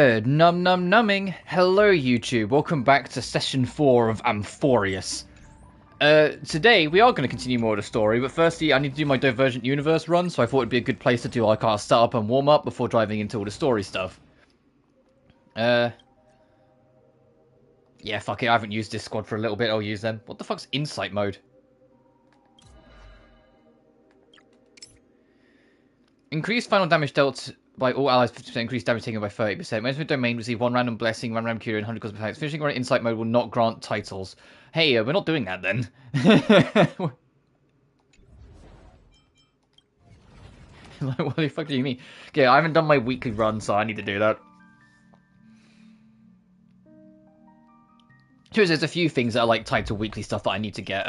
Good numbing. Hello YouTube, welcome back to session 4 of Amphoreus. Today we are going to continue more of the story, but firstly I need to do my Divergent Universe run, so I thought it'd be a good place to do like our setup and warm up before driving into all the story stuff. Yeah, fuck it, I haven't used this squad for a little bit, I'll use them. What the fuck's Insight mode? Increased final damage dealt by all allies, 50%, increased damage taken by 30%. Management domain receive 1 random blessing, 1 random cure, and 100 cosmic attacks. Finishing on insight mode will not grant titles. Hey, we're not doing that then. Like, what the fuck do you mean? Okay, I haven't done my weekly run, so I need to do that. There's a few things that are like tied to weekly stuff that I need to get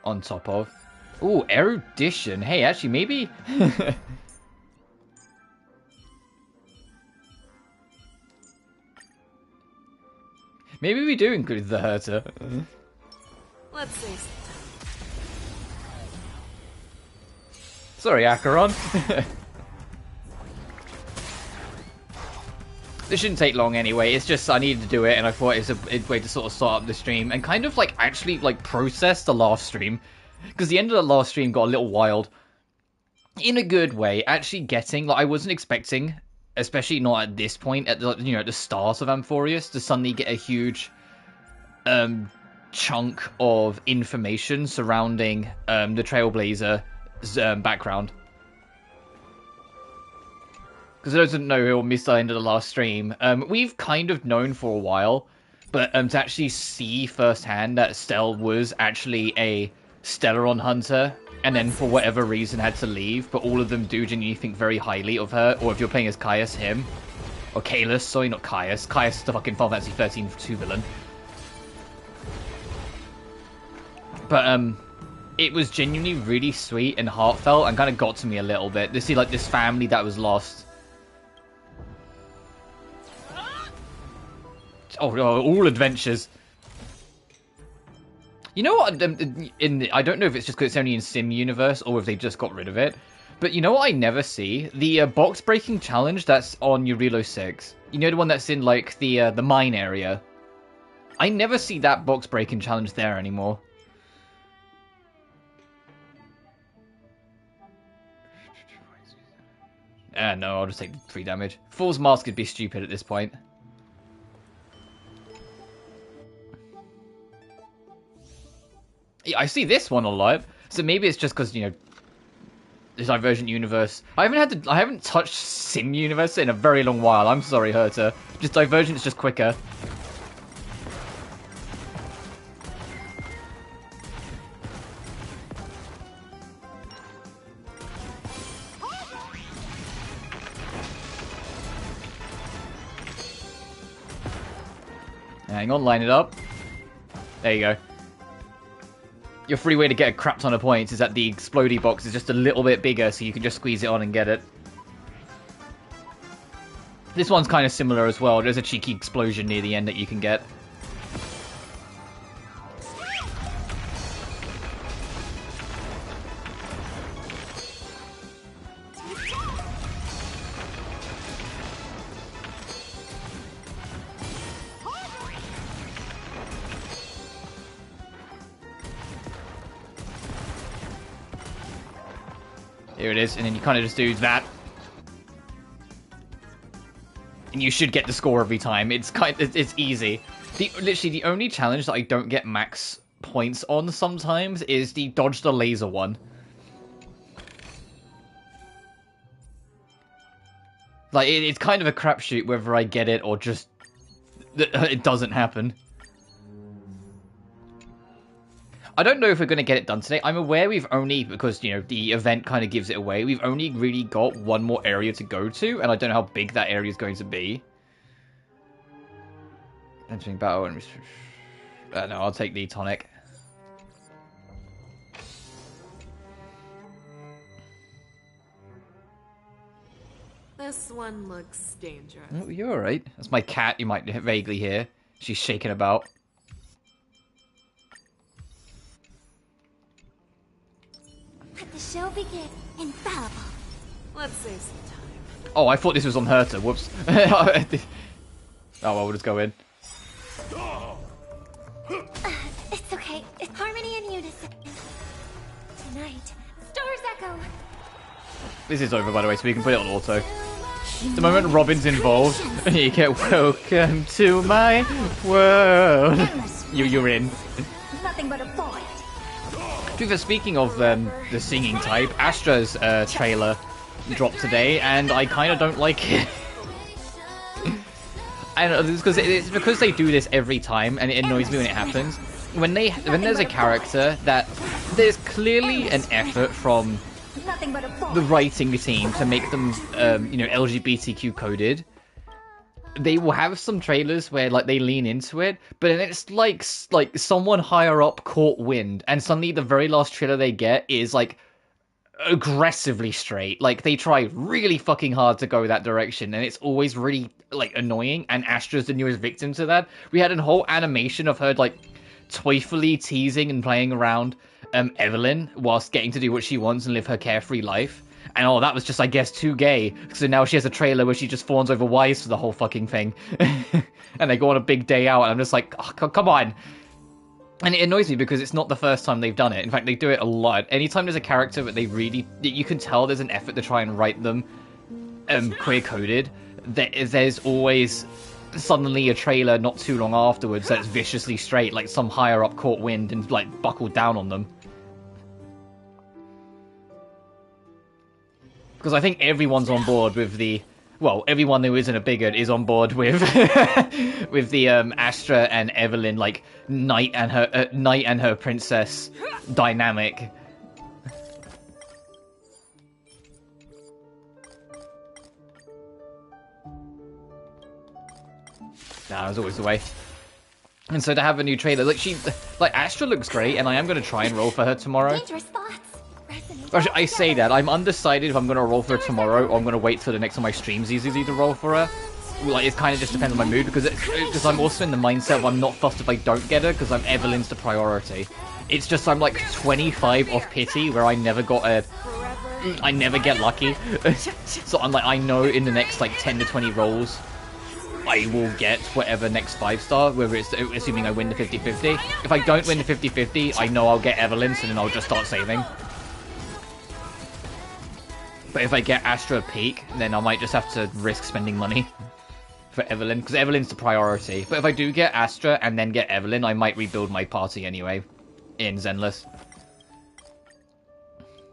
on top of. Ooh, erudition. Hey, actually, maybe... maybe we do include the Herter. Let's see. Sorry, Acheron. This shouldn't take long anyway, it's just I needed to do it and I thought it's a way to sort of start up the stream and kind of like actually like process the last stream. Because the end of the last stream got a little wild. In a good way, actually getting, like I wasn't expecting, especially not at this point, at the, you know, at the start of Amphoreus, to suddenly get a huge chunk of information surrounding the Trailblazer's background. Because those who don't know who missed the end of the last stream, we've kind of known for a while, but to actually see firsthand that Stell was actually a Stellaron hunter, and then for whatever reason had to leave, but all of them do genuinely think very highly of her, or if you're playing as Caius, him. Or Kaelus, sorry, not Caius. Caius is the fucking Final Fantasy 13 2 villain. But, it was genuinely really sweet and heartfelt, and kind of got to me a little bit, to see, like, this family that was lost. Oh, all adventures. You know what, I don't know if it's just because it's only in Sim Universe, or if they just got rid of it, but you know what I never see? The box-breaking challenge that's on Eurilo 6. You know the one that's in, like, the mine area? I never see that box-breaking challenge there anymore. No, I'll just take 3 damage. Fool's Mask would be stupid at this point. Yeah, I see this one a lot, so maybe it's just because, you know, this Divergent Universe. I haven't touched Sim Universe in a very long while. I'm sorry, Herter. Just Divergent is just quicker. Hang on, line it up. There you go. Your free way to get a crap ton of points is that the explodey box is just a little bit bigger, so you can just squeeze it on and get it. This one's kind of similar as well. There's a cheeky explosion near the end that you can get. Here it is, and then you kind of just do that. And you should get the score every time. It's easy. Literally, the only challenge that I don't get max points on sometimes is the dodge the laser one. Like, it's kind of a crapshoot whether I get it or just it doesn't happen. I don't know if we're going to get it done today. I'm aware we've only, because, you know, the event kind of gives it away, we've only really got one more area to go to, and I don't know how big that area is going to be. Entering battle and... no, I'll take the tonic. This one looks dangerous. Oh, you're alright. That's my cat you might vaguely hear. She's shaking about. Let the show begin. Infallible. Let's save some time. Oh, I thought this was on Herta. Whoops. Oh, well, we'll just go in. It's okay. It's harmony and unison. Tonight, stars echo. This is over, by the way, so we can put it on auto. The moment Robin's involved, you get welcome to my world. You're in. Nothing but a void. Speaking of the singing type, Astra's trailer dropped today, and I kind of don't like it. And it's because they do this every time, and it annoys me when it happens. When there's a character that there's clearly an effort from the writing team to make them, LGBTQ coded. They will have some trailers where like they lean into it, but then it's like someone higher up caught wind, and suddenly the very last trailer they get is like aggressively straight. Like they try really fucking hard to go that direction, and it's always really like annoying. And Astra's the newest victim to that. We had a whole animation of her like toyfully teasing and playing around Evelyn whilst getting to do what she wants and live her carefree life. And oh, that was just, I guess, too gay. So now she has a trailer where she just fawns over Wise for the whole fucking thing. And they go on a big day out, and I'm just like, oh, come on. And it annoys me because it's not the first time they've done it. In fact, they do it a lot. Anytime there's a character that you can tell there's an effort to try and write them queer-coded, there's always suddenly a trailer not too long afterwards that's viciously straight, like some higher up caught wind and like buckled down on them. Because I think everyone's on board with everyone who isn't a bigot is on board with with the Astra and Evelyn like knight and her princess dynamic. Nah, that's always the way. And so to have a new trailer, like Astra looks great, and I am going to try and roll for her tomorrow. Dangerous thoughts. Actually, I say that. I'm undecided if I'm going to roll for her tomorrow or I'm going to wait till the next time I stream's easy to roll for her. Like, it kind of just depends on my mood, because I'm also in the mindset of I'm not fussed if I don't get her, because Evelyn's the priority. It's just I'm like 25 off pity, where I never get lucky. So I'm like, I know in the next like 10 to 20 rolls, I will get whatever next 5-star, whether it's assuming I win the 50-50. If I don't win the 50-50, I know I'll get Evelyn, so then I'll just start saving. But if I get Astra peak, then I might just have to risk spending money for Evelyn, because Evelyn's the priority. But if I do get Astra and then get Evelyn, I might rebuild my party anyway in Zenless. So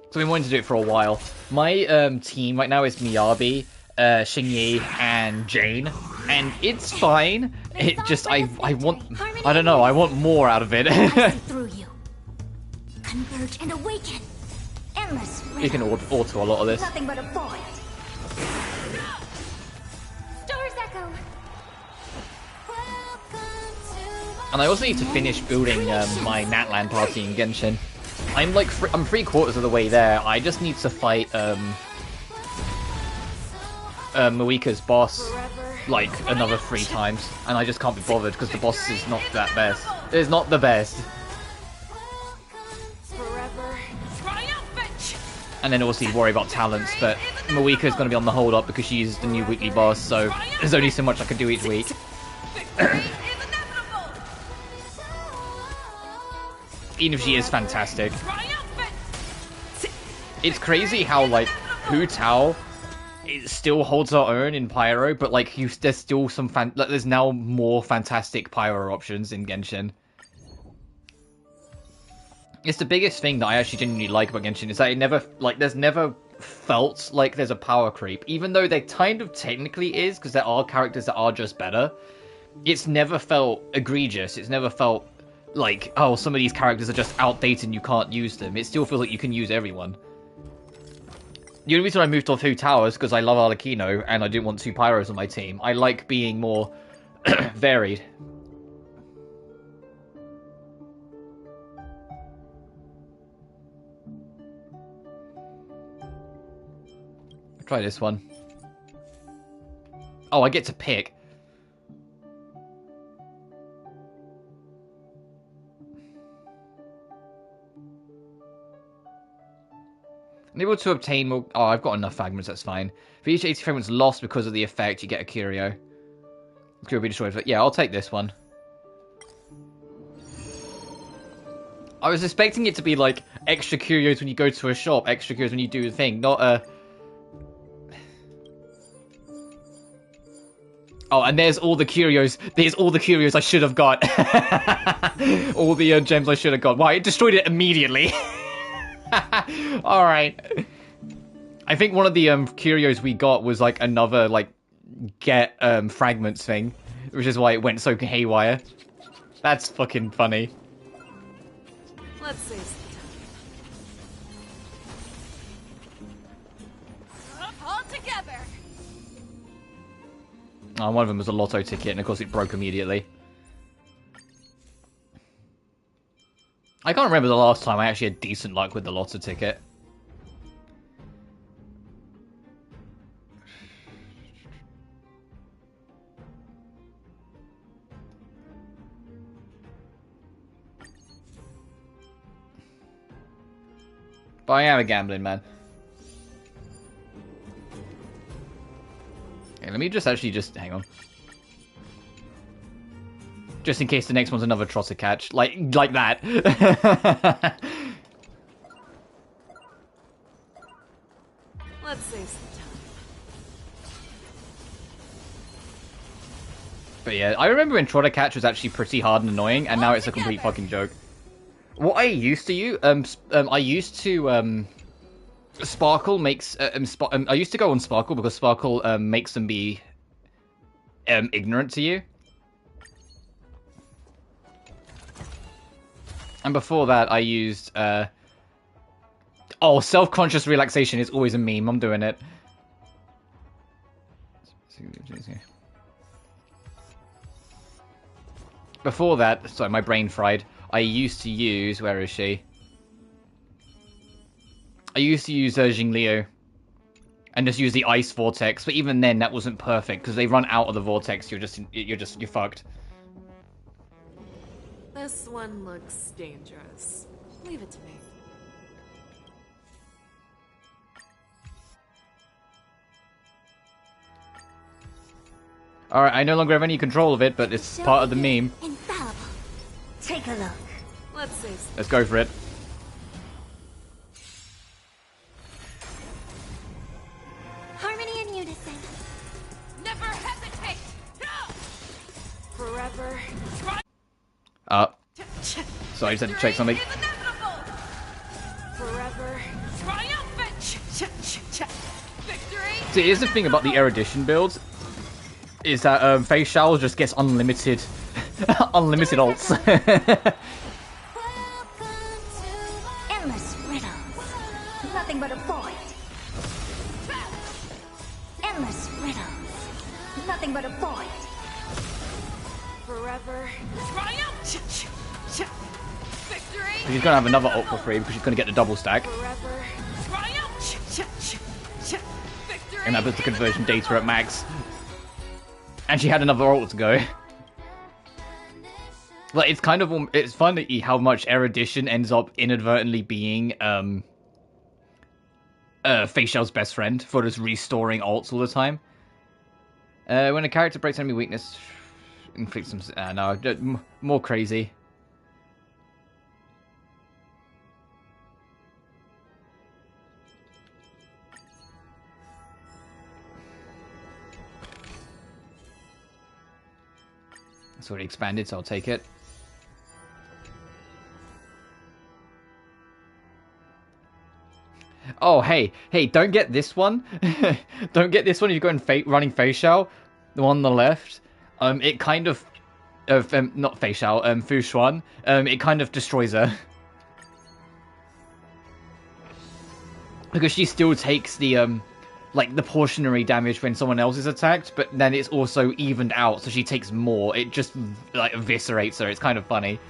I've been wanting to do it for a while. My team right now is Miyabi, Xingyi, and Jane, and it's fine. It just I don't know, I want more out of it. I see through you. Converge and awaken. Endless. You can auto a lot of this. Nothing but a void. Stars echo. And I also need to finish building my Natlan party in Genshin. I'm like I'm 3/4 of the way there. I just need to fight Moika's boss like another 3 times, and I just can't be bothered because the boss is not that best. It's not the best. And then obviously worry about talents, but Moika is going to be on the hold up because she's the new weekly boss, so there's only so much I can do each week. Even if she is fantastic. It's crazy how, like, Hu Tao it still holds her own in Pyro, but, like, there's still some there's now more fantastic Pyro options in Genshin. It's the biggest thing that I actually genuinely like about Genshin, is that it never, like, there's never felt like there's a power creep. Even though there kind of technically is, because there are characters that are just better, it's never felt egregious. It's never felt like, oh, some of these characters are just outdated and you can't use them. It still feels like you can use everyone. The only reason I moved off Hu Tao is because I love Arlecchino and I didn't want 2 Pyros on my team. I like being more varied. Try this one. Oh, I get to pick. Able to obtain more... Oh, I've got enough fragments, that's fine. For each 80 fragments lost because of the effect, you get a curio. The curio will be destroyed. But yeah, I'll take this one. I was expecting it to be like extra curios when you go to a shop, extra curios when you do the thing, not a... Oh, and there's all the curios. There's all the curios I should have got. All the gems I should have got. Wow, it destroyed it immediately. Alright. I think one of the curios we got was like another like get fragments thing, which is why it went so haywire. That's fucking funny. Let's save some time. All together. Oh, one of them was a lotto ticket, and of course it broke immediately. I can't remember the last time I actually had decent luck with the lotto ticket. But I am a gambling man. Okay, let me just hang on. Just in case the next one's another trotter catch. Like that. Let's save some time. But yeah, I remember when trotter catch was actually pretty hard and annoying, and now it's a complete fucking joke. What I used to use, Sparkle makes, I used to go on Sparkle because Sparkle makes them be ignorant to you. And before that, I used, oh, self-conscious relaxation is always a meme. I'm doing it. Before that, sorry, my brain fried. I used to use, where is she? I used to use Jingliu and just use the ice vortex, but even then that wasn't perfect because they run out of the vortex. You're fucked. This one looks dangerous. Leave it to me. Alright, I no longer have any control of it, but it's part of the meme. Infallible. Take a look. Let's save some. Let's go for it. Harmony and unison. Never hesitate. Forever. Sorry, I just had to check something. Forever. Triumphant. Victory. See, here's the thing about the erudition builds, is that Facial just gets unlimited, unlimited ults. Endless riddles. Nothing but a void. Endless riddles. Nothing but a void. Forever. Triumph. Victory. She's gonna have another ult for free because she's gonna get the double stack, Forever. Triumph. Victory. and that puts the conversion data at max. And she had another ult to go. Like, it's kind of, it's funny how much erudition ends up inadvertently being Facial's best friend for just restoring ults all the time. When a character breaks enemy weakness, inflicts some, no, more crazy. It's already expanded, so I'll take it. Oh, hey, don't get this one. Don't get this one if you're going running Facial. The one on the left. It kind of... not Facial, Fu Xuan. It kind of destroys her. Because she still takes the, like, the portionary damage when someone else is attacked, but then it's also evened out, so she takes more. It just, like, eviscerates her. It's kind of funny.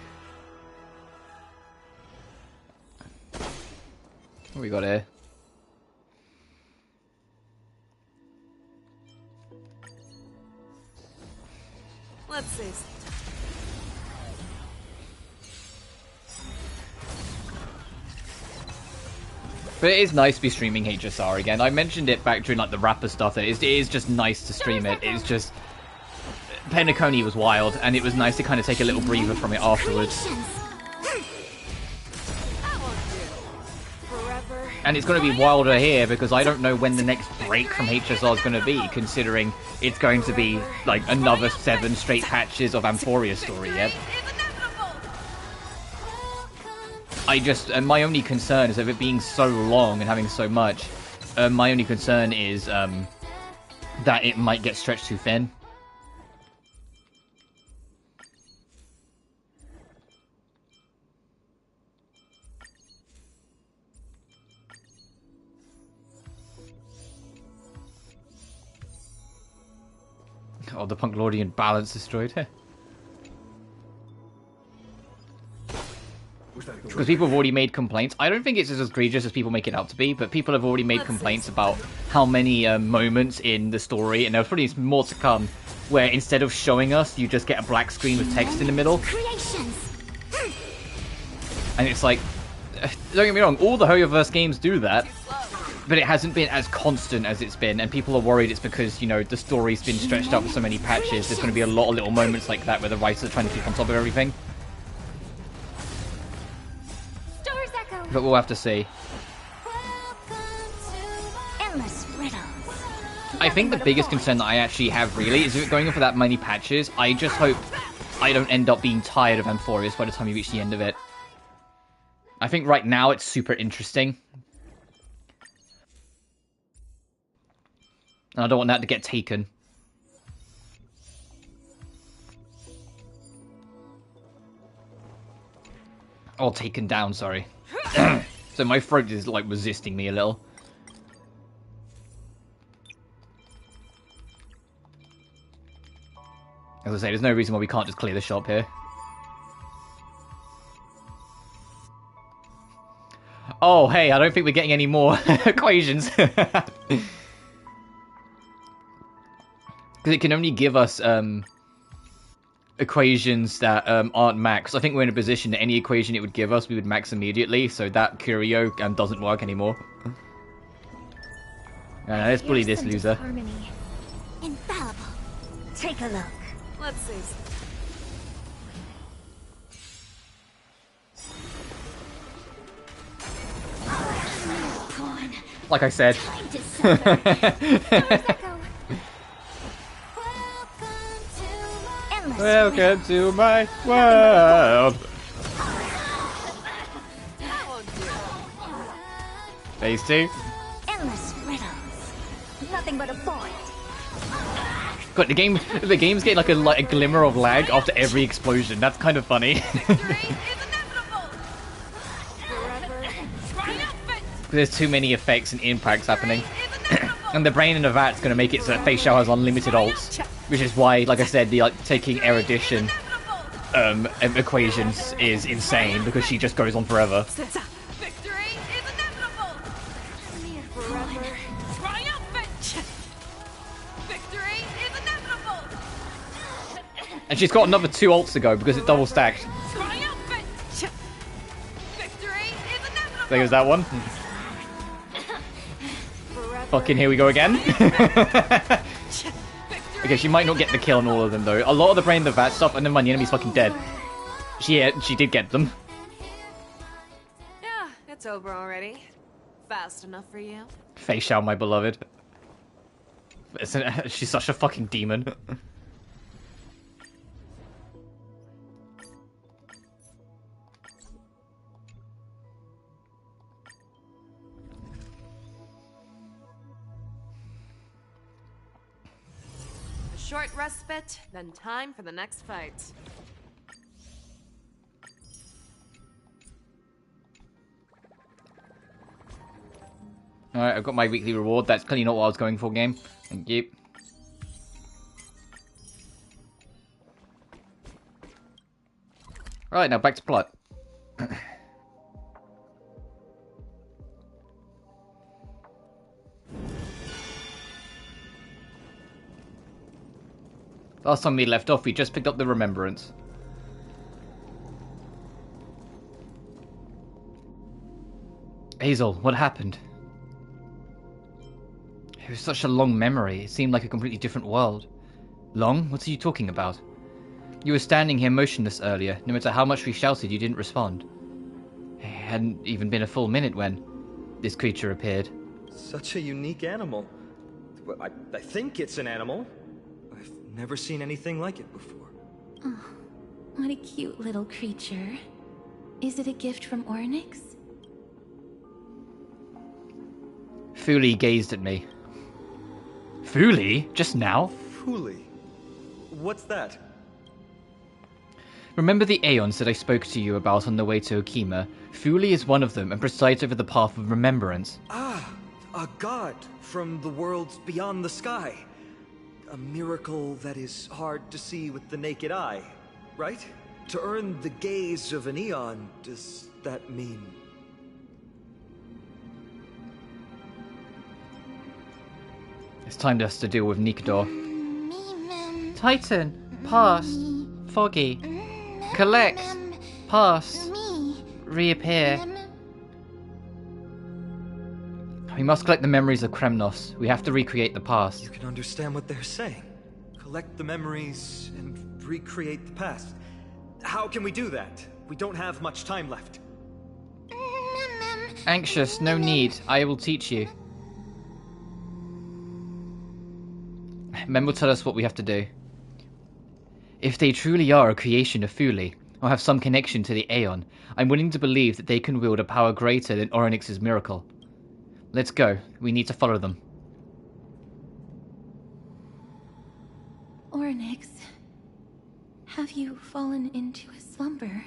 What we got here? Let's save some time. But it is nice to be streaming HSR again. I mentioned it back during like the rapper stuff. That it is just nice to stream it. It's just Penacony was wild, and it was nice to kind of take a little breather from it afterwards. And it's going to be wilder here because I don't know when the next break from HSR is going to be, considering it's going to be like another 7 straight patches of Amphoreus story yet. My only concern is of it being so long and having so much. My only concern is that it might get stretched too thin. Oh, the Punklordian balance destroyed. Because people have already made complaints. I don't think it's as egregious as people make it out to be, but people have already made complaints about how many moments in the story, and there's probably more to come, where instead of showing us, you just get a black screen with text in the middle. And it's like, don't get me wrong, all the Hoyoverse games do that, but it hasn't been as constant as it's been, and people are worried it's because, you know, the story's been stretched out with so many patches. There's going to be a lot of little moments like that where the writers are trying to keep on top of everything. But we'll have to see. I think the biggest concern that I actually have really is if it's going in for that many patches, I just hope I don't end up being tired of Amphoreus by the time you reach the end of it. I think right now it's super interesting. And I don't want that to get taken. Or taken down, sorry. So my throat is like resisting me a little. As I say, there's no reason why we can't just clear the shop here. Oh, hey, I don't think we're getting any more equations. Because it can only give us equations that aren't max. I think we're in a position that any equation it would give us, we would max immediately, so that curio doesn't work anymore. Let's bully this loser. Harmony. Infallible. Take a look. Let's see. Like I said. Welcome to my world. Phase 2. Endless riddles. Nothing but a void. God, the game's getting like a glimmer of lag after every explosion. That's kind of funny. There's too many effects and impacts happening. And the brain in the vat's going to make it so that Fei Xiao has unlimited ults. Which is why, like I said, the taking erudition equations is insane, because she just goes on forever. And she's got another 2 ults to go because it double stacked. There goes that one. Fucking here we go again. Okay, she might not get the kill on all of them though. A lot of the brain the vat stuff, and then when the enemy's fucking dead. She did get them. Yeah, it's over already. Fast enough for you? Fei Xiao, my beloved. She's such a fucking demon. Short respite, then time for the next fight. Alright, I've got my weekly reward. That's clearly not what I was going for, game. Thank you. Right, now back to plot. Last time we left off, we just picked up the remembrance. Hazel, what happened? It was such a long memory. It seemed like a completely different world. Long? What are you talking about? You were standing here motionless earlier. No matter how much we shouted, you didn't respond. It hadn't even been a full minute when this creature appeared. Such a unique animal. Well, I think it's an animal. I've never seen anything like it before. Oh, what a cute little creature. Is it a gift from Ornyx? Fuli gazed at me. Fuli? Just now? Fuli? What's that? Remember the Aeons that I spoke to you about on the way to Okima? Fuli is one of them and presides over the path of remembrance. Ah, a god from the worlds beyond the sky. A miracle that is hard to see with the naked eye, right? To earn the gaze of an Aeon, does that mean... It's time for us to deal with Nikador. Titan, past, foggy, collect, past, reappear. We must collect the memories of Kremnos. We have to recreate the past. You can understand what they're saying. Collect the memories and recreate the past. How can we do that? We don't have much time left. Anxious, no need. I will teach you. Mem will tell us what we have to do. If they truly are a creation of Fuli, or have some connection to the Aeon, I'm willing to believe that they can wield a power greater than Ornyx's miracle. Let's go. We need to follow them. Ornyx, have you fallen into a slumber?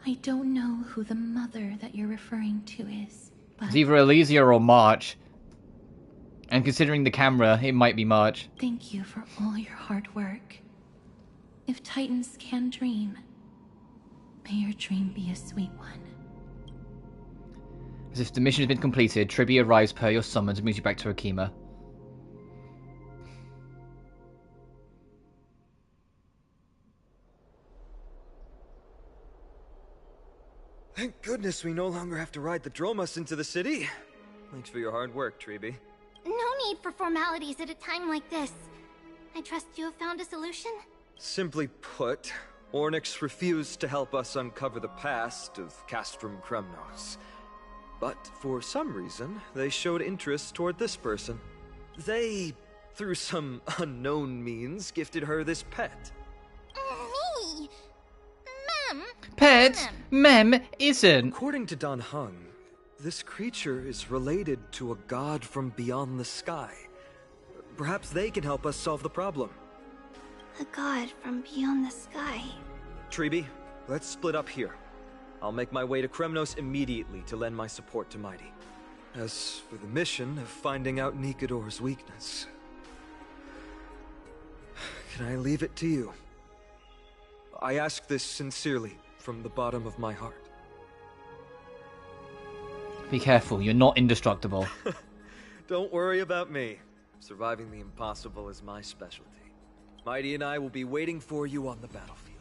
I don't know who the mother that you're referring to is, but... It's either Elysia or March. And considering the camera, it might be March. Thank you for all your hard work. If Titans can dream, may your dream be a sweet one. As if the mission has been completed, Tribby arrives per your summons and moves you back to Okima. Thank goodness we no longer have to ride the Dromus into the city. Thanks for your hard work, Treby. No need for formalities at a time like this. I trust you have found a solution? Simply put, Ornyx refused to help us uncover the past of Castrum Kremnos. But for some reason, they showed interest toward this person. They, through some unknown means, gifted her this pet. Me? Mem? Pet? Mem isn't. According to Dan Heng, this creature is related to a god from beyond the sky. Perhaps they can help us solve the problem. A god from beyond the sky. Treby, let's split up here. I'll make my way to Kremnos immediately to lend my support to Mighty. As for the mission of finding out Nikador's weakness, can I leave it to you? I ask this sincerely, from the bottom of my heart. Be careful, you're not indestructible. Don't worry about me. Surviving the impossible is my specialty. Mighty and I will be waiting for you on the battlefield.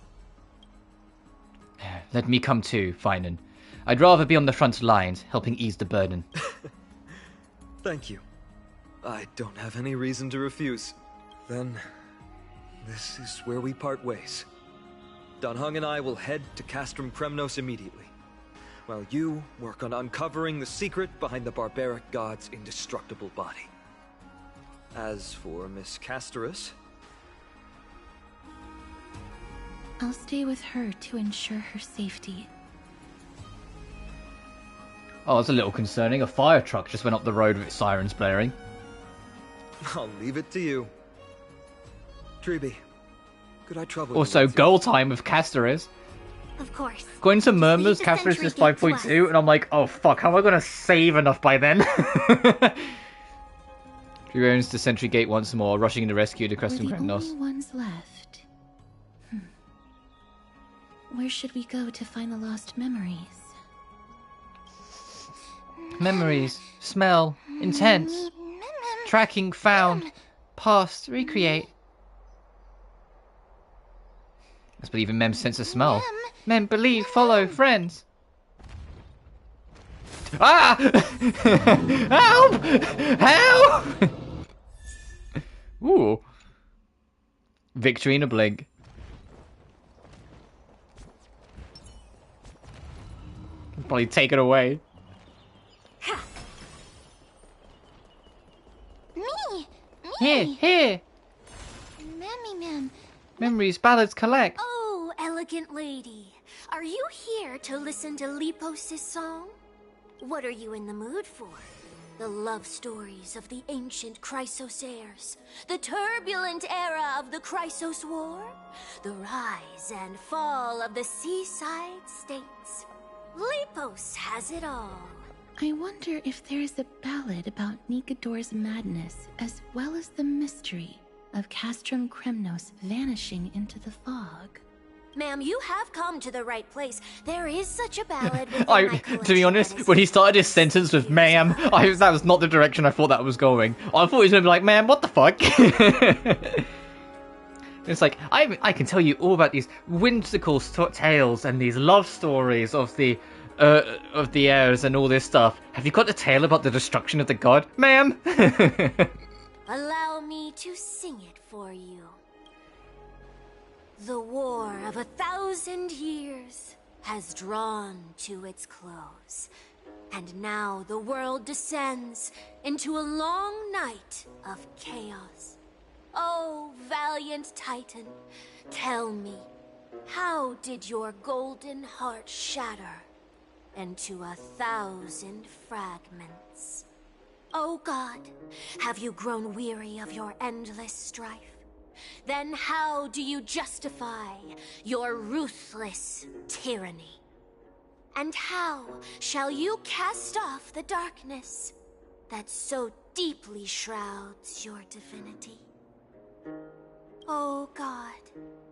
Let me come too, Finan. I'd rather be on the front lines, helping ease the burden. Thank you. I don't have any reason to refuse. Then, this is where we part ways. Dan Heng and I will head to Castrum Kremnos immediately, while you work on uncovering the secret behind the barbaric god's indestructible body. As for Miss Castorice, I'll stay with her to ensure her safety. Oh, that's a little concerning. A fire truck just went up the road with its sirens blaring. I'll leave it to you. Treby, could I trouble you? Also, goal time with Castorice. Of course. Going to Murmurs, Leave the Castorice is sentry gate to 5.2, and I'm like, oh fuck, how am I going to save enough by then? Treby owns the sentry gate once more, rushing in to rescue the We're Crescent the Kremnos. only ones left. Where should we go to find the lost memories? Memories, smell, intense, tracking found, past, recreate. Let's believe in Mem's sense of smell. Mem, believe, follow, friends. Ah! Help! Help! Ooh. Victory in a blink. Probably take it away. Me! Here! Mammy, ma'am. Memories, ballads, collect. Oh, elegant lady. Are you here to listen to Lipos's song? What are you in the mood for? The love stories of the ancient Chrysos heirs, the turbulent era of the Chrysos War, the rise and fall of the seaside states. Lipos has it all. I wonder if there is a ballad about Nikador's madness, as well as the mystery of Castrum Kremnos vanishing into the fog. Ma'am, you have come to the right place. There is such a ballad within my To be honest, collection when he that is started his sentence with "ma'am," that was not the direction I thought that was going. I thought he was gonna be like, "Ma'am, what the fuck?" It's like I can tell you all about these whimsical tales and these love stories of the heirs and all this stuff. Have you got a tale about the destruction of the god, ma'am? Allow me to sing it for you. The war of 1,000 years has drawn to its close, and now the world descends into a long night of chaos. Oh, valiant Titan, tell me, how did your golden heart shatter into 1,000 fragments? Oh God, have you grown weary of your endless strife? Then how do you justify your ruthless tyranny? And how shall you cast off the darkness that so deeply shrouds your divinity? Oh God,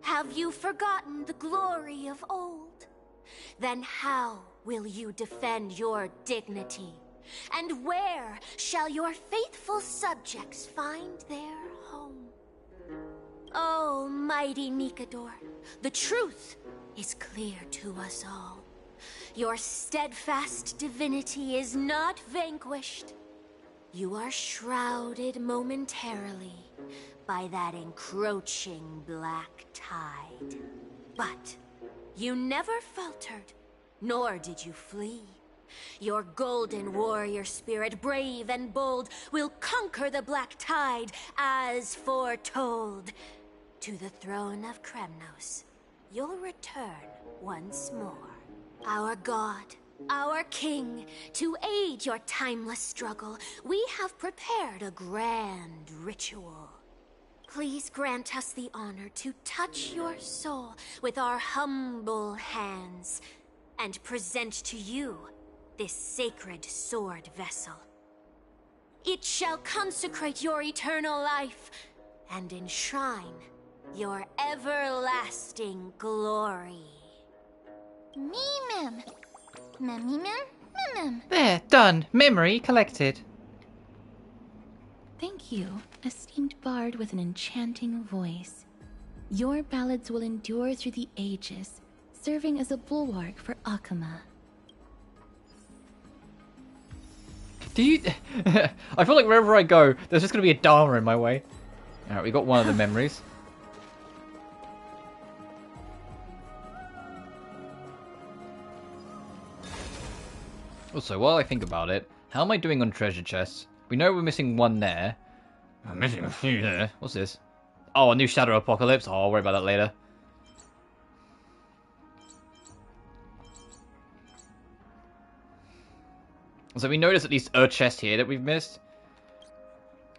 have you forgotten the glory of old? Then how will you defend your dignity? And where shall your faithful subjects find their home? Oh, mighty Nikador, the truth is clear to us all. Your steadfast divinity is not vanquished. You are shrouded momentarily by that encroaching black tide. But you never faltered, nor did you flee. Your golden warrior spirit, brave and bold, will conquer the black tide as foretold. To the throne of Kremnos, you'll return once more. Our god, our king, to aid your timeless struggle, we have prepared a grand ritual. Please grant us the honor to touch your soul with our humble hands and present to you this sacred sword vessel. It shall consecrate your eternal life and enshrine your everlasting glory. Me, ma'am. Mammy, ma'am. Ma'am. There, done. Memory collected. Thank you, esteemed bard with an enchanting voice. Your ballads will endure through the ages, serving as a bulwark for Akama. Do you... I feel like wherever I go, there's just going to be a Dharma in my way. Alright, we got one of the memories. Also, while I think about it, how am I doing on treasure chests? We know we're missing one there. I'm missing a few there. What's this? Oh, a new Shadow Apocalypse. Oh, I'll worry about that later. So we know there's at least a chest here that we've missed.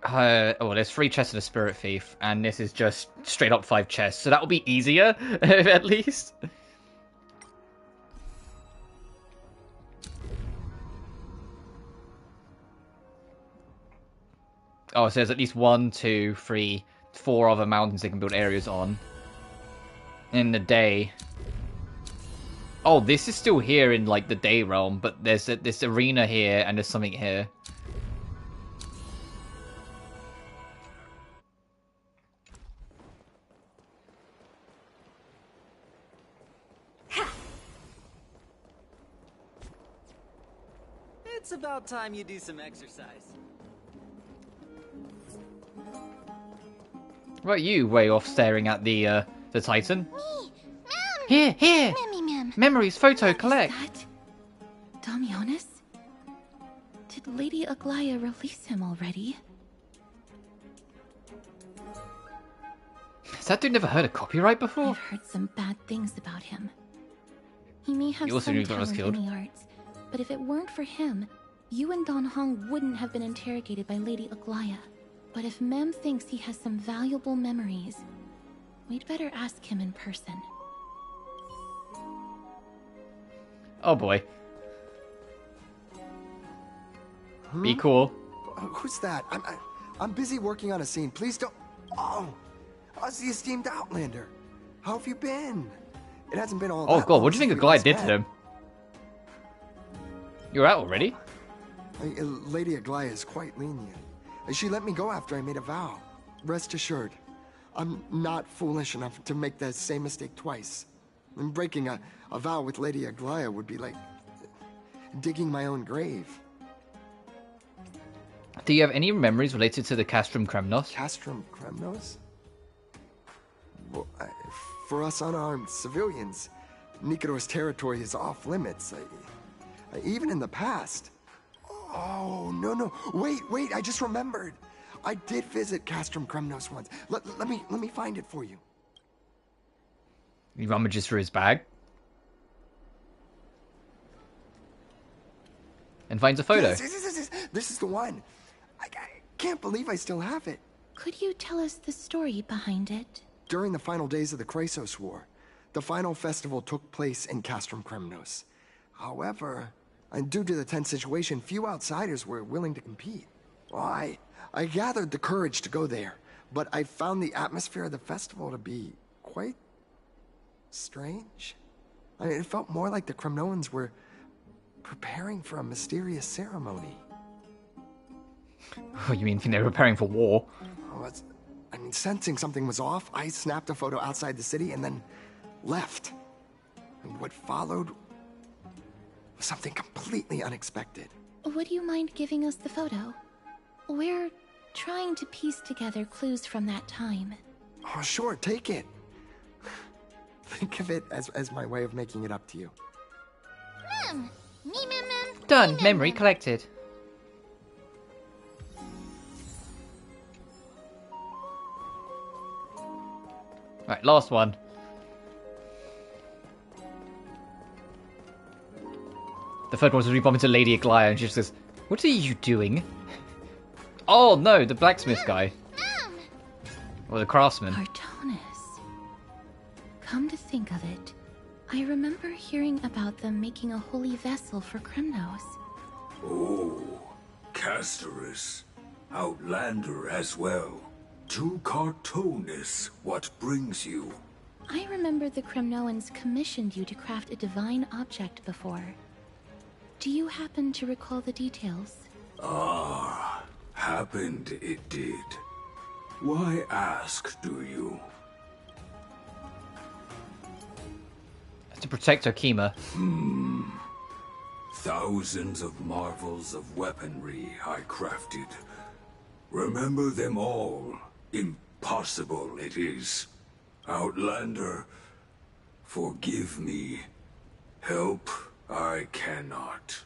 Oh, there's 3 chests and a Spirit Thief, and this is just straight up 5 chests, so that will be easier, at least. Oh, so there's at least 1, 2, 3, 4 other mountains they can build areas on. In the day. Oh, this is still here in, like, the day realm, but there's this arena here, and there's something here. It's about time you do some exercise. Right, you way off staring at the Titan. Me! Mem! Here! Mem! Memories, photo, collect! That... Damionis? Did Lady Aglaya release him already? Has that dude never heard of copyright before? I've heard some bad things about him. He may have He also some knew that was talent in killed. the arts, but if it weren't for him, you and Don Hong wouldn't have been interrogated by Lady Aglaya. But if Mem thinks he has some valuable memories, we'd better ask him in person. Oh boy. Be cool. Who's that? I'm busy working on a scene. Please don't. Oh, it's the esteemed Outlander. How have you been? It hasn't been all. Oh that god, long what do you think since a we guy last did to met. them? You're out already? Lady Aglaya is quite lenient. She let me go after I made a vow. Rest assured, I'm not foolish enough to make the same mistake twice. And breaking a vow with Lady Aglaya would be like digging my own grave. Do you have any memories related to the Castrum Kremnos? Castrum Kremnos? Well, for us unarmed civilians, Nikador's territory is off limits. Even in the past. Oh, no. Wait, I just remembered. I did visit Castrum Kremnos once. Let me find it for you. He rummages through his bag. And finds a photo. Yes, this is the one. I can't believe I still have it. Could you tell us the story behind it? During the final days of the Chrysos War, the final festival took place in Castrum Kremnos. However, and due to the tense situation, few outsiders were willing to compete. Well, I gathered the courage to go there, but I found the atmosphere of the festival to be quite strange. I mean, it felt more like the Kremnoans were preparing for a mysterious ceremony. Oh, you mean they were preparing for war? Oh, sensing something was off, I snapped a photo outside the city and then left. And what followed was something completely unexpected. Would you mind giving us the photo? We're trying to piece together clues from that time. Oh, sure, take it. Think of it as my way of making it up to you. Mem! Done. Memory collected. Right, last one. The third one was we bump into Lady Aglaya and she just says, "What are you doing?" Oh no, the blacksmith guy. Or the craftsman. Artonis. Come to think of it, I remember hearing about them making a holy vessel for Kremnos. Oh, Castorice. Outlander as well. To Cartonis, what brings you? I remember the Kremnoans commissioned you to craft a divine object before. Do you happen to recall the details? Ah, happened it did. Why ask, do you? To protect Okima. Thousands of marvels of weaponry I crafted. Remember them all. Impossible it is. Outlander, forgive me. Help I cannot.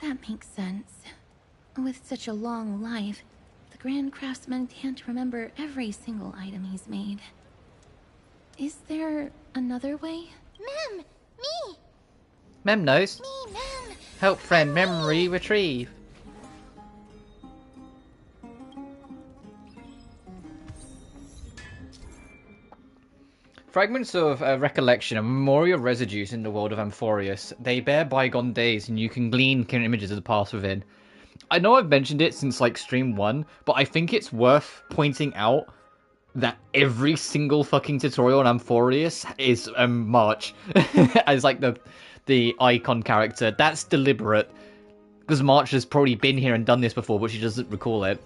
That makes sense. With such a long life, the Grand Craftsman can't remember every single item he's made. Is there another way? Mem! Me! Mem knows. Me, Mem! Help friend memory retrieve. Fragments of recollection and memorial residues in the world of Amphoreus. They bear bygone days and you can glean images of the past within. I know I've mentioned it since like stream 1, but I think it's worth pointing out that every single fucking tutorial on Amphoreus is March as like the icon character. That's deliberate because March has probably been here and done this before, but she doesn't recall it.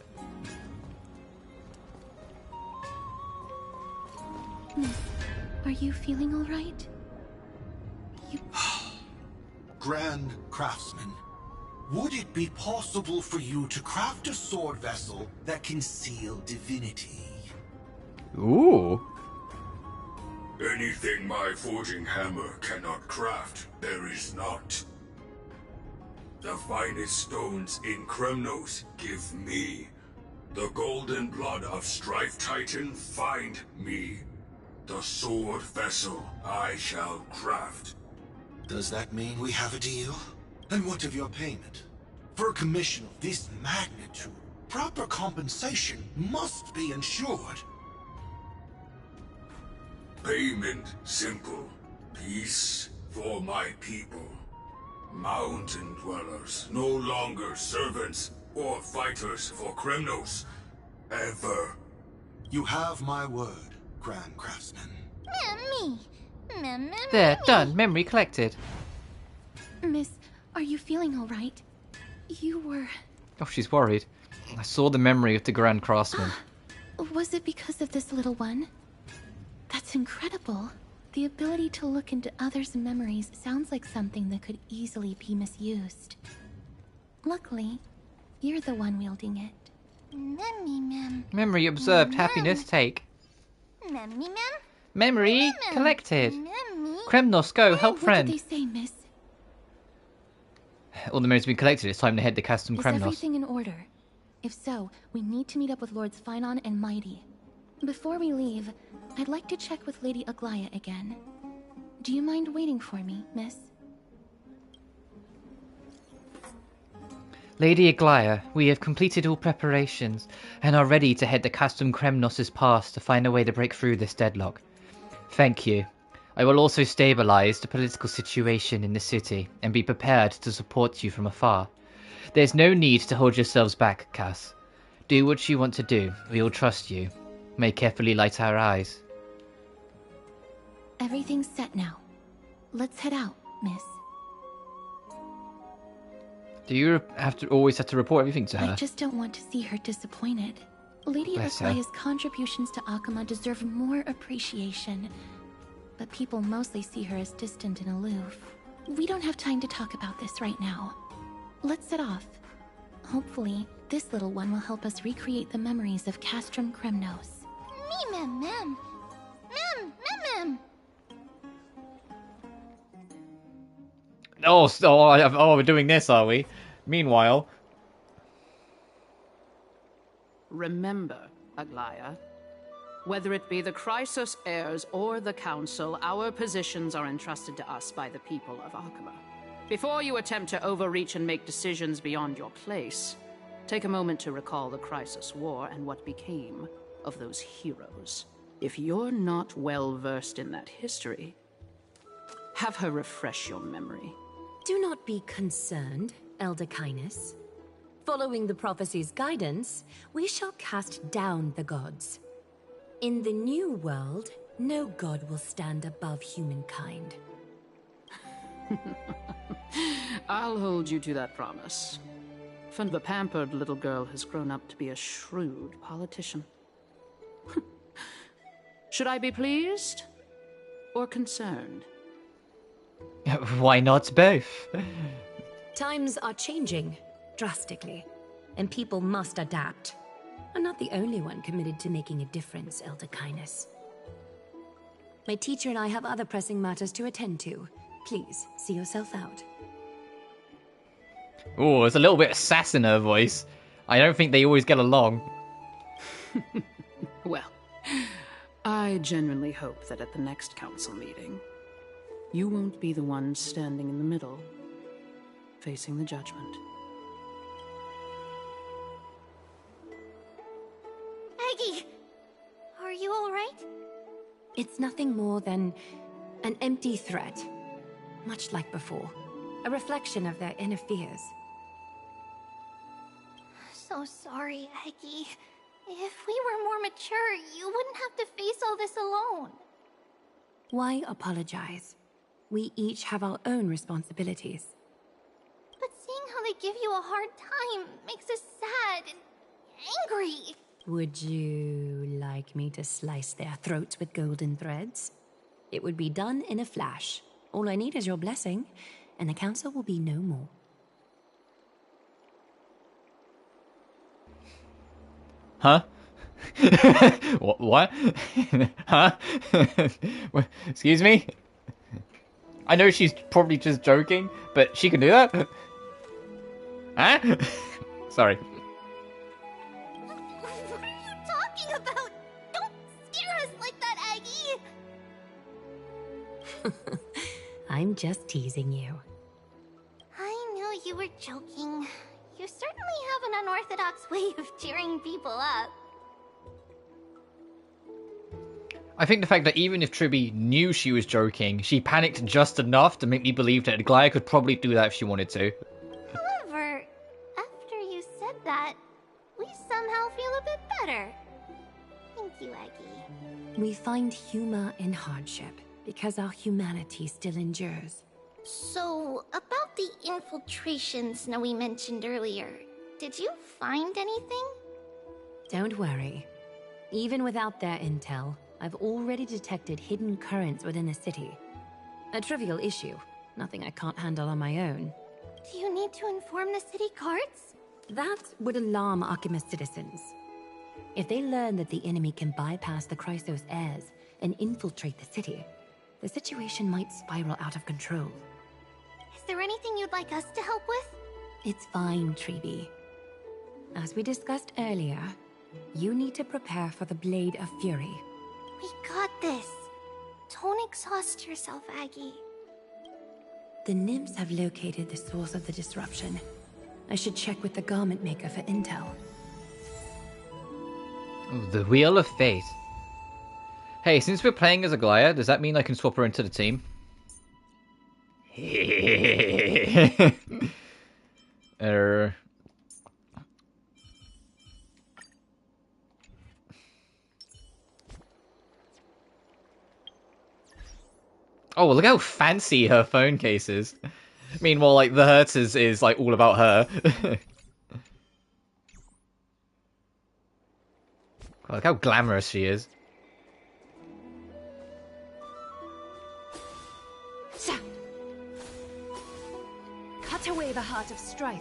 Miss, are you feeling all right? Grand Craftsman, Would it be possible for you to craft a sword vessel that can seal divinity? Ooh. Anything my forging hammer cannot craft, there is not. The finest stones in Kremnos give me. The golden blood of Strife Titan find me. The sword vessel I shall craft. Does that mean we have a deal? And what of your payment? For a commission of this magnitude, proper compensation must be ensured. Payment simple. Peace for my people. Mountain dwellers, no longer servants or fighters for Kremnos. Ever. You have my word, Grand Craftsman. There, done. Memory collected. Miss, are you feeling all right? You were... Oh, she's worried. I saw the memory of the Grand Craftsman. Was it because of this little one? That's incredible. The ability to look into others' memories sounds like something that could easily be misused. Luckily, you're the one wielding it. Memory observed. Happiness take. Memory collected. Kremnos, go. Help friend. What did they say, miss? All the memories have been collected. It's time to head to Custom Is Kremnos. everything in order? If so, we need to meet up with Lords Finon and Mighty. Before we leave, I'd like to check with Lady Aglaya again. Do you mind waiting for me, miss? Lady Aglaya, we have completed all preparations and are ready to head to Custom Kremnos' pass to find a way to break through this deadlock. Thank you. I will also stabilize the political situation in the city and be prepared to support you from afar. There's no need to hold yourselves back, Cass. Do what you want to do. We all trust you. May carefully light our eyes. Everything's set now. Let's head out, miss. Do you always have to report everything to her? I just don't want to see her disappointed. Lady Bless her. Aglaya's contributions to Akuma deserve more appreciation. But people mostly see her as distant and aloof. We don't have time to talk about this right now. Let's set off. Hopefully, this little one will help us recreate the memories of Castrum Kremnos. Oh, we're doing this, are we? Meanwhile... Remember, Aglaya, whether it be the Chrysos heirs or the Council, our positions are entrusted to us by the people of Akuma. Before you attempt to overreach and make decisions beyond your place, take a moment to recall the Chrysos War and what became of those heroes. If you're not well versed in that history, have her refresh your memory. Do not be concerned, Elder Kindness. Following the prophecy's guidance, we shall cast down the gods. In the new world, no god will stand above humankind. I'll hold you to that promise. For the pampered little girl has grown up to be a shrewd politician. Should I be pleased or concerned? Why not both? Times are changing, drastically, and people must adapt. I'm not the only one committed to making a difference, Elder Kindness. My teacher and I have other pressing matters to attend to. Please, see yourself out. Oh, there's a little bit of sass in her voice. I don't think they always get along. Well, I genuinely hope that at the next council meeting, you won't be the one standing in the middle, facing the judgment. Aggie! Are you alright? It's nothing more than an empty threat. Much like before. A reflection of their inner fears. So sorry, Aggie. If we were more mature, you wouldn't have to face all this alone. Why apologize? We each have our own responsibilities. But seeing how they give you a hard time makes us sad and angry. Would you like me to slice their throats with golden threads? It would be done in a flash. All I need is your blessing, and the council will be no more. Huh? What? Huh? Excuse me? I know she's probably just joking, but she can do that? Huh? Sorry. What are you talking about? Don't scare us like that, Aggie! I'm just teasing you. I knew you were joking. You certainly have an unorthodox way of cheering people up. I think the fact that even if Triby knew she was joking, she panicked just enough to make me believe that Glaya could probably do that if she wanted to. However, after you said that, we somehow feel a bit better. Thank you, Aggie. We find humor in hardship because our humanity still endures. So, about the infiltrations Snowy mentioned earlier, did you find anything? Don't worry. Even without their intel, I've already detected hidden currents within the city. A trivial issue, nothing I can't handle on my own. Do you need to inform the city guards? That would alarm Archimedes citizens. If they learn that the enemy can bypass the Chrysos heirs and infiltrate the city, the situation might spiral out of control. Is there anything you'd like us to help with? It's fine, Triby. As we discussed earlier, you need to prepare for the Blade of Fury. We got this. Don't exhaust yourself, Aggie. The nymphs have located the source of the disruption. I should check with the garment maker for intel. Ooh, the Wheel of Fate. Hey, since we're playing as Glaya, does that mean I can swap her into the team? Oh, look how fancy her phone case is. Meanwhile, like, the Hertz is like, all about her. Look how glamorous she is. Cut away the heart of strife.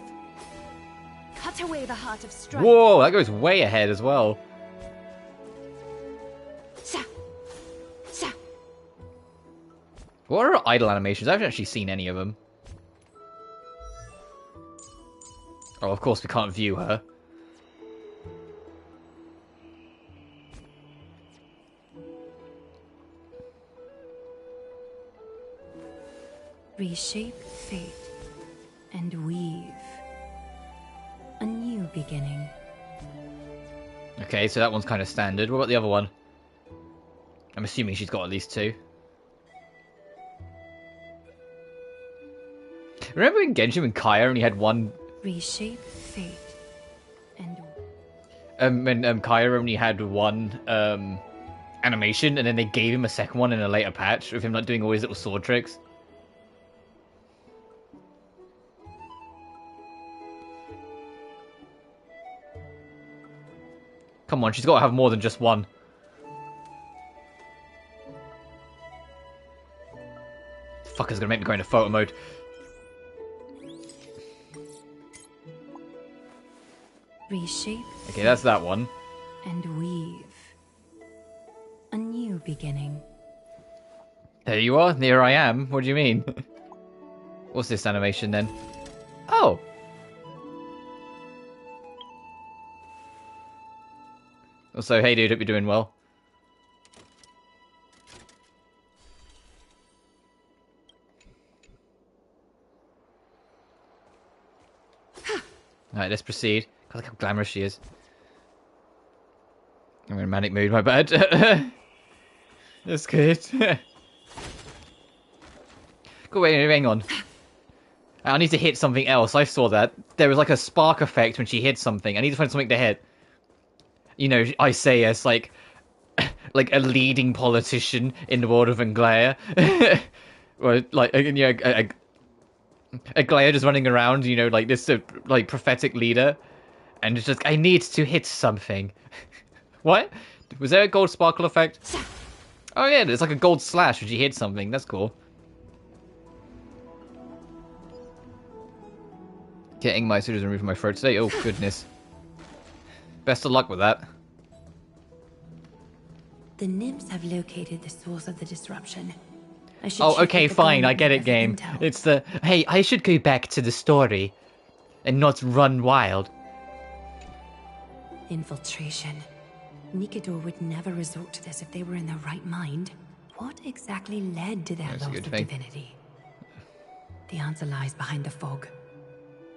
Cut away the heart of strife. Whoa, that goes way ahead as well. What are her idle animations? I haven't actually seen any of them. Oh, of course we can't view her. Reshape fate and weave a new beginning. Okay, so that one's kind of standard. What about the other one? I'm assuming she's got at least two. Remember in Genshin when Kaya only had one... Reshape fate and... when Kaya only had one animation, and then they gave him a second one in a later patch of him like doing all his little sword tricks. Come on, she's got to have more than just one. Fucker's gonna make me go into photo mode. Reshape. Okay, that's that one. And weave a new beginning. There you are. Here I am. What do you mean? What's this animation then? Oh. Also, hey dude, hope you're doing well. Alright, let's proceed. God, look how glamorous she is. I'm in a manic mood, my bad. That's good. Go wait, hang on. I need to hit something else. I saw that. There was like a spark effect when she hit something. I need to find something to hit. You know, I say as like a leading politician in the world of Anglaya. Or like, you know, Anglaya just running around, you know, like this like prophetic leader. And it's just, I need to hit something. What? Was there a gold sparkle effect? Oh yeah, there's like a gold slash when she hits something. That's cool. Getting my scissors removed from my throat today. Oh goodness. Best of luck with that. The nymphs have located the source of the disruption. Oh, okay, fine, I get it, game. It's the, hey, I should go back to the story and not run wild. Infiltration. Nikador would never resort to this if they were in their right mind. What exactly led to their loss of divinity? The answer lies behind the fog.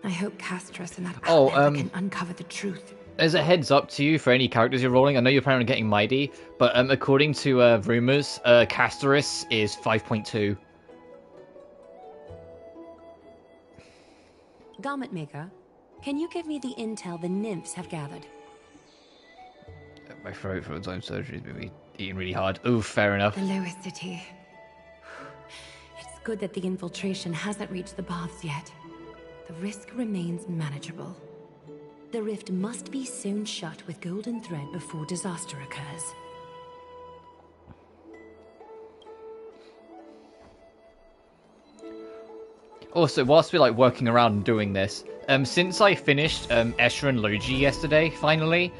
I hope Castorice and that outlander can uncover the truth. As a heads up to you for any characters you're rolling, I know you're planning on getting Mighty, but according to rumors, Castorice is 5.2. Garment Maker, can you give me the intel the nymphs have gathered? My throat for its own surgery has been eating really hard. Ooh, fair enough. The lowest city. It's good that the infiltration hasn't reached the baths yet. The risk remains manageable. The rift must be sewn shut with golden thread before disaster occurs. Also, whilst we're like working around and doing this, since I finished Escher and Logi yesterday, finally,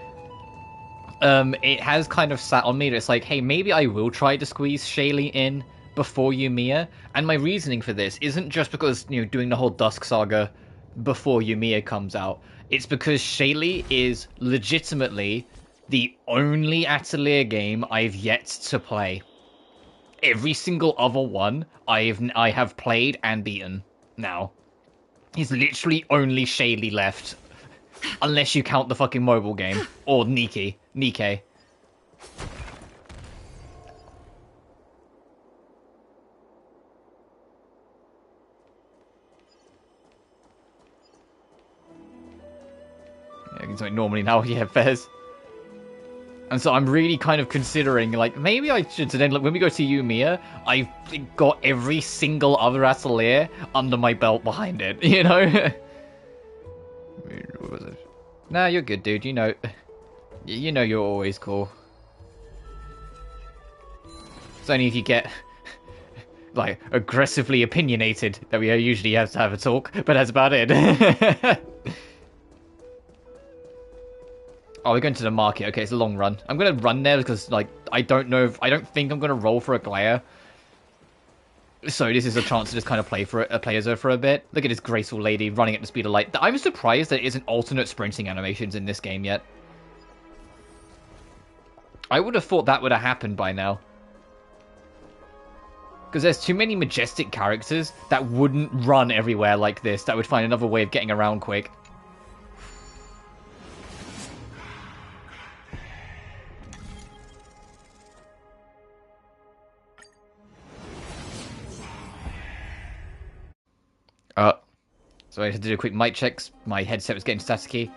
it has kind of sat on me that it's like, hey, maybe I will try to squeeze Shaylee in before Yumiya. And my reasoning for this isn't just because, you know, doing the whole Dusk Saga before Yumiya comes out. It's because Shaylee is legitimately the only Atelier game I've yet to play. Every single other one I have played and beaten now. He's literally only Shaylee left. Unless you count the fucking mobile game. Or Nike. Yeah, it's like normally now, yeah, Fez. And so I'm really kind of considering, like, maybe I should, so then like, when we go to Yumiya, I've got every single other Atelier under my belt behind it, you know? What was it? Nah, you're good, dude, you know you're always cool. It's only if you get, like, aggressively opinionated that we usually have to have a talk, but that's about it. Oh, we're going to the market. Okay, it's a long run. I'm going to run there because, like, I don't think I'm going to roll for a glare. So this is a chance to just kind of play as her for a bit. Look at this graceful lady running at the speed of light. I'm surprised there isn't alternate sprinting animations in this game yet. I would have thought that would have happened by now. Because there's too many majestic characters that wouldn't run everywhere like this, that would find another way of getting around quick. So I had to do a quick mic checks. My headset was getting staticky.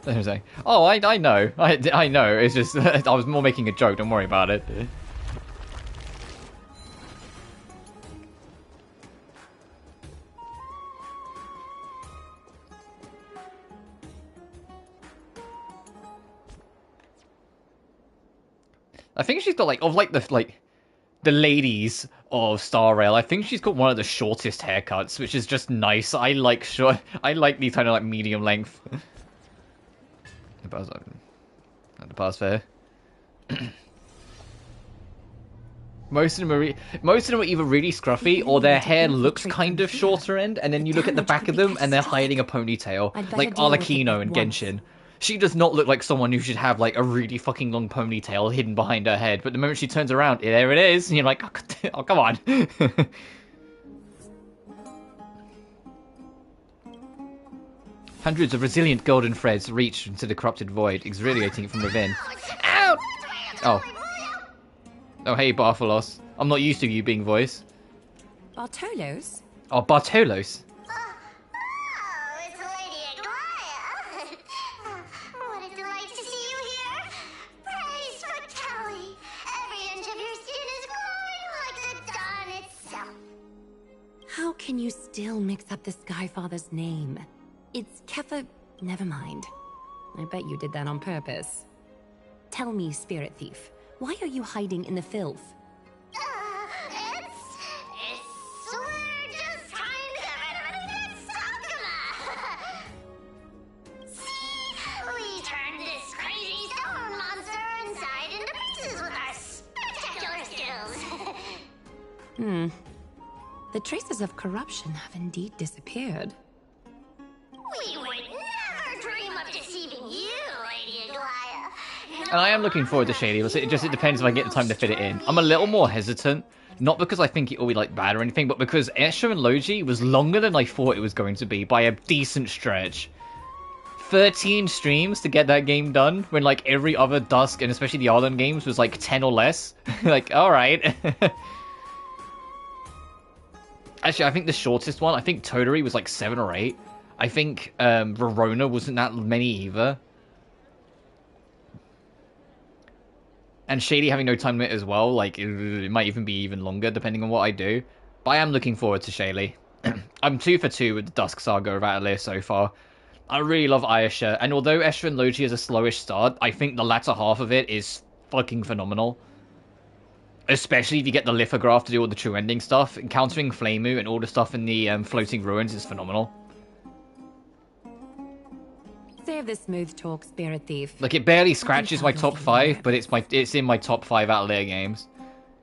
I was like, oh, I know. I know. It's just, I was more making a joke. Don't worry about it. I think she's got the ladies of Star Rail. I think she's got one of the shortest haircuts, which is just nice. I like these kind of like medium length. Not the pass fair. Most of them are either really scruffy or their hair looks kind of shorter end, and then you look at the back of them and they're hiding a ponytail, like Arlecchino in Genshin. She does not look like someone who should have like a really fucking long ponytail hidden behind her head, but the moment she turns around, there it is, and you're like, oh come on. Hundreds of resilient golden threads reach into the corrupted void, exfoliating from within. Ow! Oh. Oh, hey, Bartholos. I'm not used to you being voice. Bartolos? Oh, Bartolos. It's Lady Aglaya. What a delight to see you here. Praise for Kelly. Every inch of your skin is glowing like the dawn itself. How can you still mix up the Skyfather's name? It's Kefa... Never mind. I bet you did that on purpose. Tell me, Spirit Thief, why are you hiding in the filth? We're just trying to get rid of any of that stuff The traces of corruption have indeed disappeared. We would never dream of deceiving you, Lady Aglaya. And I am looking forward to Shady. It depends if I get the time to fit it in. I'm a little more hesitant, not because I think it will be like bad or anything, but because Escher and Logi was longer than I thought it was going to be by a decent stretch. 13 streams to get that game done, when like every other Dusk and especially the Island games was like 10 or less. Like, alright. Actually, I think the shortest one, I think Toturi was like 7 or 8. I think Verona wasn't that many either. And Shady having no time limit as well, like, it might even be even longer, depending on what I do. But I am looking forward to Shaylee. I'm 2 for 2 with the Dusk Saga of Atelier so far. I really love Ayesha, and although Escher and Logi is a slowish start, I think the latter half of it is fucking phenomenal. Especially if you get the lithograph to do all the true ending stuff. Encountering Flameu and all the stuff in the floating ruins is phenomenal. Save the smooth talk, Spirit Thief. Like, it barely scratches my top 5, but it's in my top 5 Atelier games.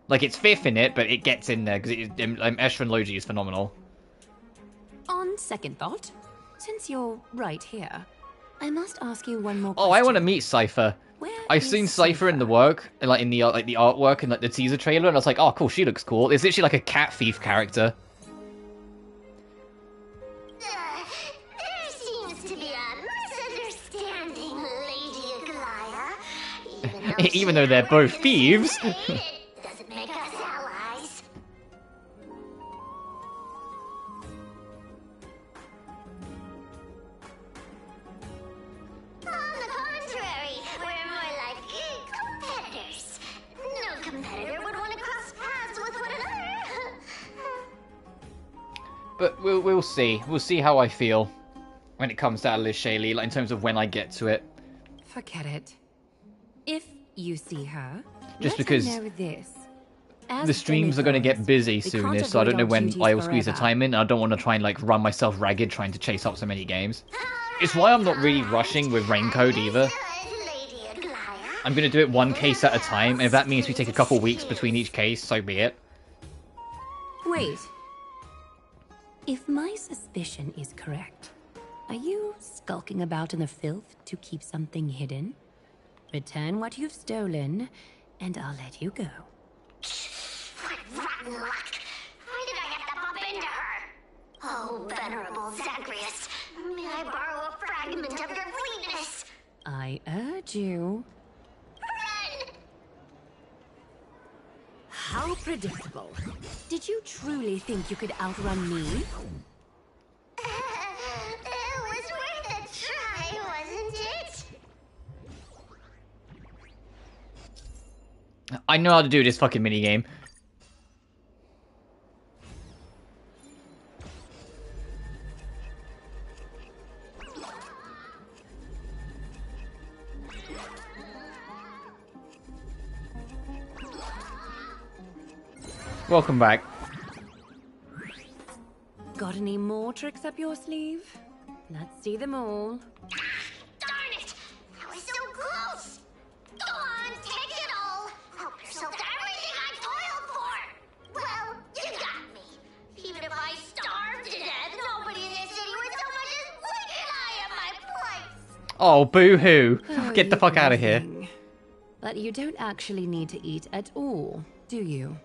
Like, it's 5th in it, but it gets in there, because Escher and Logi is phenomenal. On second thought, since you're right here, I must ask you one more question. Oh, I want to meet Cypher. I've seen Cypher in the work, like in the artwork and like the teaser trailer, and I was like, oh, cool, she looks cool. It's literally like a cat thief character. There seems to be a misunderstanding, Lady Aglaya. Even though they're both thieves. It doesn't make us allies. On the contrary, we're more like competitors. No competitor would want to cross paths with one another. But we'll see. We'll see how I feel when it comes to Atelier Shaylee, like in terms of when I get to it. Forget it. If you see her, Just let because her know this. the streams are going to get busy soonish, so I don't know when I will squeeze the time in. I don't want to try and like run myself ragged trying to chase up so many games. It's why I'm not really rushing with Raincode either. I'm going to do it one case at a time, and if that means we take a couple weeks between each case, so be it. Wait. If my suspicion is correct, are you skulking about in the filth to keep something hidden? Return what you've stolen, and I'll let you go. What rotten luck! Why did I have to bump into her? Oh, venerable Zagreus, may I borrow a fragment of your fleetness? I urge you. Run! How predictable. Did you truly think you could outrun me? It was worth a try, wasn't it? I know how to do this fucking minigame. Welcome back. Got any more tricks up your sleeve? Let's see them all. Darn it! I was so close! Go on, take it all! Help yourself to everything I toiled for! Well, you got me. Even if I starved to death, nobody in this city would so much as blink an eye at my plight! Oh, boo-hoo. Oh, Get the fuck out of here. But you don't actually need to eat at all, do you?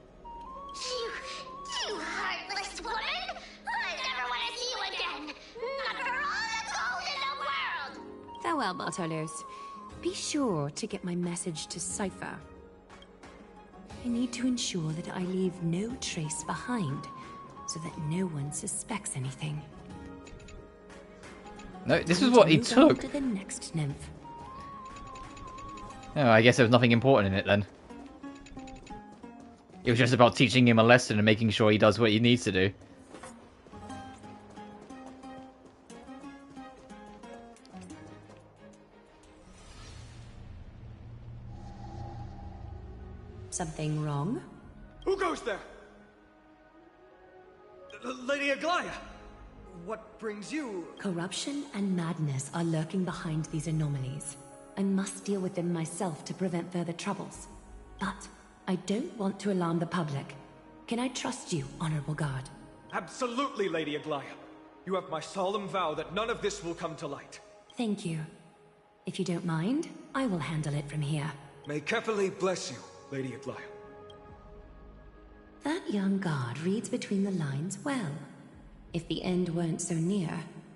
You heartless woman! I never want to see you again! Not for all the gold in the world! Farewell, Bartolos. Be sure to get my message to Cypher. I need to ensure that I leave no trace behind, so that no one suspects anything. No, this is what he Move on took. to the next nymph. Oh, I guess there was nothing important in it then. It was just about teaching him a lesson and making sure he does what he needs to do. Something wrong? Who goes there? Lady Aglaya! What brings you? Corruption and madness are lurking behind these anomalies. I must deal with them myself to prevent further troubles. But I don't want to alarm the public. Can I trust you, honorable guard? Absolutely, Lady Aglaya. You have my solemn vow that none of this will come to light. Thank you. If you don't mind, I will handle it from here. May Kefali bless you, Lady Aglaya. That young guard reads between the lines well. If the end weren't so near,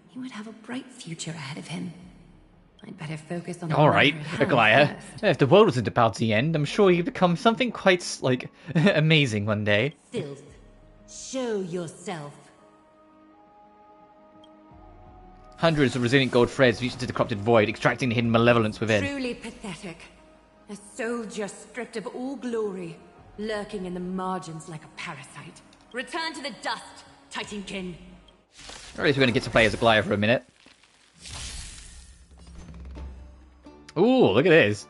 he would have a bright future ahead of him. I'd better focus on... Alright, Aglaya. If the world wasn't about to end, I'm sure you'd become something quite, like, amazing one day. Filth. Show yourself. Hundreds of resilient gold threads reach into the corrupted void, extracting the hidden malevolence within. Truly pathetic. A soldier stripped of all glory, lurking in the margins like a parasite. Return to the dust, Titankin. Or at least we're going to get to play as Aglaya for a minute. Ooh, look at this.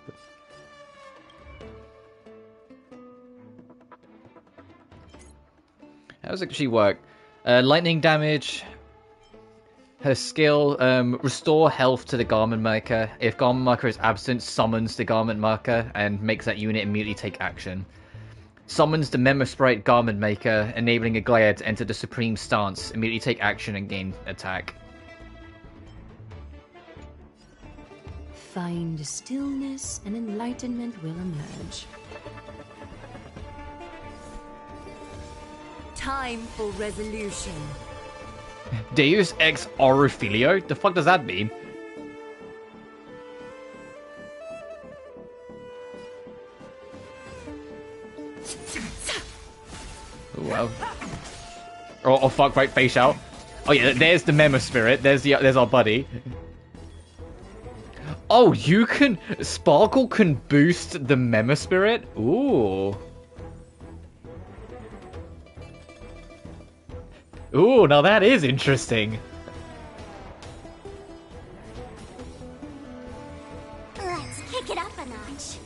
How does it actually work? Lightning damage. Her skill, restore health to the garment marker. If garment marker is absent, summons the garment marker and makes that unit immediately take action. Summons the Memo Sprite garment maker, enabling Aglaya to enter the supreme stance, immediately take action and gain attack. Find stillness and enlightenment will emerge. Time for resolution. Deus ex Orofilio? The fuck does that mean? Oh, wow. Oh fuck, right, face out. Oh yeah, there's the Memo Spirit. There's our buddy. Oh, you can... Sparkle can boost the Memo Spirit? Ooh. Ooh, now that is interesting. Let's kick it up a notch.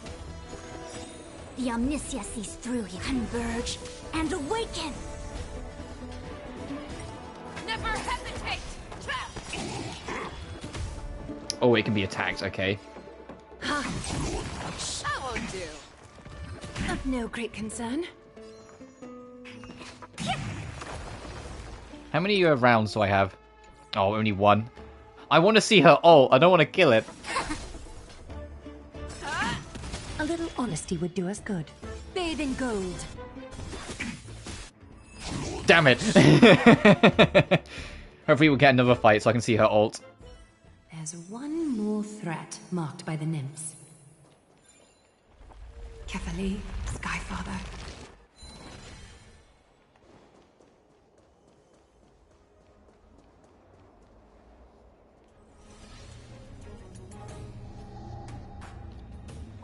The Omniscia sees through you. Converge and awaken. Never hesitate! Oh, it can be attacked, okay. That won't do. Of no great concern. How many rounds do I have? Oh, only one. I want to see her ult. I don't want to kill it. A little honesty would do us good. Bathe in gold. Damn it. Hopefully we'll get another fight so I can see her ult. There's one more threat marked by the nymphs. Kefali, Skyfather.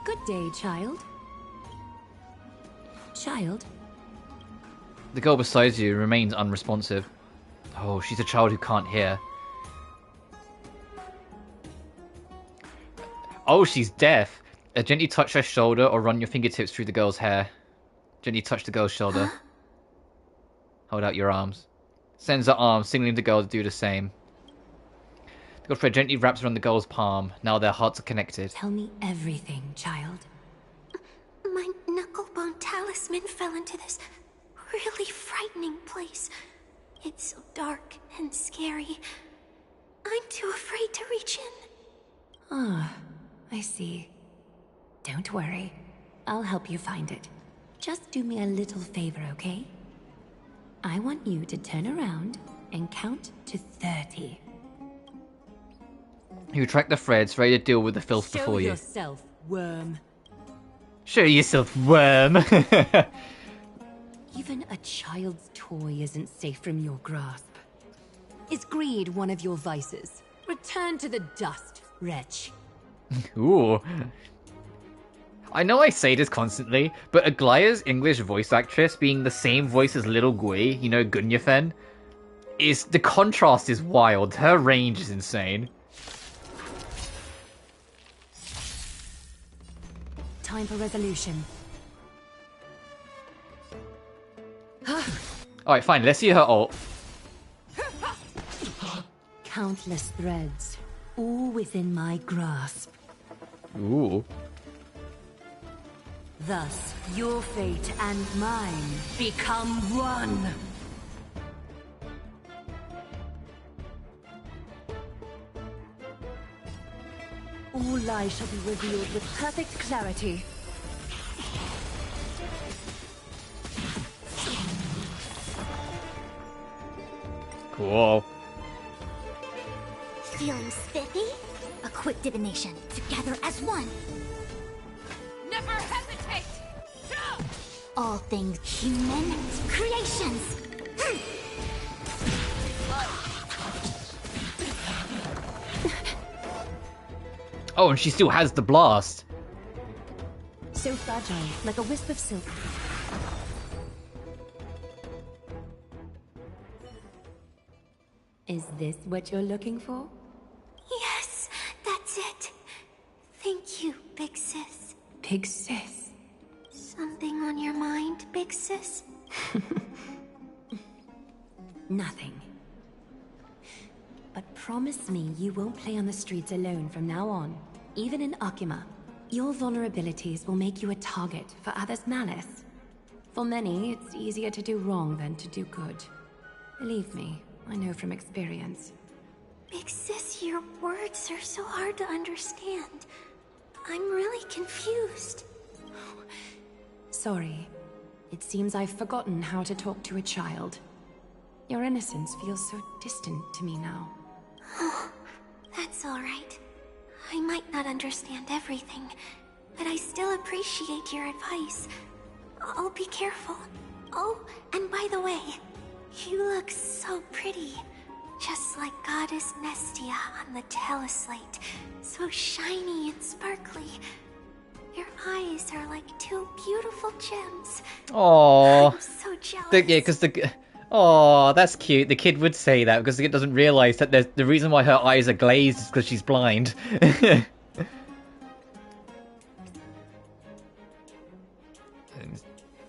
Good day, child. Child? The girl beside you remains unresponsive. Oh, she's a child who can't hear. Oh, she's deaf. Gently touch her shoulder or run your fingertips through the girl's hair. Gently touch the girl's shoulder. Hold out your arms. Sends her arm, signaling the girl to do the same. The girlfriend gently wraps around the girl's palm. Now their hearts are connected. Tell me everything, child. My knucklebone talisman fell into this really frightening place. It's so dark and scary. I'm too afraid to reach in. Ah, I see. Don't worry. I'll help you find it. Just do me a little favor, okay? I want you to turn around and count to 30. You track the threads, ready to deal with the filth before you. Show yourself, worm. Show yourself, worm. Even a child's toy isn't safe from your grasp. Is greed one of your vices? Return to the dust, wretch. Ooh. I know I say this constantly, but Aglaya's English voice actress being the same voice as Little Gui, you know, Gunyafen, the contrast is wild. Her range is insane. Time for resolution. Alright, fine, let's see her ult. Countless threads, all within my grasp. Ooh. Thus, your fate and mine become one. All lies shall be revealed with perfect clarity. Cool. Feeling spiffy? A quick divination. Together as one. Never hesitate! All things human creations. Oh, and she still has the blast. So fragile, like a wisp of silk. Is this what you're looking for? Yes, that's it. Thank you, big sis. Big sis. Something on your mind, big sis? Nothing. But promise me you won't play on the streets alone from now on, even in Akuma. Your vulnerabilities will make you a target for others' malice. For many, it's easier to do wrong than to do good. Believe me, I know from experience. Big sis, your words are so hard to understand. I'm really confused. Sorry. It seems I've forgotten how to talk to a child. Your innocence feels so distant to me now. Oh, that's all right. I might not understand everything, but I still appreciate your advice. I'll be careful. Oh, and by the way, you look so pretty. Just like Goddess Nestia on the teleslate. So shiny and sparkly. Your eyes are like two beautiful gems. Aww. I'm so jealous. Yeah, because the... Oh, that's cute. The kid would say that because the kid doesn't realize that the reason why her eyes are glazed is because she's blind. And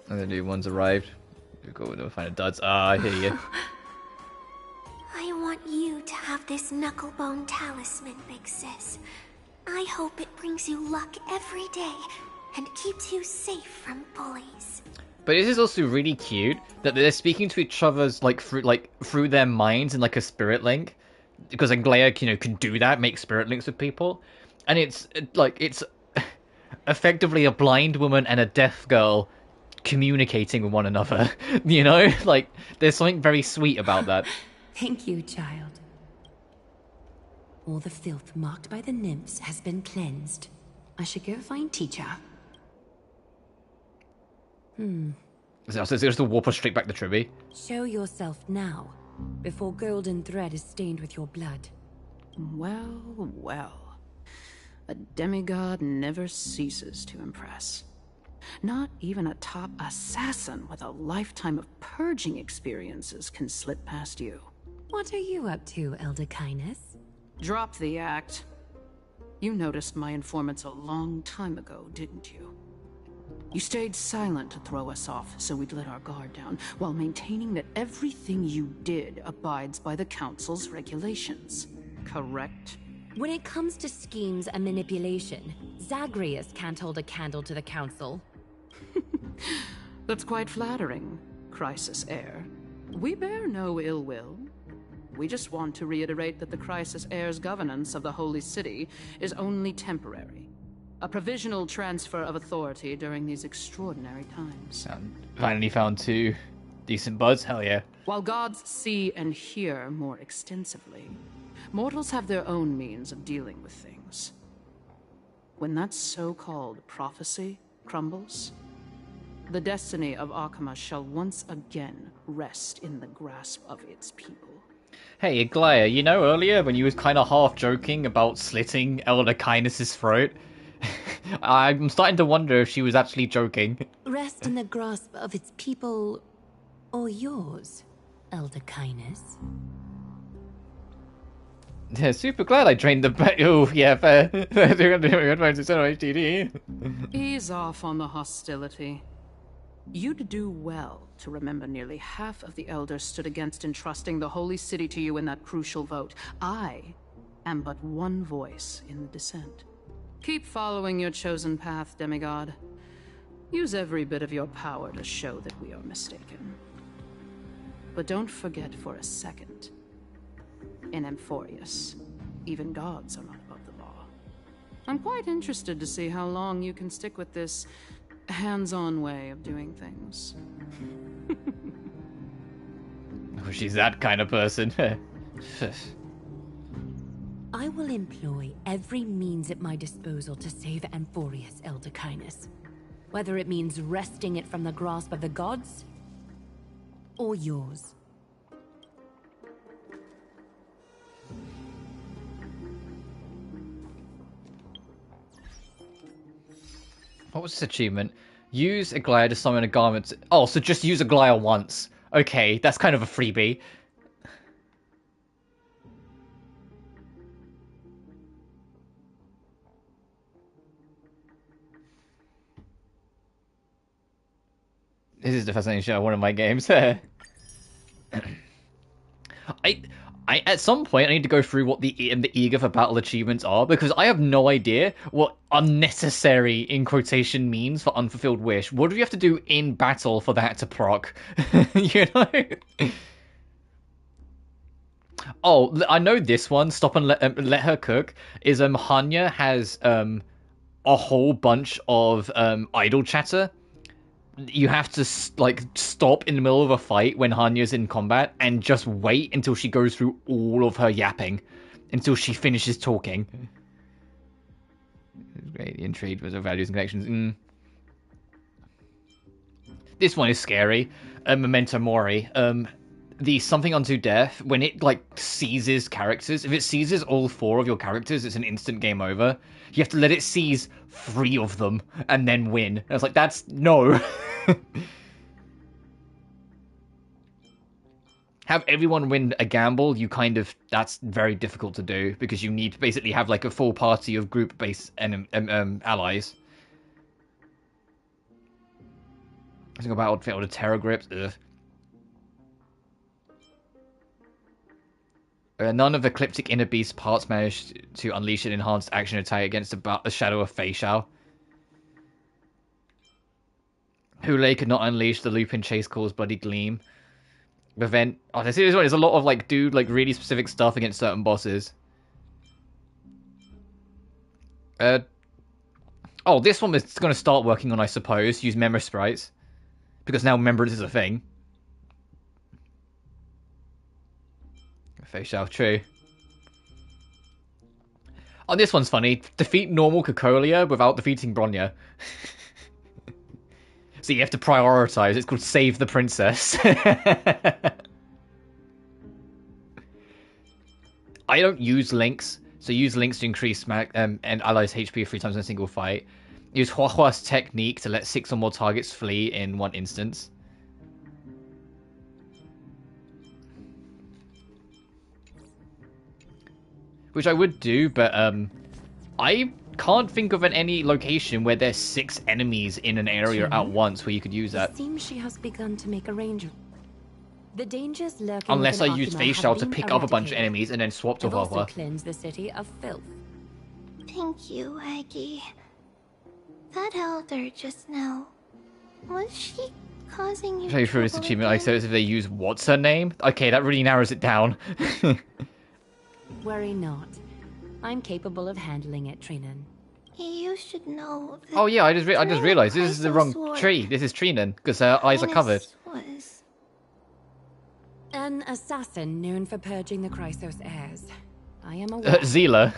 the new one's arrived. We'll go and find a duds. Ah, I hear you. I want you to have this knucklebone talisman, big sis. I hope it brings you luck every day and keeps you safe from bullies. But it is also really cute that they're speaking to each other's through their minds in like a spirit link, because Anglea can do that, make spirit links with people, and it's effectively a blind woman and a deaf girl communicating with one another. Like there's something very sweet about that. Thank you, child. All the filth marked by the nymphs has been cleansed. I should go find teacher. So it's just to warp us straight back to Tribby. Show yourself now, before golden thread is stained with your blood. Well, well. A demigod never ceases to impress. Not even a top assassin with a lifetime of purging experiences can slip past you. What are you up to, Elder Kindness? Drop the act. You noticed my informants a long time ago, didn't you? You stayed silent to throw us off, so we'd let our guard down, while maintaining that everything you did abides by the Council's regulations. Correct? When it comes to schemes and manipulation, Zagreus can't hold a candle to the Council. That's quite flattering, Crisis Heir. We bear no ill will. We just want to reiterate that the Crisis Heir's governance of the Holy City is only temporary. A provisional transfer of authority during these extraordinary times. Finally found two decent buds, hell yeah. While gods see and hear more extensively, mortals have their own means of dealing with things. When that so-called prophecy crumbles, the destiny of Akuma shall once again rest in the grasp of its people. Hey, Aglaya, earlier when you was kind of half joking about slitting Elder Kindness's throat? I'm starting to wonder if she was actually joking. Rest in the grasp of its people, or yours, Elder Kindness. Yeah, super glad I drained the oh, yeah, fair. Ease off on the hostility. You'd do well to remember nearly half of the elders stood against entrusting the Holy City to you in that crucial vote. I am but one voice in the dissent. Keep following your chosen path, demigod. Use every bit of your power to show that we are mistaken. But don't forget for a second. In Amphoreus, even gods are not above the law. I'm quite interested to see how long you can stick with this hands-on way of doing things. Oh, she's that kind of person. I will employ every means at my disposal to save Amphoreus, Elder Kindness. Whether it means wresting it from the grasp of the gods, or yours. What was this achievement? Use Aglaia to summon a garment. Oh, so just use Aglaia once. Okay, that's kind of a freebie. This is the fascinating show, one of my games. I at some point I need to go through what the Eager for Battle achievements are, because I have no idea what unnecessary in quotation means for unfulfilled wish. What do you have to do in battle for that to proc? You know? Oh, I know this one. Stop and let her cook. Is Hanya has a whole bunch of idle chatter. You have to like stop in the middle of a fight when Hanya's in combat and just wait until she goes through all of her yapping until she finishes talking. Great, intrigued with her values and connections. This one is scary. Memento Mori. The something unto death, when it like seizes characters, if it seizes all 4 of your characters, it's an instant game over. You have to let it seize 3 of them and then win. And I was like, that's no. Have everyone win a gamble, that's very difficult to do, because you need to basically have like a full party of group-based allies. I think about outfit or the terror grips. Ugh. None of Ecliptic Inner Beast's parts managed to unleash an enhanced action attack against a shadow of Fei Shao. Hule could not unleash the Lupin Chase Call's Bloody Gleam. Prevent... Oh, this one is a lot of, like, do, like, really specific stuff against certain bosses. Oh, this one is going to start working on, I suppose. Use Member Sprites. Because now Remembrance is a thing. Fei Shao, true. Oh, this one's funny. Defeat normal Cocolia without defeating Bronya. So you have to prioritize. It's called Save the Princess. I don't use links, so use links to increase and allies' HP 3 times in a single fight. Use Huahua's technique to let 6 or more targets flee in one instance. Which I would do, but I can't think of any location where there's 6 enemies in an area at once where you could use that. It seems she has begun to make arrangements. The dangers lurking unless I within use Akuma Fei Shao have to been pick up a bunch of eradicated. enemies and then swap to I've also Huahua. cleansed the city of filth. Thank you, Aggie. That elder just now, was she causing you Show you through this trouble achievement, like, so again? if they use what's her name? Okay, that really narrows it down. Worry not. I'm capable of handling it, Trinan. You should know that Oh yeah, I just realized this is the wrong Sword tree. This is Trinan, because her eyes are covered. was An assassin known for purging the Chrysos heirs. I am aware. Zila.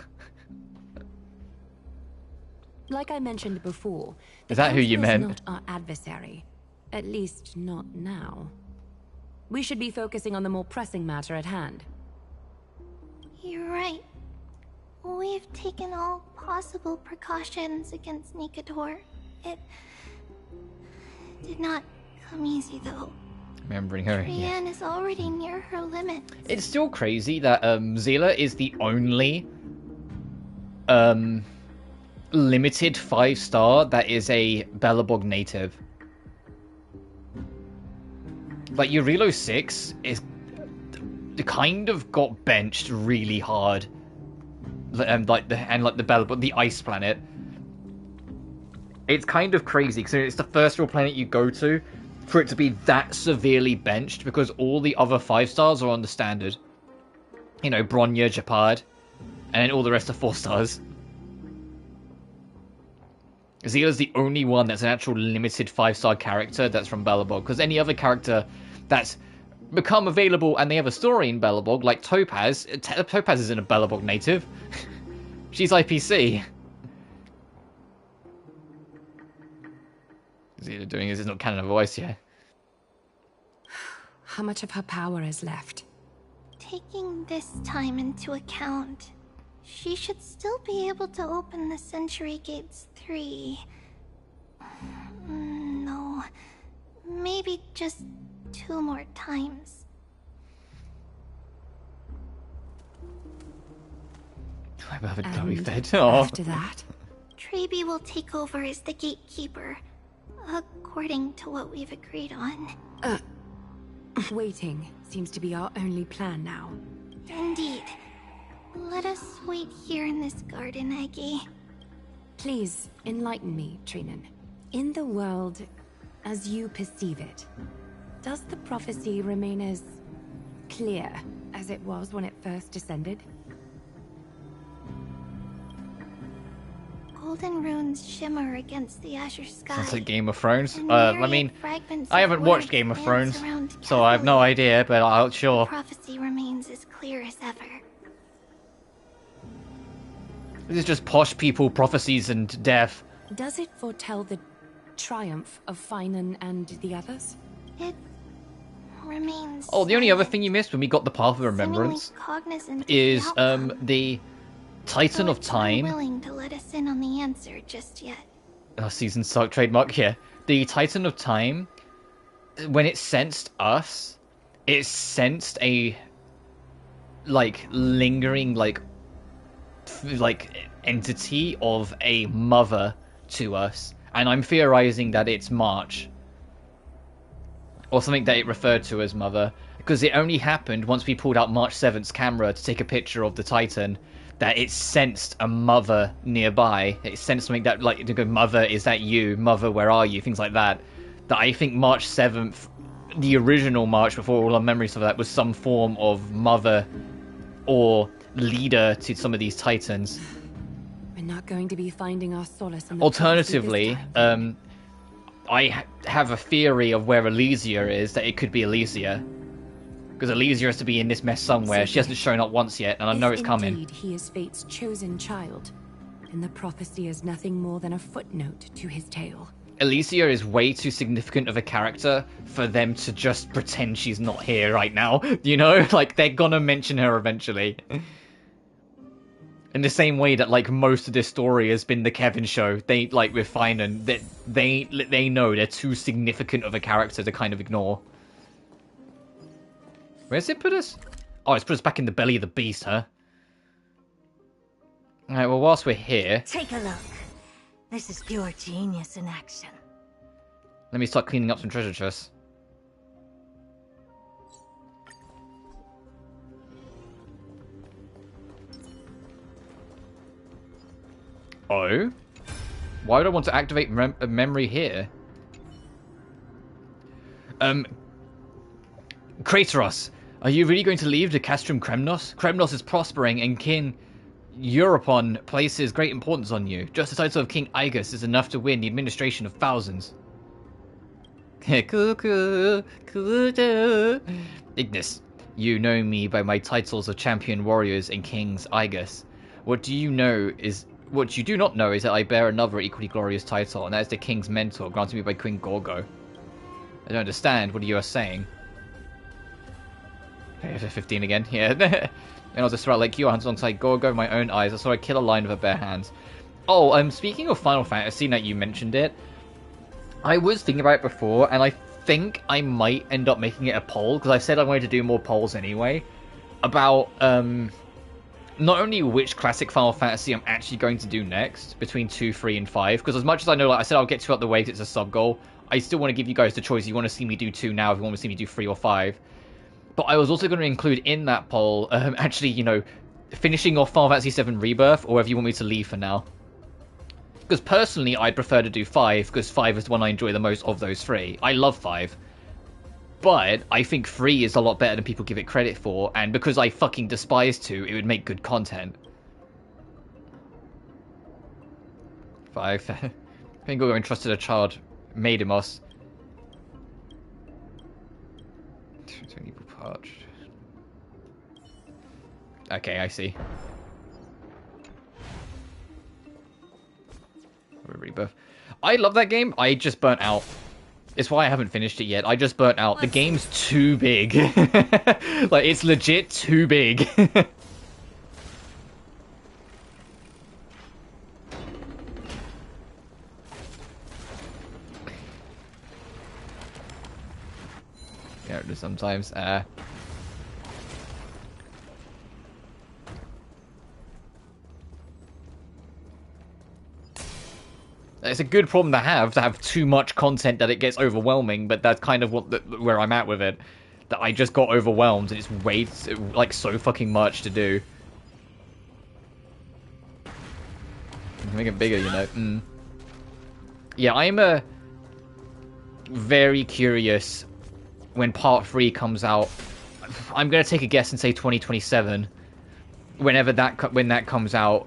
Like I mentioned before, the Is that who you Council is meant? not our adversary. At least not now. We should be focusing on the more pressing matter at hand. You're right. We've taken all possible precautions against Nikador. It did not come easy, though. Remembering her. Yeah. Brienne is already near her limit. It's still crazy that Zila is the only limited 5-star that is a Bellabog native. Like Eurilo 6 is kind of got benched really hard. Like the Bellabog, the ice planet. It's kind of crazy, because it's the first real planet you go to, for it to be that severely benched, because all the other 5-stars are on the standard. You know, Bronya, Japard, and then all the rest are 4 stars. Zila's the only one that's an actual limited 5-star character that's from Belobog, because any other character that's become available and they have a story in Belobog, like Topaz. Topaz isn't a Belobog native. She's IPC. Zila doing is not canon of voice yet. How much of her power is left? Taking this time into account, she should still be able to open the Century Gates 3. No, maybe just 2 more times. My beloved Chloe fed. Oh. After that? Trebi will take over as the gatekeeper, according to what we've agreed on. Waiting seems to be our only plan now. Indeed. Let us wait here in this garden, Aggie. Please, enlighten me, Trinan. In the world, as you perceive it, does the prophecy remain as clear as it was when it first descended? Golden runes shimmer against the azure sky. Sounds like Game of Thrones. And I myriad mean, fragments I of haven't watched words Game of dance Thrones, around so I have no carefully. idea, but I'll sure. The prophecy remains as clear as ever. This is just posh people, prophecies, and death. Does it foretell the triumph of Finan and the others? It remains. Oh, the only other thing you missed when we got the Path of Remembrance is the Titan of Time. Willing to let us in on the answer just yet. Season Stark trademark here. The Titan of Time, when it sensed us, it sensed a lingering like entity of a mother to us, and I'm theorizing that it's March or something that it referred to as mother, because it only happened once we pulled out March 7th's camera to take a picture of the Titan that it sensed a mother nearby. It sensed something that, like, to go, mother, is that you? Mother, where are you? Things like that. That I think March 7th, the original March before all our memories of that, was some form of mother or leader to some of these Titans. We're not going to be finding our solace in the Alternatively, prophecy this time. I have a theory of where Elysia is, that it could be Elysia. Because Elysia has to be in this mess somewhere. She hasn't shown up once yet, and I know it's coming. Indeed, he is Fate's chosen child, and the prophecy is nothing more than a footnote to his tale. Elysia is way too significant of a character for them to just pretend she's not here right now. You know? Like, they're gonna mention her eventually. In the same way that, like, most of this story has been the Kevin show. They, like, with Finan, they know they're too significant of a character to kind of ignore. Where's it put us? Oh, it's put us back in the belly of the beast, huh? Alright, well, whilst we're here... Take a look. This is pure genius in action. Let me start cleaning up some treasure chests. Oh? Why would I want to activate a memory here? Kratos, are you really going to leave the Castrum Kremnos? Kremnos is prospering, and King Europon places great importance on you. Just the title of King Aigis is enough to win the administration of thousands. Ignis, you know me by my titles of Champion Warriors and King's Aigis. What you do not know is that I bear another equally glorious title, and that is the King's Mentor, granted me by Queen Gorgo. I don't understand what you are saying. 15 again, yeah. And I was just throughout like you, hands alongside Gorgo with my own eyes. I saw her kill a lion with her bare hands. Oh, speaking of Final Fantasy, now you mentioned it, I was thinking about it before, and I think I might end up making it a poll, because I said I wanted to do more polls anyway, about, not only which classic Final Fantasy I'm actually going to do next, between 2, 3, and 5, because as much as I know, like I said, I'll get 2 out the way, it's a sub-goal, I still want to give you guys the choice. You want to see me do 2 now, if you want to see me do 3 or 5. But I was also going to include in that poll, actually, you know, finishing off Final Fantasy VII Rebirth, or if you want me to leave for now. Because personally, I'd prefer to do 5, because 5 is the one I enjoy the most of those 3. I love 5. But I think 3 is a lot better than people give it credit for, and because I fucking despise 2, it would make good content. 5. Fingal entrusted a child, made him us. Okay, I see. Rebirth. I love that game. I just burnt out. It's why I haven't finished it yet. I just burnt out. The game's too big. Like, it's legit too big. Characters sometimes. It's a good problem to have too much content that it gets overwhelming, but that's kind of where I'm at with it. That I just got overwhelmed and it's way, like, so fucking much to do. Make it bigger, you know. Yeah, I'm very curious when Part 3 comes out. I'm gonna take a guess and say 2027. When that comes out,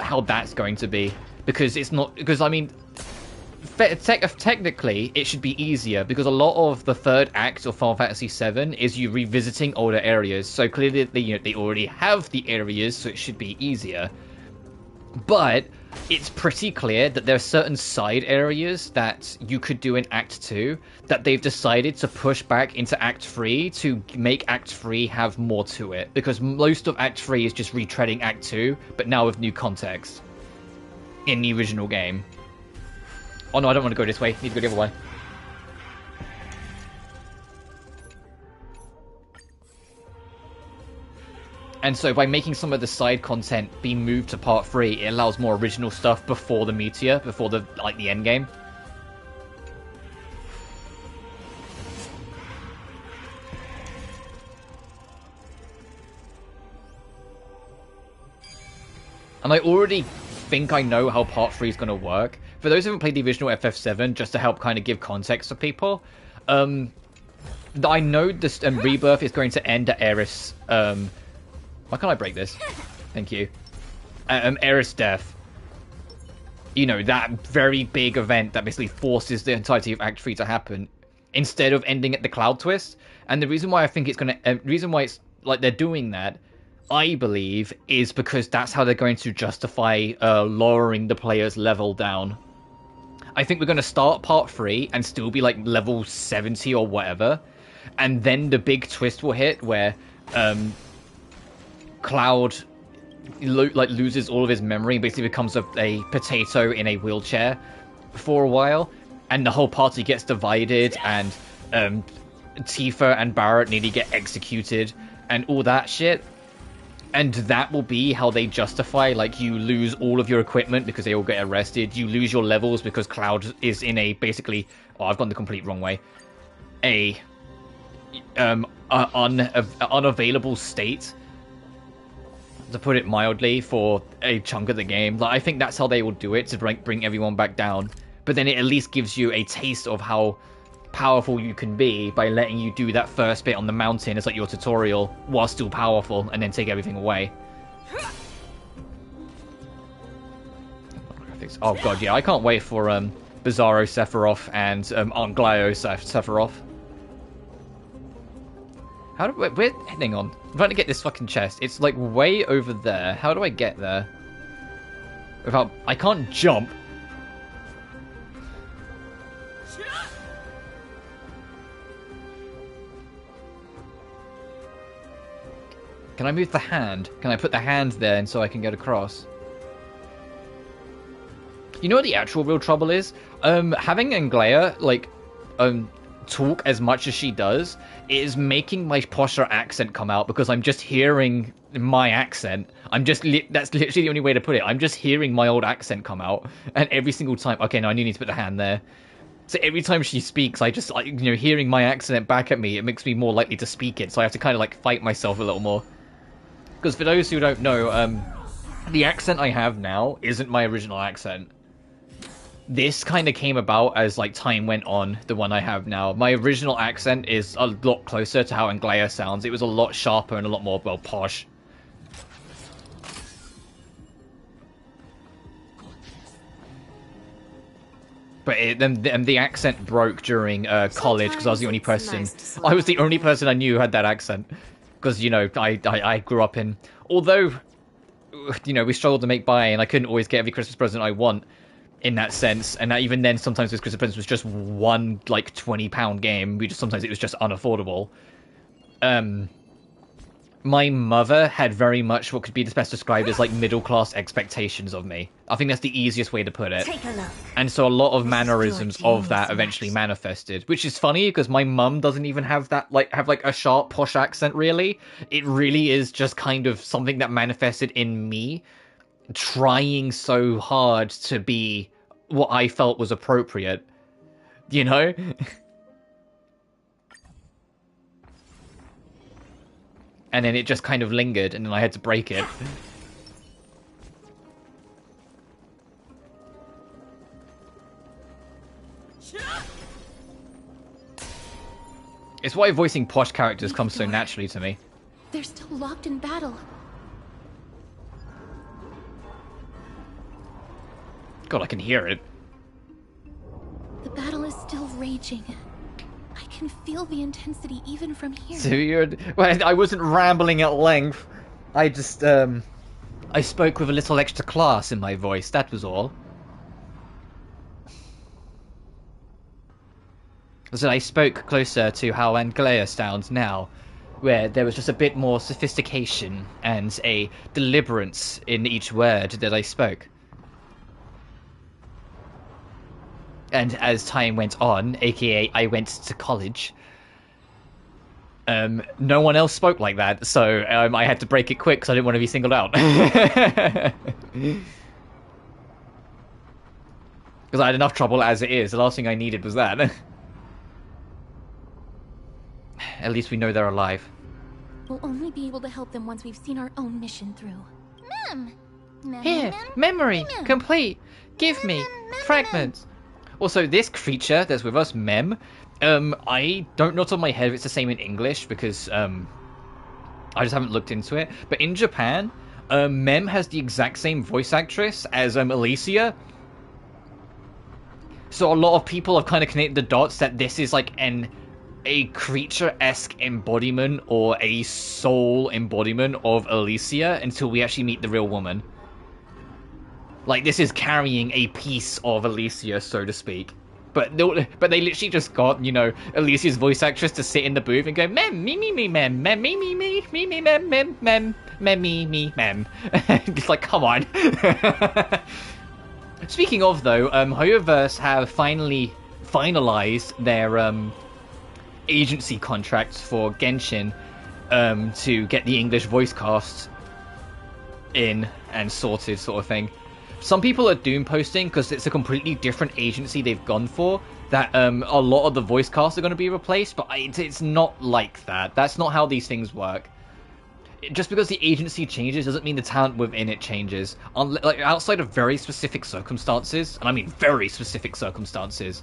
how that's going to be. Because it's not... Because, I mean... Technically, it should be easier, because a lot of the third act of Final Fantasy VII is you revisiting older areas. So clearly, they already have the areas, so it should be easier. But it's pretty clear that there are certain side areas that you could do in Act 2 that they've decided to push back into Act 3 to make Act 3 have more to it. Because most of Act 3 is just retreading Act 2, but now with new context. In the original game. Oh no, I don't want to go this way. I need to go the other way. And so by making some of the side content be moved to Part 3, it allows more original stuff before the Meteor, before the end game. And I already think I know how Part 3 is going to work. For those who haven't played the original FF7, just to help kind of give context to people, I know this Rebirth is going to end at Aeris. Why can't I break this? Thank you. Aeris' death. You know, that very big event that basically forces the entirety of Act 3 to happen, instead of ending at the Cloud Twist. And the reason why I think it's going to... reason why it's like they're doing that, I believe, is because that's how they're going to justify lowering the player's level down. I think we're going to start Part 3 and still be like level 70 or whatever, and then the big twist will hit where Cloud loses all of his memory and basically becomes a potato in a wheelchair for a while, and the whole party gets divided, and Tifa and Barrett nearly get executed and all that shit. And that will be how they justify, like, you lose all of your equipment because they all get arrested. You lose your levels because Cloud is in a, basically... Oh, I've gone the complete wrong way. Unavailable state, to put it mildly, for a chunk of the game. Like, I think that's how they will do it, to bring everyone back down. But then it at least gives you a taste of how powerful you can be by letting you do that first bit on the mountain as like your tutorial while still powerful, and then take everything away. Oh god, yeah, I can't wait for Bizarro Sephiroth and Anglio Sephiroth. How do we... hang on. I'm trying to get this fucking chest. It's like way over there. How do I get there? Without... I can't jump. Can I move the hand? Can I put the hand there and so I can get across? You know what the actual real trouble is? Having Anglea, like, talk as much as she does is making my posher accent come out, because I'm just hearing my accent. That's literally the only way to put it. I'm just hearing my old accent come out, and every single time... Okay, no, I need to put the hand there. So every time she speaks, I just, like, you know, hearing my accent back at me, it makes me more likely to speak it, so I have to kind of, like, fight myself a little more. Because for those who don't know, the accent I have now isn't my original accent. This kind of came about as like time went on, the one I have now. My original accent is a lot closer to how Anglaya sounds. It was a lot sharper and a lot more, well, posh. But the accent broke during college because I was the only person. I was the only person I knew who had that accent. Because, you know, I grew up in... Although, you know, we struggled to make buy and I couldn't always get every Christmas present I want in that sense. And even then, sometimes this Christmas present was just one, like, £20 game. Sometimes it was just unaffordable. My mother had very much what could be best described as, like, middle-class expectations of me. I think that's the easiest way to put it. Take a look. And so a lot of mannerisms of that eventually manifested, which is funny because my mum doesn't even have that, like, a sharp, posh accent, really. It really is just kind of something that manifested in me trying so hard to be what I felt was appropriate. You know? And then it just kind of lingered, and then I had to break it. It's why voicing posh characters comes so naturally to me. They're still locked in battle. God, I can hear it. The battle is still raging. I can feel the intensity even from here. So well, I wasn't rambling at length. I just, I spoke with a little extra class in my voice, that was all. So I spoke closer to how Anglaya sounds now, where there was just a bit more sophistication and a deliberance in each word that I spoke. And as time went on, aka I went to college, no one else spoke like that, so I had to break it quick because I didn't want to be singled out. Because I had enough trouble as it is. The last thing I needed was that. At least we know they're alive. We'll only be able to help them once we've seen our own mission through. Here, memory, complete. Give me fragments. Also, this creature that's with us, Mem, I don't know off the top of my head if it's the same in English, because I just haven't looked into it. But in Japan, Mem has the exact same voice actress as Alicia. So a lot of people have kind of connected the dots that this is like a creature-esque embodiment or a soul embodiment of Alicia until we actually meet the real woman. Like, this is carrying a piece of Alicia, so to speak. But they literally just got, you know, Alicia's voice actress to sit in the booth and go, mem, me, mem, mem, me, mem, mem, mem, me, mem. It's like, come on. Speaking of, though, Hoyoverse have finally finalized their agency contracts for Genshin to get the English voice cast in and sorted, sort of thing. Some people are doom posting because it's a completely different agency they've gone for, that a lot of the voice casts are going to be replaced, but it's not like that. That's not how these things work. Just because the agency changes doesn't mean the talent within it changes. Like, outside of very specific circumstances, and I mean very specific circumstances,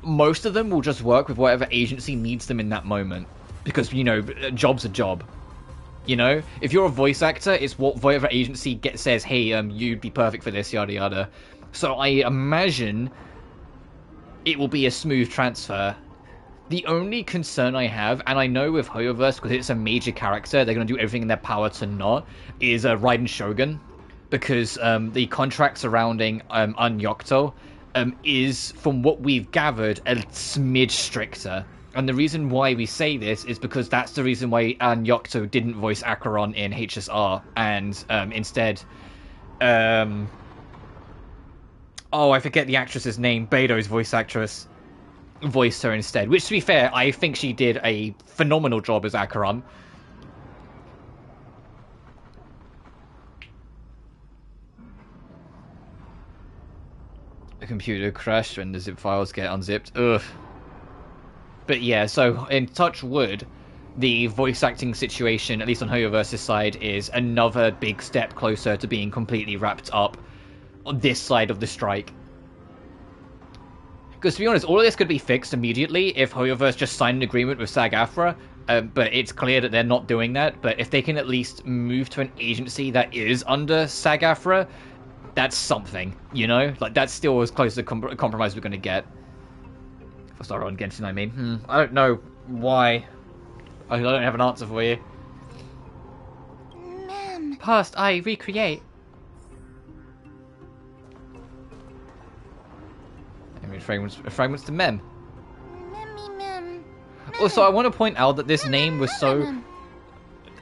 most of them will just work with whatever agency needs them in that moment. Because, you know, job's a job. You know, if you're a voice actor, it's whatever agency says, hey, you'd be perfect for this, yada yada. So I imagine it will be a smooth transfer. The only concern I have, and I know with Hoyoverse, because it's a major character, they're going to do everything in their power to not, is Raiden Shogun. Because the contract surrounding Anyokto is, from what we've gathered, a smidge stricter. And the reason why we say this is because that's the reason why Anyokto didn't voice Acheron in HSR, and instead, oh, I forget the actress's name, Beidou's voice actress voiced her instead, which, to be fair, I think she did a phenomenal job as Acheron. The computer crashed when the zip files get unzipped. Ugh. But yeah, so in touch wood, the voice acting situation, at least on Hoyoverse's side, is another big step closer to being completely wrapped up on this side of the strike. Because to be honest, all of this could be fixed immediately if Hoyoverse just signed an agreement with SAG-AFTRA, but it's clear that they're not doing that. But if they can at least move to an agency that is under SAG-AFTRA, that's something, you know? Like, that's still as close to a compromise we're going to get. For Star on Genshin, I mean. I don't know why. I don't have an answer for you. Ma'am. Past, I recreate. I mean, fragments to Mem. Mem. Also, I want to point out that this name was so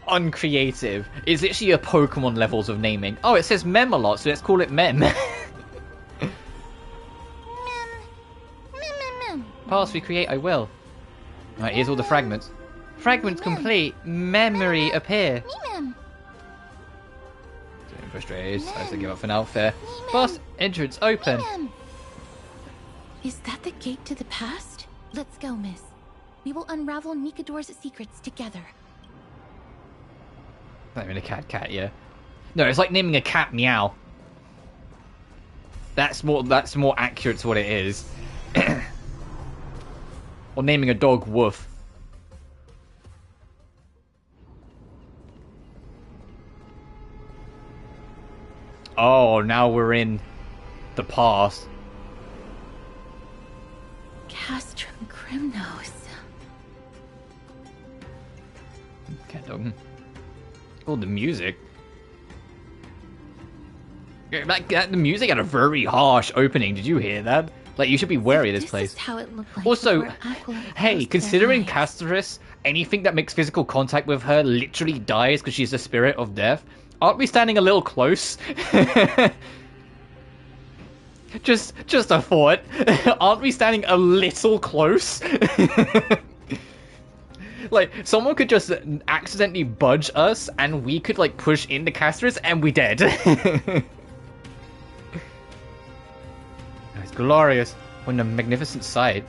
uncreative. It's literally a Pokemon levels of naming. Oh, it says Mem a lot, so let's call it Mem. Mem. Pass, recreate, I will. Alright, here's all the fragments. Fragments complete. Memory appear. Mem. Frustrated. I have to give up for now. Fair. Pass, entrance open. Is that the gate to the past? Let's go, miss. We will unravel Nikador's secrets together. I mean, a cat, yeah. No, it's like naming a cat Meow. That's more accurate to what it is. Or naming a dog Woof. Oh, now we're in the past. Castrum Crimnos. Cat dog. Oh, the music. Yeah, the music had a very harsh opening. Did you hear that? Like, you should be wary of this place. Is how it looked like Also, Aquila hey, considering Castorice, anything that makes physical contact with her literally dies because she's the spirit of death. Aren't we standing a little close? just a thought. Aren't we standing a little close? Like, someone could just accidentally budge us, and we could, like, push into Castorice, and we dead. It's glorious. What a magnificent sight.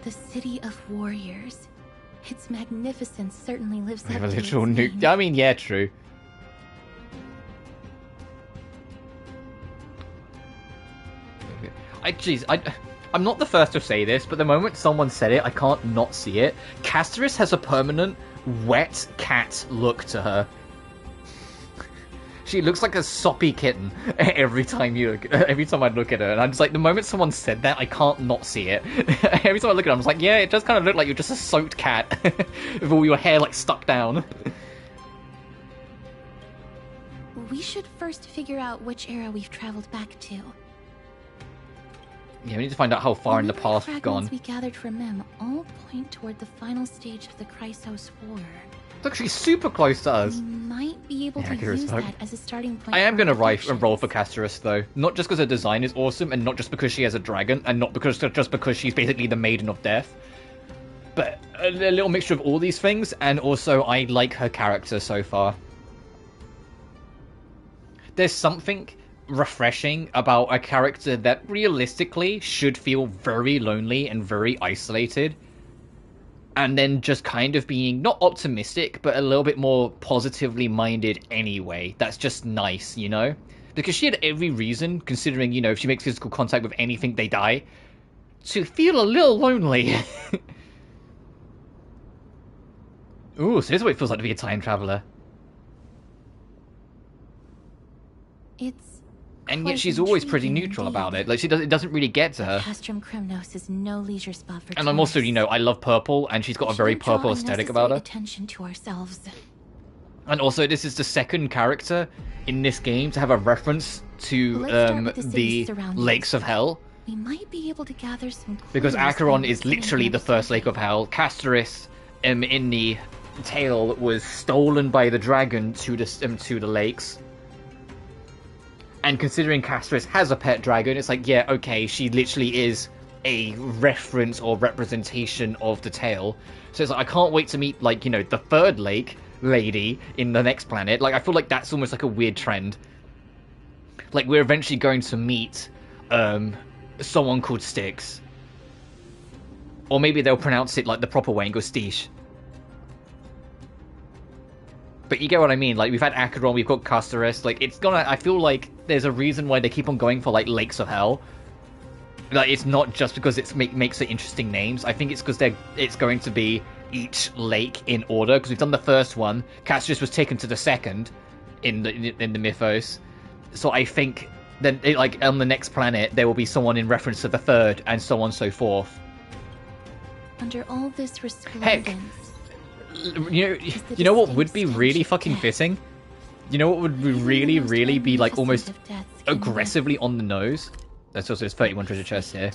The city of warriors. Its magnificence certainly lives We up have a to its literal name. nuke. I mean, yeah, true. I'm not the first to say this, but the moment someone said it, I can't not see it. Castorice has a permanent wet cat look to her. She looks like a soppy kitten every time I look at her, and I'm just like, the moment someone said that, I can't not see it. Every time I look at her, I'm just like, yeah, it does kind of look like you're just a soaked cat with all your hair like stuck down. We should first figure out which era we've traveled back to. Yeah, we need to find out how far in the past we've gone. We gathered from Mem all point toward the final stage of the Chrysos War. Look, she's super close to us. We might be able to accurate use smoke. that as a starting point. I am for going to reflections. roll for Castorice, though. Not just because her design is awesome, and not just because she has a dragon, and not just because she's basically the Maiden of Death. But a little mixture of all these things, and also I like her character so far. There's something refreshing about a character that realistically should feel very lonely and very isolated, and then just kind of being not optimistic but a little bit more positively minded anyway. That's just nice, you know, because she had every reason, considering, you know, if she makes physical contact with anything they die, to feel a little lonely. Ooh, so this is what it feels like to be a time traveler. And yet she's always pretty neutral about it. Like, it doesn't really get to her. Castrum Crimnos is no leisure spot for And I'm also, you know, I love purple, and she's got a very purple aesthetic about her. Attention to ourselves. And also, this is the second character in this game to have a reference to the Lakes of Hell. We might be able to gather some clues. Because Acheron is literally the first Lake of Hell. Castorice, in the tale, was stolen by the dragon to the lakes. And considering Castorice has a pet dragon, it's like, yeah, okay, she literally is a reference or representation of the tale. So it's like, I can't wait to meet, like, you know, the third lake lady in the next planet. Like, I feel like that's almost like a weird trend. Like, we're eventually going to meet someone called Styx. Or maybe they'll pronounce it like the proper way and go Stiche. But you get what I mean, like, we've had Acheron, we've got Castorice, like, it's gonna, I feel like there's a reason why they keep on going for, like, Lakes of Hell. Like, it's not just because it makes it interesting names. I think it's because it's going to be each lake in order. Because we've done the first one, Castorice was taken to the second in the mythos. So I think then, like, on the next planet, there will be someone in reference to the third, and so on and so forth. Under all this Heck, resplendence, you know what would be really fucking fitting? You know what would really be like almost aggressively on the nose? That's also there's 31 treasure chests here.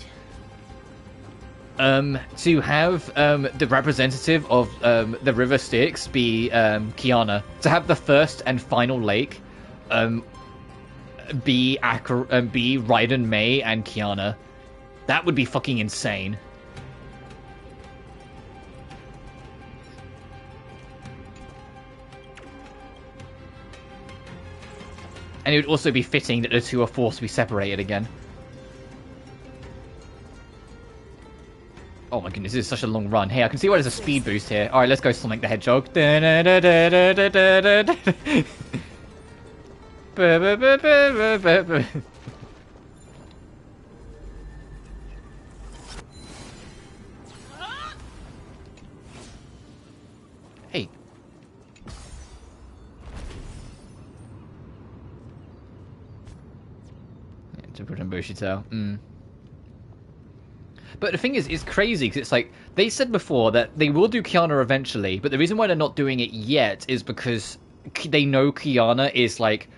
To have the representative of the River Styx be Kiana. To have the first and final lake be Raiden, Mei, and Kiana. That would be fucking insane. And it would also be fitting that the two are forced to be separated again. Oh my goodness, this is such a long run. Hey, I can see why there's a speed boost here. Alright, let's go Sonic the Hedgehog. Hey. To put in Bushido. But the thing is, it's crazy, because it's like, they said before that they will do Kiana eventually, but the reason why they're not doing it yet is because they know Kiana is, like,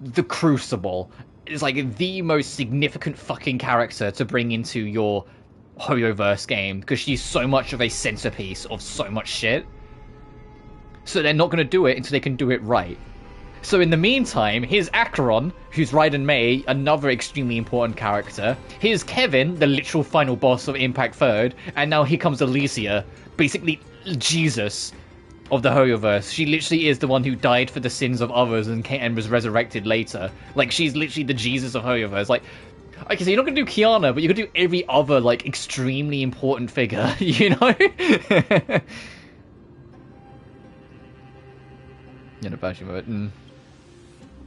the Crucible. It's, like, the most significant fucking character to bring into your Hoyoverse game, because she's so much of a centerpiece of so much shit. So they're not going to do it until they can do it right. So in the meantime, here's Acheron, who's Raiden Mei, another extremely important character. Here's Kevin, the literal final boss of Impact Third. And now here comes Alicia, basically Jesus of the Hoyoverse. She literally is the one who died for the sins of others and was resurrected later. Like, she's literally the Jesus of Hoyoverse. Like, okay, so you're not going to do Kiana, but you're going to do every other, like, extremely important figure, you know? You know, Bashi mode.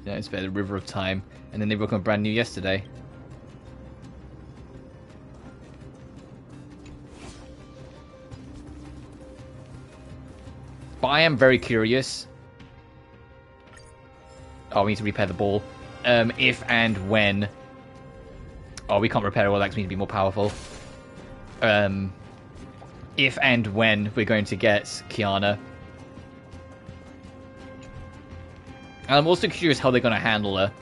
Yeah, it's better, the River of Time. And then they worked on brand new yesterday. But I am very curious. Oh, we need to repair the ball. If and when... Oh, we can't repair it, well, that means to be more powerful. If and when we're going to get Kiana. And I'm also curious how they're going to handle her.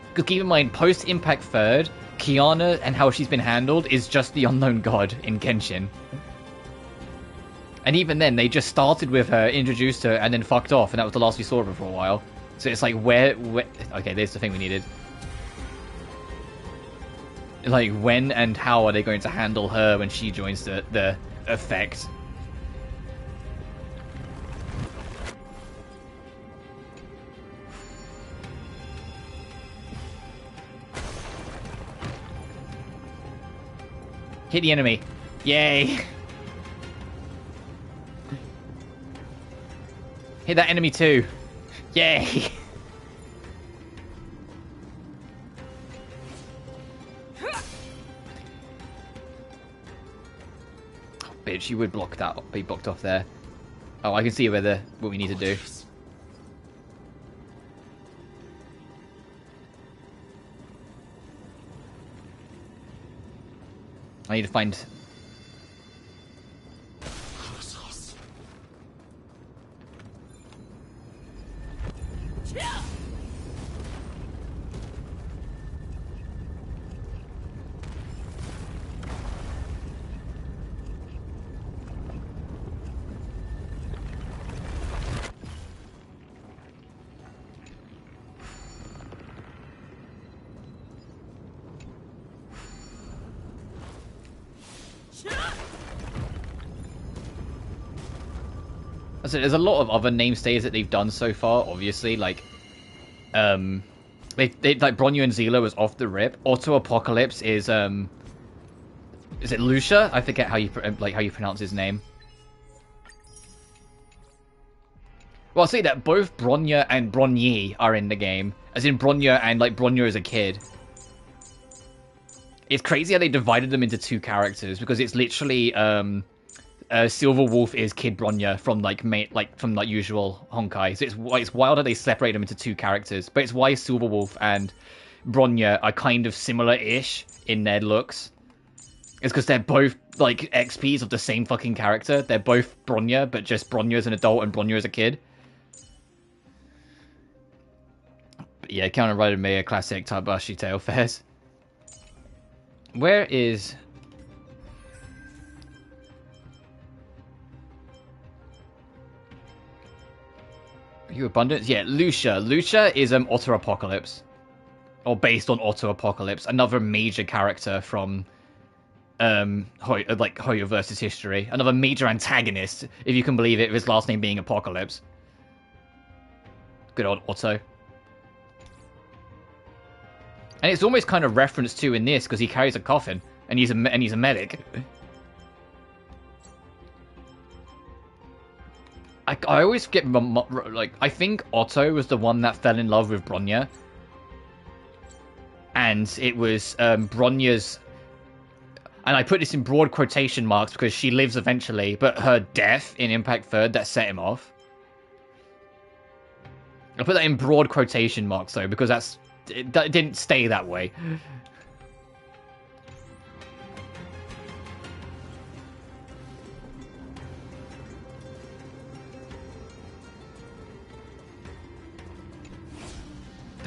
Because keep in mind, post-Impact Third, Kiana and how she's been handled is just the unknown god in Genshin. And even then, they just started with her, introduced her, and then fucked off, and that was the last we saw of her for a while. So it's like, where... Okay, there's the thing we needed. Like, when and how are they going to handle her when she joins the effect? Hit the enemy. Yay. Hit that enemy too. Yay. Oh, bitch, you would block that. Be blocked off there. Oh, I can see what we need to do. I need to find... So there's a lot of other name stays that they've done so far, obviously, like, they like Bronyu and Zila was off the rip. Auto Apocalypse is it Lucia? I forget how you pronounce his name. Well, I'll say that both Bronya and Bronyi are in the game, as in Bronya and like Bronya as a kid. It's crazy how they divided them into two characters, because it's literally Silver Wolf is Kid Bronya from from usual Honkai. So it's wild how they separate them into two characters, but it's why Silver Wolf and Bronya are kind of similar-ish in their looks. It's because they're both like XPs of the same fucking character. They're both Bronya, but just Bronya as an adult and Bronya as a kid. But yeah, Kamen Rider Mei, a classic Tabashi Tale Fairs. Where is... Are you Abundance? Yeah, Lucia. Lucia is Otter Apocalypse. Or based on Otter Apocalypse. Another major character from Hoyo versus history. Another major antagonist, if you can believe it, with his last name being Apocalypse. Good old Otto. And it's almost kind of referenced to in this, because he carries a coffin, and he's a medic. I always get, like, I think Otto was the one that fell in love with Bronya. And it was Bronya's... And I put this in broad quotation marks because she lives eventually, but her death in Impact Third that set him off. I put that in broad quotation marks, though, because that didn't stay that way.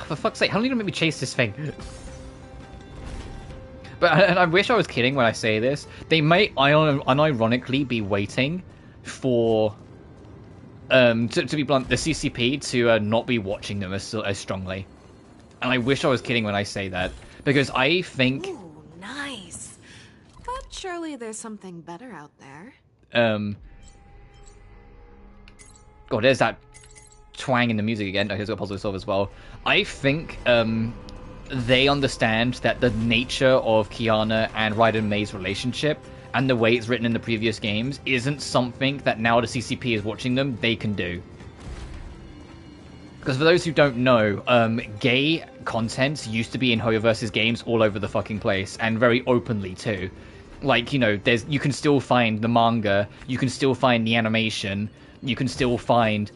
For fuck's sake, how long are you gonna make me chase this thing? But and I wish I was kidding when I say this. They may unironically be waiting for to be blunt, the CCP to not be watching them as strongly. And I wish I was kidding when I say that, because I think... Ooh, nice. But surely there's something better out there. God, there's that twang in the music again. Okay, it's got puzzle to solve as well. I think they understand that the nature of Kiana and Raiden Mei's relationship and the way it's written in the previous games isn't something that now the CCP is watching them, they can do. Because for those who don't know, gay content used to be in Hoyoverse's games all over the fucking place, and very openly too. Like, you know, you can still find the manga, you can still find the animation, you can still find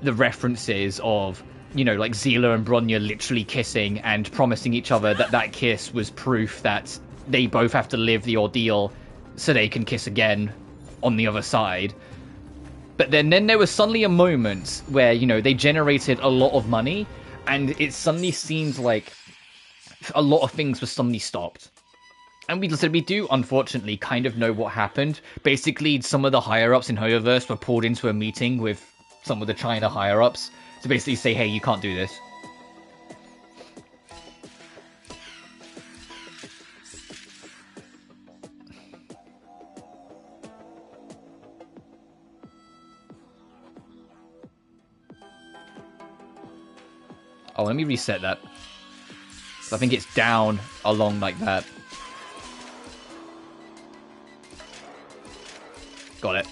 the references of, you know, like Zila and Bronya literally kissing and promising each other that that kiss was proof that they both have to live the ordeal so they can kiss again on the other side. But then there was suddenly a moment where, you know, they generated a lot of money, and it suddenly seemed like a lot of things were suddenly stopped. And we do, unfortunately, kind of know what happened. Basically, some of the higher-ups in Hoyoverse were pulled into a meeting with some of the China higher-ups to basically say, hey, you can't do this. Oh, let me reset that. I think it's down along like that. Got it.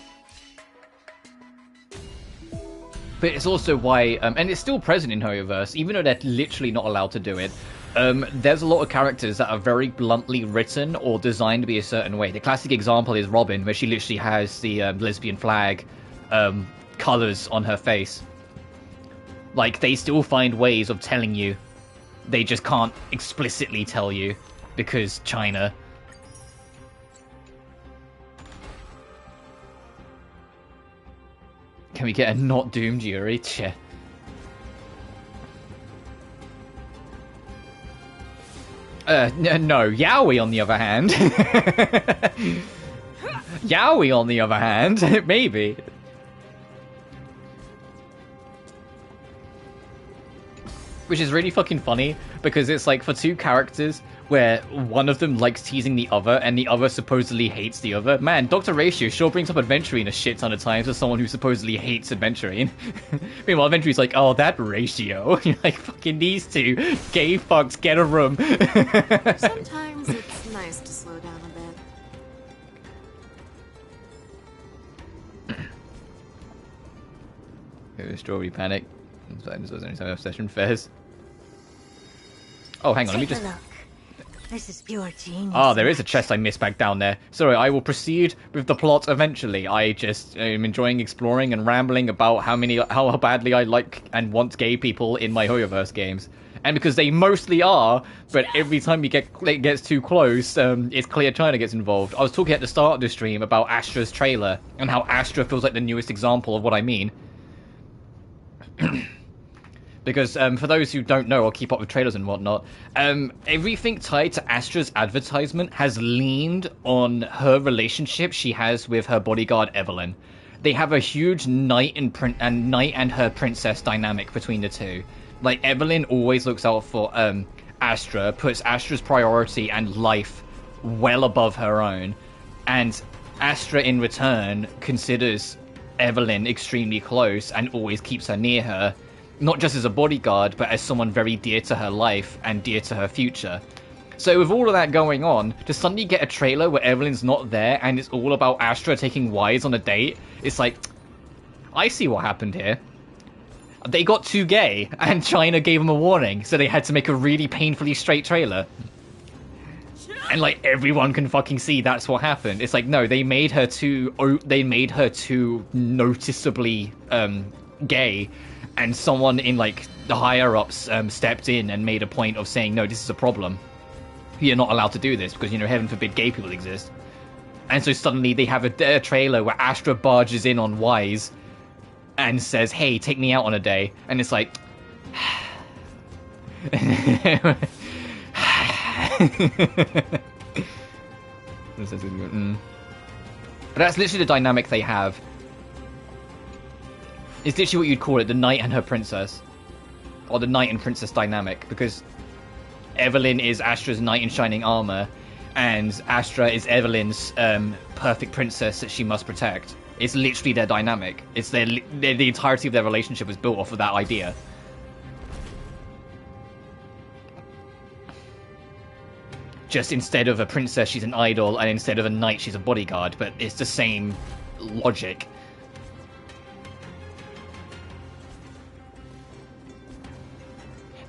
But it's also why, and it's still present in Hoyoverse, even though they're literally not allowed to do it. There's a lot of characters that are very bluntly written or designed to be a certain way. The classic example is Robin, where she literally has the lesbian flag colors on her face. Like, they still find ways of telling you. They just can't explicitly tell you, because China. Can we get a not doomed Yuri? Tch. No. Yaoi, on the other hand. Yaoi, on the other hand. Maybe. Which is really fucking funny, because it's like for two characters where one of them likes teasing the other and the other supposedly hates the other. Man, Dr. Ratio sure brings up Adventurine a shit ton of times as someone who supposedly hates Adventurine. Meanwhile, Adventurine's like, oh, that Ratio. You're like, fucking these two gay fucks, get a room. Sometimes it's nice to slow down a bit. Strawberry Panic. This was only time obsession fairs. Oh, hang on, let me just... This is pure genius. Ah, there is a chest I missed back down there. Sorry, I will proceed with the plot eventually. I just am enjoying exploring and rambling about how badly I like and want gay people in my Hoyoverse games. And because they mostly are, but every time it gets too close, it's clear China gets involved. I was talking at the start of the stream about Astra's trailer, and how Astra feels like the newest example of what I mean. Because for those who don't know or keep up with trailers and whatnot, everything tied to Astra's advertisement has leaned on her relationship she has with her bodyguard Evelyn. They have a huge knight and her princess dynamic between the two. Like, Evelyn always looks out for Astra, puts Astra's priority and life well above her own, and Astra in return considers Evelyn extremely close and always keeps her near her. Not just as a bodyguard, but as someone very dear to her life and dear to her future. So with all of that going on, to suddenly get a trailer where Evelyn's not there and it's all about Astra taking Wise on a date, it's like, I see what happened here. They got too gay, and China gave them a warning, so they had to make a really painfully straight trailer. And like, everyone can fucking see that's what happened. It's like, no, they made her too noticeably gay. And someone in, like, the higher-ups stepped in and made a point of saying, no, this is a problem. You're not allowed to do this because, you know, heaven forbid gay people exist. And so suddenly they have a trailer where Astra barges in on Wise and says, hey, take me out on a day. And it's like... But that's literally the dynamic they have. It's literally what you'd call it, the knight and her princess. Or the knight and princess dynamic, because Evelyn is Astra's knight in shining armor, and Astra is Evelyn's perfect princess that she must protect. It's literally their dynamic. It's the entirety of their relationship was built off of that idea. Just instead of a princess, she's an idol, and instead of a knight, she's a bodyguard, but it's the same logic.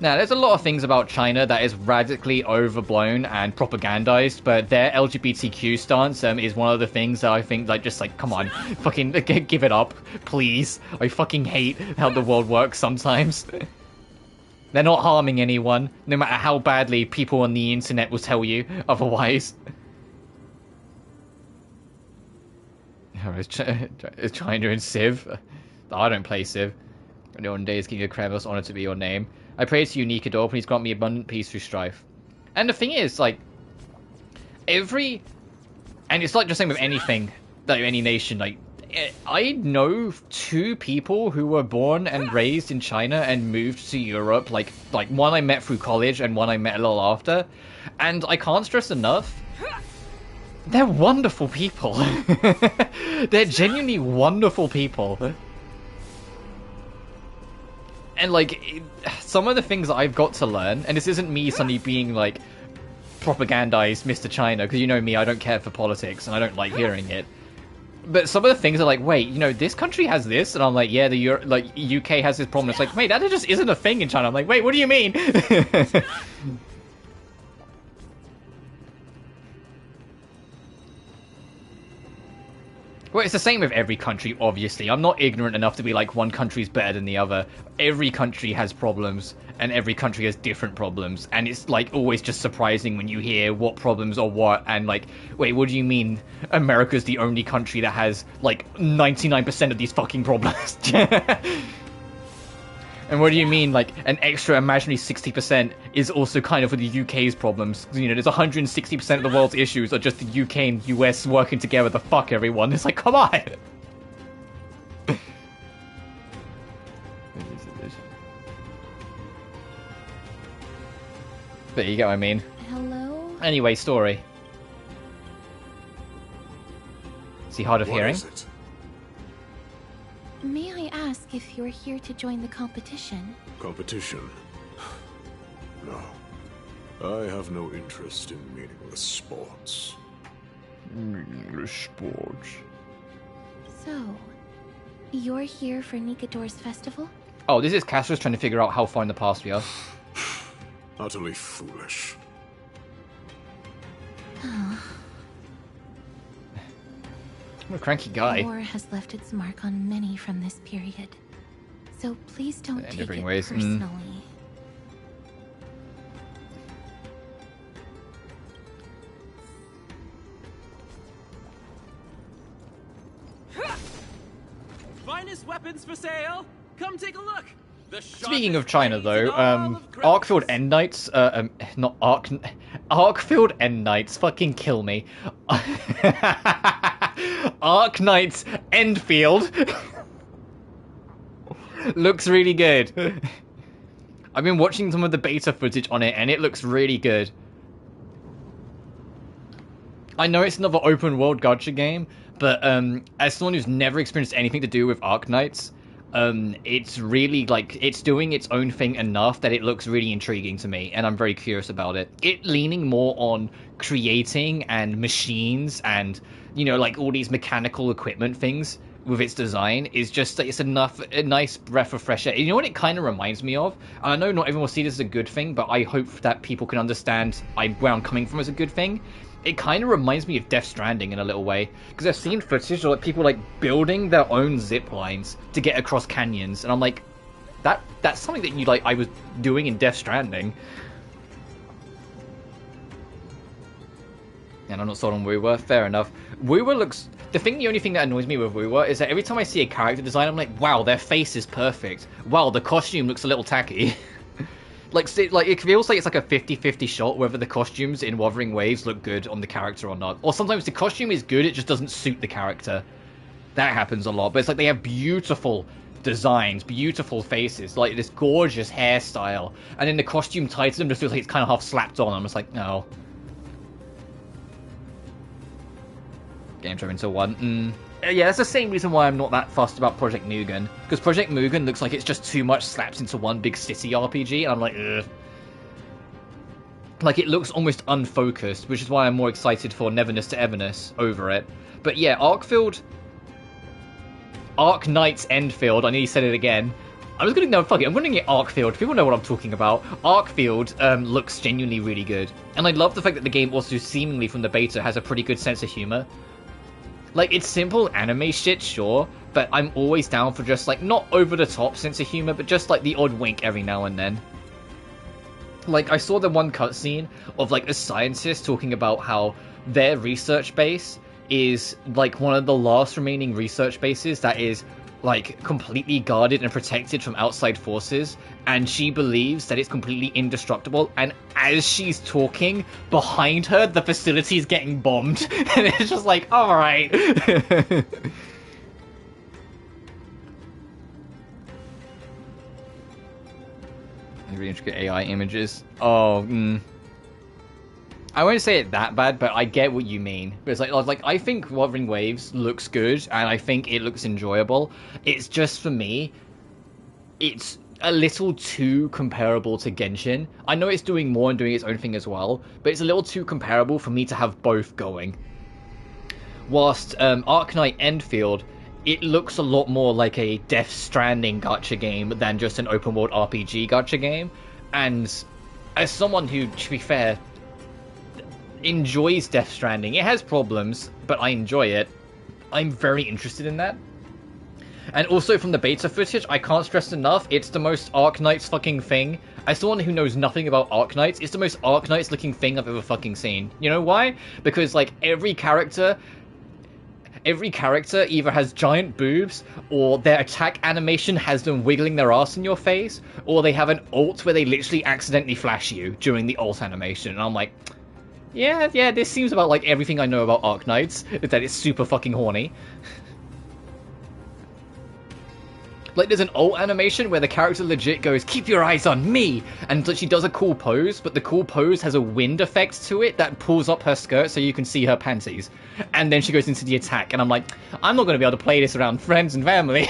Now, there's a lot of things about China that is radically overblown and propagandized, but their LGBTQ stance is one of the things that I think, like, just like, come on, fucking give it up, please. I fucking hate how the world works sometimes. They're not harming anyone, no matter how badly people on the internet will tell you otherwise. Is China in Civ? I don't play Civ. Only one day is King of Kremlos, honor to be your name. I pray to you, Nikador, please grant me abundant peace through strife. And the thing is, like, and it's like just saying with anything, like any nation, like, I know 2 people who were born and raised in China and moved to Europe, like one I met through college and one I met a little after, and I can't stress enough, they're wonderful people. They're genuinely wonderful people. And, like, some of the things I've got to learn, and this isn't me suddenly being, like, propagandized Mr. China, because you know me, I don't care for politics, and I don't like hearing it. But some of the things are like, wait, you know, this country has this, and I'm like, yeah, UK has this problem. It's like, wait, that just isn't a thing in China. I'm like, wait, what do you mean? Well, it's the same with every country, obviously. I'm not ignorant enough to be like, one country's better than the other. Every country has problems, and every country has different problems. And it's, like, always just surprising when you hear what problems are what, and, like, wait, what do you mean America's the only country that has, like, 99% of these fucking problems? And what do you mean, like, an extra imaginary 60% is also kind of for the UK's problems? You know, there's 160% of the world's issues are just the UK and US working together to fuck everyone. It's like, come on! But you get what I mean. Hello? Anyway, story. Is he hard of hearing? What is it? May I ask if you're here to join the competition? Competition? No. I have no interest in meaningless sports. Meaningless sports? So, you're here for Nikador's festival? Oh, this is Castorice trying to figure out how far in the past we are. Utterly foolish. I'm a cranky guy. The war has left its mark on many from this period. So please don't take it personally. Finest weapons for sale. Come take a look. Speaking of China, though, Arkfield End Knights, not Arkfield End Knights, fucking kill me. Arc Knights Endfield looks really good. I've been watching some of the beta footage on it, and it looks really good. I know it's another open world gacha game, but as someone who's never experienced anything to do with Arc Knights, it's really, like, it's doing its own thing enough that it looks really intriguing to me, and I'm very curious about it. It leaning more on creating and machines and, you know, like, all these mechanical equipment things with its design is just, it's a nice breath of fresh air. You know what it kind of reminds me of? And I know not everyone will see this as a good thing, but I hope that people can understand where I'm coming from as a good thing. It kind of reminds me of Death Stranding in a little way, because I've seen footage of like people like building their own zip lines to get across canyons, and I'm like, that's something that you like I was doing in Death Stranding. And I'm not sold on Wuwa. Fair enough. Wuwa looks. The only thing that annoys me with Wuwa is that every time I see a character design, I'm like, wow, their face is perfect. Wow, the costume looks a little tacky. Like, it feels like it's like a 50-50 shot whether the costumes in Wuthering Waves look good on the character or not. Or sometimes the costume is good, it just doesn't suit the character. That happens a lot, but it's like they have beautiful designs, beautiful faces, like this gorgeous hairstyle, and then the costume tied to them just feels like it's kind of half slapped on. I'm just like, no. Game turn into one. Yeah, that's the same reason why I'm not that fussed about Project Mugen. Because Project Mugen looks like it's just too much slapped into one big city RPG, and I'm like, ugh. Like, it looks almost unfocused, which is why I'm more excited for Neverness to Everness over it. But yeah, Arc Knights Endfield, I nearly said it again. I'm just gonna, no, fuck it, I'm gonna get Arkfield. People know what I'm talking about. Arkfield looks genuinely really good. And I love the fact that the game also, seemingly from the beta, has a pretty good sense of humor. Like, it's simple anime shit, sure, but I'm always down for just, like, not over-the-top sense of humor, but just, like, the odd wink every now and then. Like, I saw the one cutscene of, like, a scientist talking about how their research base is, like, one of the last remaining research bases that is, like, completely guarded and protected from outside forces, and she believes that it's completely indestructible, and as she's talking, behind her, the facility is getting bombed, and it's just like, alright. Really intricate AI images. Oh, I won't say it that bad, but I get what you mean. It's like I think Wuthering Waves looks good, and I think it looks enjoyable. It's just, for me, it's a little too comparable to Genshin. I know it's doing more and doing its own thing as well, but it's a little too comparable for me to have both going. Whilst Arc Knight Endfield, it looks a lot more like a Death Stranding gacha game than just an open world RPG gacha game. And as someone who, to be fair, enjoys Death Stranding, it has problems, but I enjoy it. I'm very interested in that. And also from the beta footage, I can't stress enough, it's the most Arc Knights fucking thing. As someone who knows nothing about Arc Knights, it's the most Arc Knights looking thing I've ever fucking seen. You know why? Because, like, every character either has giant boobs, or their attack animation has them wiggling their ass in your face, or they have an ult where they literally accidentally flash you during the ult animation. And I'm like, yeah, this seems about like everything I know about Arc Knights, that it's super fucking horny. Like, there's an ult animation where the character legit goes, keep your eyes on me! And she does a cool pose, but the cool pose has a wind effect to it that pulls up her skirt so you can see her panties. And then she goes into the attack, and I'm like, I'm not going to be able to play this around friends and family.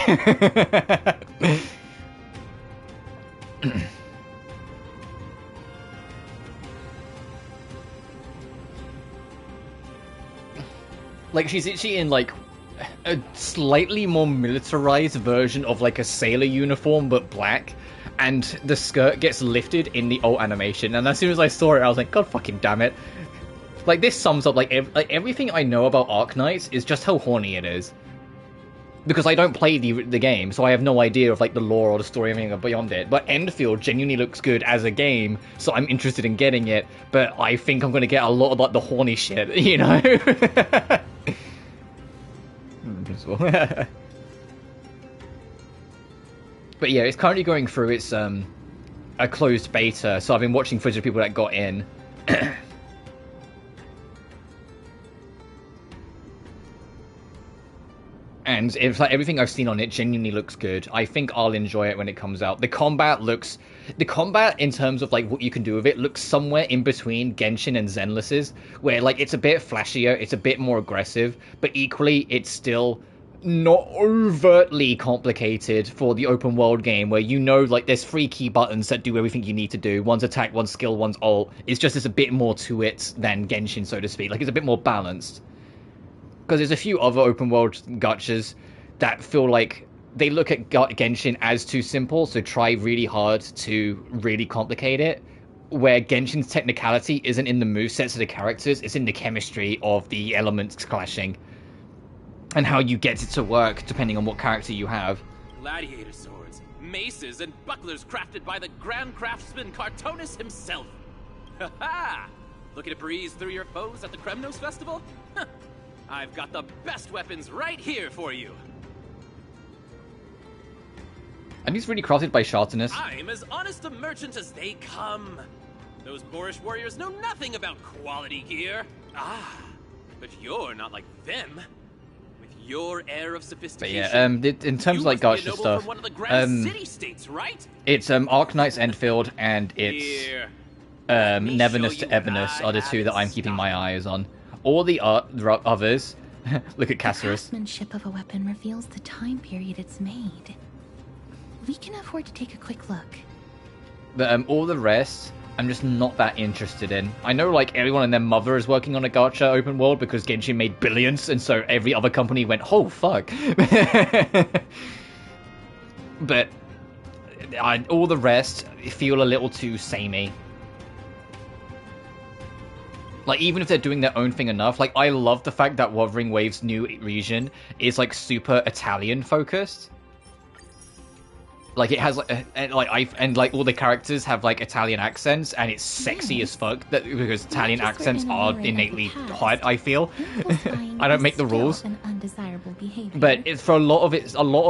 Like, she's actually in, like, a slightly more militarized version of, like, a sailor uniform, but black. And the skirt gets lifted in the ult animation. And as soon as I saw it, I was like, God fucking damn it. Like, this sums up, like everything I know about Arknights is just how horny it is. Because I don't play the game, so I have no idea of, like, the lore or the story or anything beyond it. But Enfield genuinely looks good as a game, so I'm interested in getting it. But I think I'm going to get a lot of, like, the horny shit, you know? But yeah, it's currently going through its, a closed beta, so I've been watching footage of people that got in. And it's like everything I've seen on it genuinely looks good. I think I'll enjoy it when it comes out. The combat in terms of like what you can do with it looks somewhere in between Genshin and Zenless's, where like it's a bit flashier, it's a bit more aggressive, but equally it's still not overtly complicated for the open world game where you know like there's 3 key buttons that do everything you need to do. One's attack, one's skill, one's ult. It's just there's a bit more to it than Genshin, so to speak. Like it's a bit more balanced. Because there's a few other open world gachas that feel like they look at Genshin as too simple, so try really hard to really complicate it. Where Genshin's technicality isn't in the movesets of the characters, it's in the chemistry of the elements clashing. And how you get it to work depending on what character you have. Gladiator swords, maces, and bucklers crafted by the Grand Craftsman Castorice himself. Ha ha! Looking to breeze through your foes at the Kremnos Festival? Huh. I've got the best weapons right here for you. And he's really crafted by Shartinus. I'm as honest a merchant as they come. Those boorish warriors know nothing about quality gear. Ah, but you're not like them. With your air of sophistication. But yeah, in terms of like gacha stuff, city-states, right? it's Arknights Enfield and it's Neverness to Everness are the 2 that I'm keeping my eyes on. All the others, look at Castorice. The craftsmanship of a weapon reveals the time period it's made. We can afford to take a quick look. But all the rest, I'm just not that interested in. I know like everyone and their mother is working on a gacha open world because Genshin made billions, and so every other company went, oh fuck. But all the rest feel a little too samey. Like, even if they're doing their own thing enough, like, I love the fact that Wuthering Wave's new region is, like, super Italian-focused. Like, it has, like, all the characters have, like, Italian accents, and it's sexy as fuck, because Italian accents are innately hot, I feel. I don't make the rules. But for a lot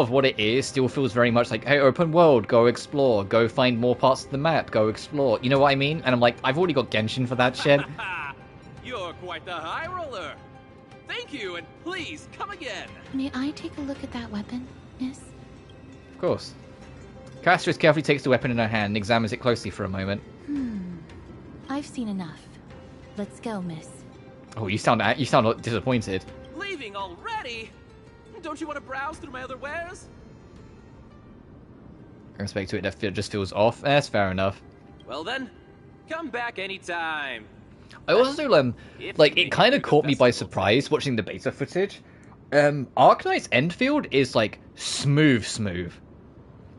of what it is still feels very much like, hey, open world, go explore, go find more parts of the map, go explore. You know what I mean? And I'm like, I've already got Genshin for that shit. You're quite the high roller. Thank you, and please come again. May I take a look at that weapon, miss? Of course. Castorice carefully takes the weapon in her hand and examines it closely for a moment. I've seen enough. Let's go, miss. Oh, you sound disappointed. Leaving already? Don't you want to browse through my other wares? In respect to it, that just feels off. That's fair enough. Well then, come back anytime. I also, like, it kind of caught me by surprise watching the beta footage. Arknight's Enfield is, like, smooth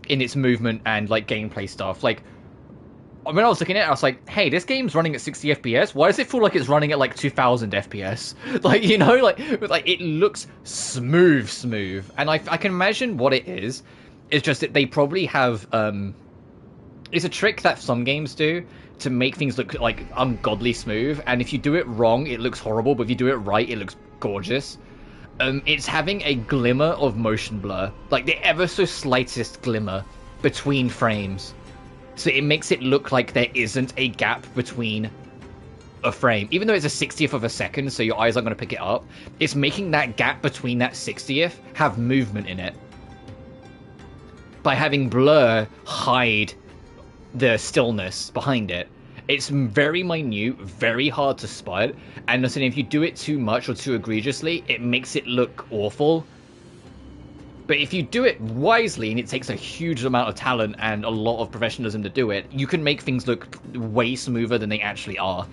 in its movement and, like, gameplay stuff. Like, when I was looking at it, I was like, hey, this game's running at 60 FPS? Why does it feel like it's running at, like, 2000 FPS? Like, you know, like it looks smooth. And I can imagine what it is. It's just that they probably have, it's a trick that some games do to make things look, like, ungodly smooth. And if you do it wrong, it looks horrible. But if you do it right, it looks gorgeous. It's having a glimmer of motion blur. Like, the ever so slightest glimmer between frames. So it makes it look like there isn't a gap between a frame. Even though it's a 60th of a second, so your eyes aren't going to pick it up, it's making that gap between that 60th have movement in it. By having blur hide the stillness behind it. It's very minute, very hard to spot, and listen, if you do it too much or too egregiously, it makes it look awful. But if you do it wisely, and it takes a huge amount of talent and a lot of professionalism to do it, you can make things look way smoother than they actually are.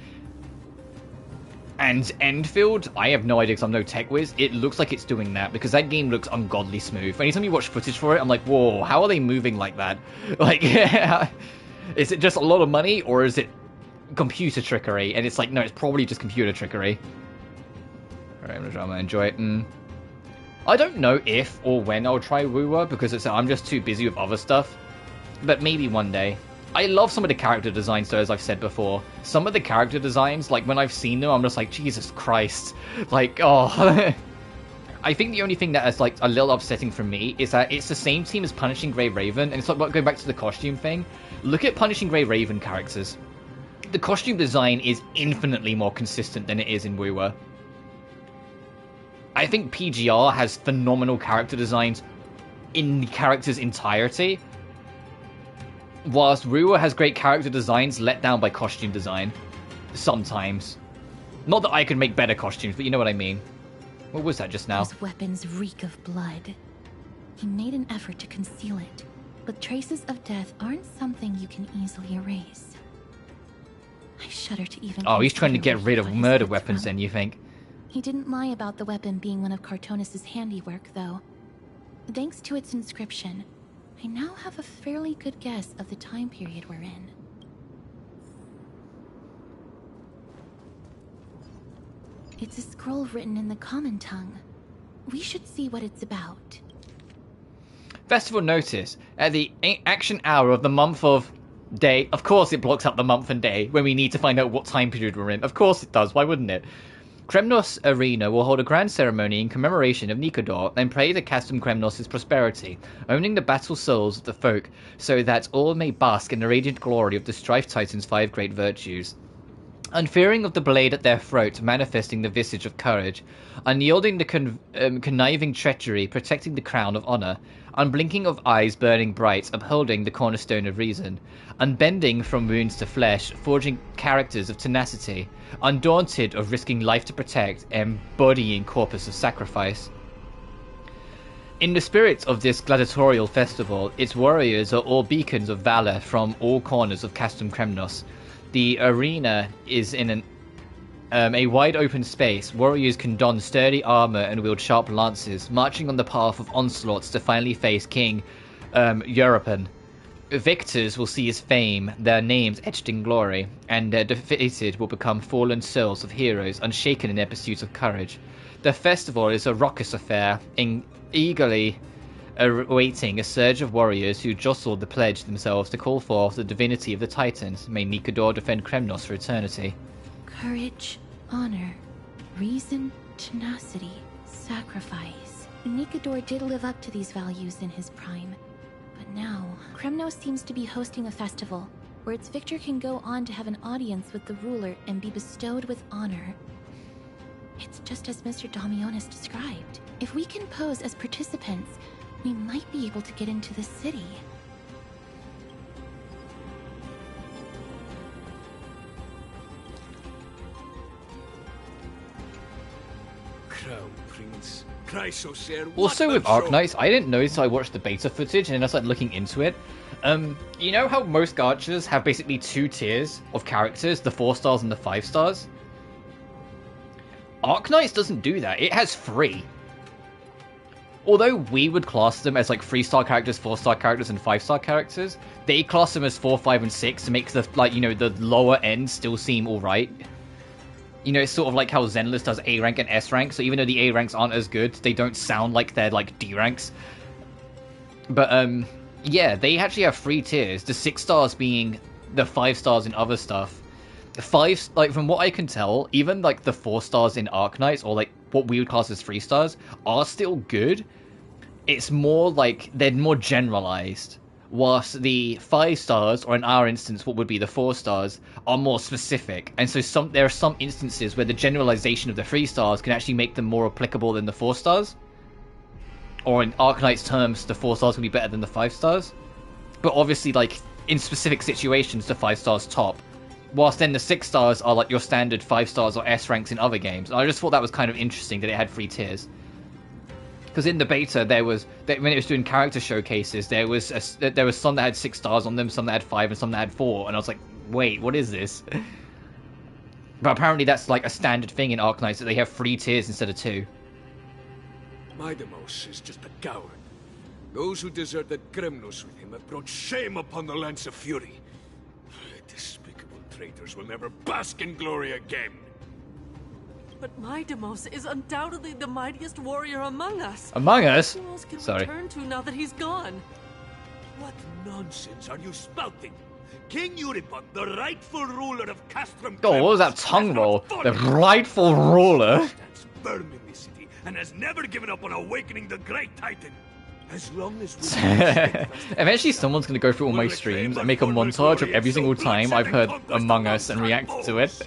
And Enfield, I have no idea because I'm no tech whiz, it looks like it's doing that, because that game looks ungodly smooth. Anytime you watch footage for it, I'm like, whoa, how are they moving like that? Like, is it just a lot of money, or is it computer trickery, and it's like, no, it's probably just computer trickery. Alright, I'm gonna enjoy it. I don't know if or when I'll try Woowa, because I'm just too busy with other stuff. But maybe one day. I love some of the character designs, though, as I've said before. Some of the character designs, like, when I've seen them, I'm just like, Jesus Christ. Like, oh... I think the only thing that is, like, a little upsetting for me is that it's the same team as Punishing Grey Raven, and it's like, going back to the costume thing. Look at Punishing Grey Raven characters. The costume design is infinitely more consistent than it is in Woowa. I think PGR has phenomenal character designs in the character's entirety, whilst Woowa has great character designs let down by costume design. Sometimes. Not that I could make better costumes, but you know what I mean. What was that just now? Those weapons reek of blood. He made an effort to conceal it, but traces of death aren't something you can easily erase. I shudder to even... Oh, he's trying to get rid of murder weapons then, you think? He didn't lie about the weapon being one of Kartonis' handiwork, though. Thanks to its inscription, I now have a fairly good guess of the time period we're in. It's a scroll written in the common tongue. We should see what it's about. Festival notice. At the action hour of the month of day... Of course it blocks up the month and day when we need to find out what time period we're in. Of course it does. Why wouldn't it? Kremnos Arena will hold a grand ceremony in commemoration of Nikador and pray to Castrum Kremnos' prosperity, owning the battle souls of the folk, so that all may bask in the radiant glory of the Strife Titan's 5 great virtues. Unfearing of the blade at their throat, manifesting the visage of courage, unyielding the conniving treachery, protecting the crown of honor, unblinking of eyes burning bright, upholding the cornerstone of reason, unbending from wounds to flesh, forging characters of tenacity, undaunted of risking life to protect, embodying corpus of sacrifice. In the spirit of this gladiatorial festival, its warriors are all beacons of valor from all corners of Castrum Kremnos. The arena is in a wide open space. Warriors can don sturdy armor and wield sharp lances, marching on the path of onslaughts to finally face King European. Victors will see his fame, their names etched in glory, and their defeated will become fallen souls of heroes, unshaken in their pursuit of courage. The festival is a raucous affair, eagerly awaiting a surge of warriors who jostled the pledge themselves to call forth the divinity of the Titans. May Nikador defend Kremnos for eternity. Courage, honor, reason, tenacity, sacrifice. Nikador did live up to these values in his prime. But now, Kremnos seems to be hosting a festival where its victor can go on to have an audience with the ruler and be bestowed with honor. It's just as Mr. Damionis described. If we can pose as participants, we might be able to get into the city. Also with Arknights, I didn't notice I watched the beta footage and then I started looking into it. You know how most gachas have basically 2 tiers of characters, the 4 stars and the 5 stars? Arknights doesn't do that. It has 3. Although we would class them as like 3-star characters, 4-star characters, and 5-star characters, they class them as 4, 5, and 6 to make the, like, you know, the lower end still seem alright. You know, it's sort of like how Zenless does A rank and S rank, so even though the A ranks aren't as good, they don't sound like they're like D ranks. But yeah, they actually have 3 tiers, the 6 stars being the 5 stars in other stuff. 5, like, from what I can tell, even like the 4 stars in Arknights, or like what we would class as 3 stars, are still good. It's more like they're more generalized, whilst the 5 stars, or in our instance what would be the 4 stars, are more specific. And so there are some instances where the generalization of the 3 stars can actually make them more applicable than the 4 stars. Or in Arknights terms, the 4 stars will be better than the 5 stars. But obviously, like, in specific situations, the 5 stars top. Whilst then the 6 stars are like your standard 5 stars or S ranks in other games. And I just thought that was kind of interesting that it had 3 tiers. Because in the beta, when it was doing character showcases, there was some that had 6 stars on them, some that had 5, and some that had 4. And I was like, wait, what is this? But apparently that's like a standard thing in Arknights, that they have 3 tiers instead of 2. Maidamos is just a coward. Those who deserted Kremnos with him have brought shame upon the lands of Fury. Despicable traitors will never bask in glory again. But my Demos is undoubtedly the mightiest warrior among us. Among us? Who else can Sorry. we turn to now that he's gone? What nonsense are you spouting? King Euripon, the rightful ruler of Castrum. Oh, what was that tongue roll? The rightful ruler. Stands firm in this city and has never given up on awakening the great titan. As long as we Eventually someone's gonna go through all my streams and make a montage of every single time I've heard Among Us and react to it.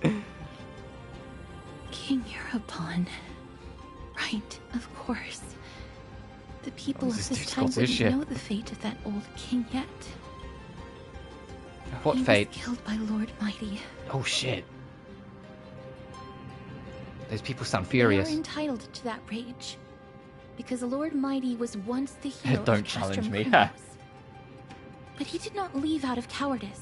King Euripon. Right, of course. The people of this time Scottish, wouldn't yeah. know the fate of that old king yet. What he fate? was killed by Lord Mighty. Oh shit. Those people sound They furious. are entitled to that rage. Because Lord Mighty was once the hero Don't of challenge Castrum me. Primrose. But he did not leave out of cowardice.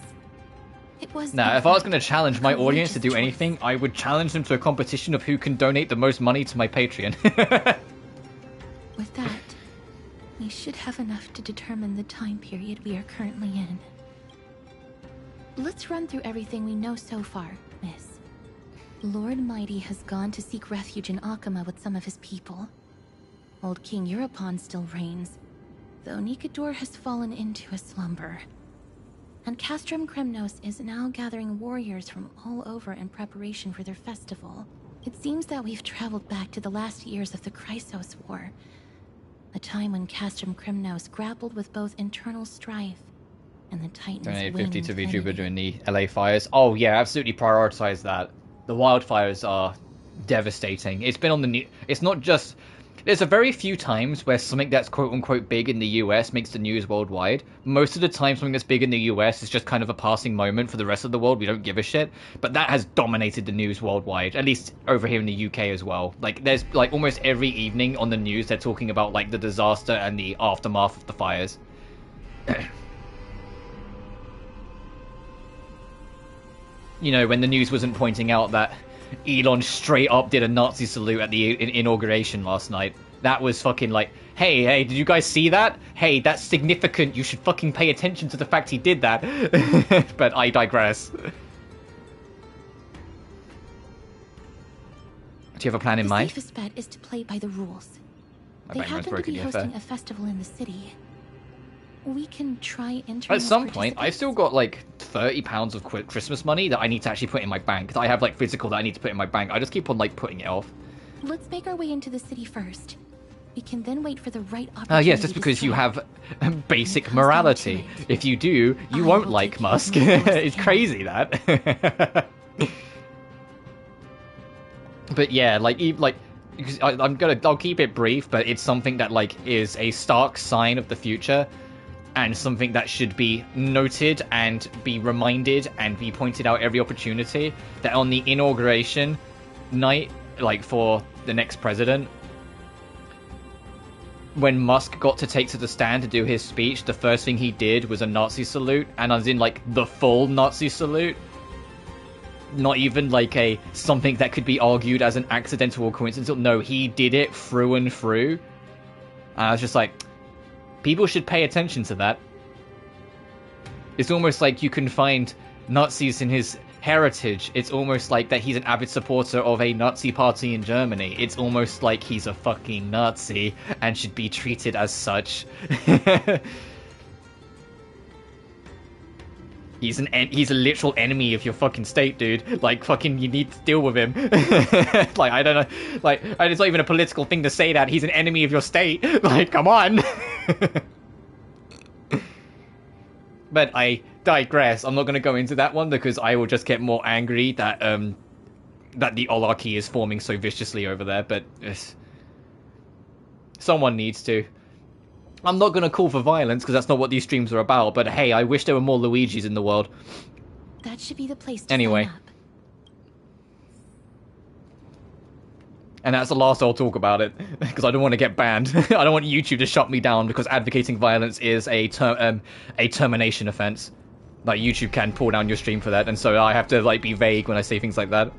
It was Now, if I was going to challenge my audience to do anything, I would challenge them to a competition of who can donate the most money to my Patreon. With that, we should have enough to determine the time period we are currently in. Let's run through everything we know so far, Miss. Lord Mighty has gone to seek refuge in Akama with some of his people. Old King Euripon still reigns, though Nikador has fallen into a slumber. And Castrum Kremnos is now gathering warriors from all over in preparation for their festival. It seems that we've traveled back to the last years of the Chrysos War, a time when Castrum Kremnos grappled with both internal strife and the Titan's Donate waning 50 to VTuber enemy. during the LA fires. Oh yeah, absolutely prioritize that. The wildfires are devastating. It's been on the news. It's not just... There's a very few times where something that's quote-unquote big in the US makes the news worldwide. Most of the time something that's big in the US is just kind of a passing moment for the rest of the world. We don't give a shit. But that has dominated the news worldwide, at least over here in the UK as well. Like, there's like almost every evening on the news they're talking about like the disaster and the aftermath of the fires. You know, when the news wasn't pointing out that Elon straight up did a Nazi salute at the inauguration last night. That was fucking like, hey, did you guys see that? Hey, that's significant. You should fucking pay attention to the fact he did that. But I digress. Do you have a plan in mind? The safest bet is to play by the rules. My They background's happen to broken, be yeah, hosting fair. a festival in the city. We can try entering At as some point, I've participants. still got like £30 of Christmas money that I need to actually put in my bank. That I have like physical that I need to put in my bank. I just keep on like putting it off. Let's make our way into the city first. We can then wait for the right opportunity. Yes, that's to because you strike. have basic morality. If you do, you won't like Musk. It's crazy that. But yeah, because I'll keep it brief, but it's something that like is a stark sign of the future, and something that should be noted and be reminded and be pointed out every opportunity. That on the inauguration night, like for the next president, when Musk got to take to the stand to do his speech, the first thing he did was a Nazi salute, and as in like the full Nazi salute. Not even like something that could be argued as an accidental or coincidental. No, he did it through and through. And I was just like, people should pay attention to that. It's almost like you can find Nazis in his heritage. It's almost like that he's an avid supporter of a Nazi party in Germany. It's almost like he's a fucking Nazi and should be treated as such. He's a literal enemy of your fucking state, dude. Like, fucking, you need to deal with him. Like, I don't know. Like, it's not even a political thing to say that. He's an enemy of your state. Like, come on. But I digress. I'm not going to go into that one because I will just get more angry that that the oligarchy is forming so viciously over there. But someone needs to. I'm not going to call for violence because that's not what these streams are about, but hey, I wish there were more Luigis in the world. That should be the place to Anyway. sign up. And that's the last I'll talk about it, because I don't want to get banned. I don't want YouTube to shut me down because advocating violence is a termination offense. Like, YouTube can pull down your stream for that, and so I have to like be vague when I say things like that.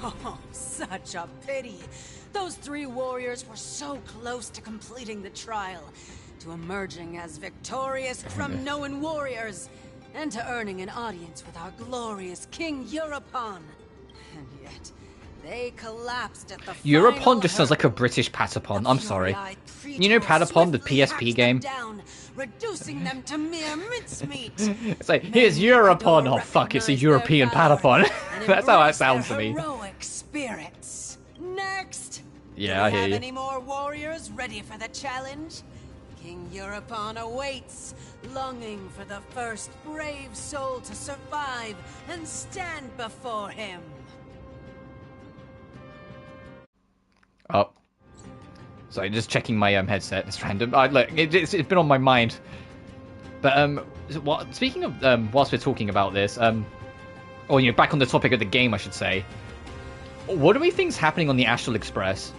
Oh, so Such a pity. Those 3 warriors were so close to completing the trial, to emerging as victorious Kremnoan warriors, and to earning an audience with our glorious King Europon. And yet, they collapsed at the Europon just sounds like a British Patapon. I'm sorry. You know Patapon, the PSP game? down, reducing them to mere mincemeat. It's like, here's Europon. Oh fuck, it's a European Patapon. That's how that sounds to me. Heroic spirits. Next. Yeah, I hear Have you. any more warriors ready for the challenge? King Europon awaits, longing for the first brave soul to survive and stand before him. Oh. Sorry, just checking my headset. It's random. Look, it's been on my mind. But speaking of whilst we're talking about this, or you know, back on the topic of the game, I should say. What do we think's happening on the Astral Express?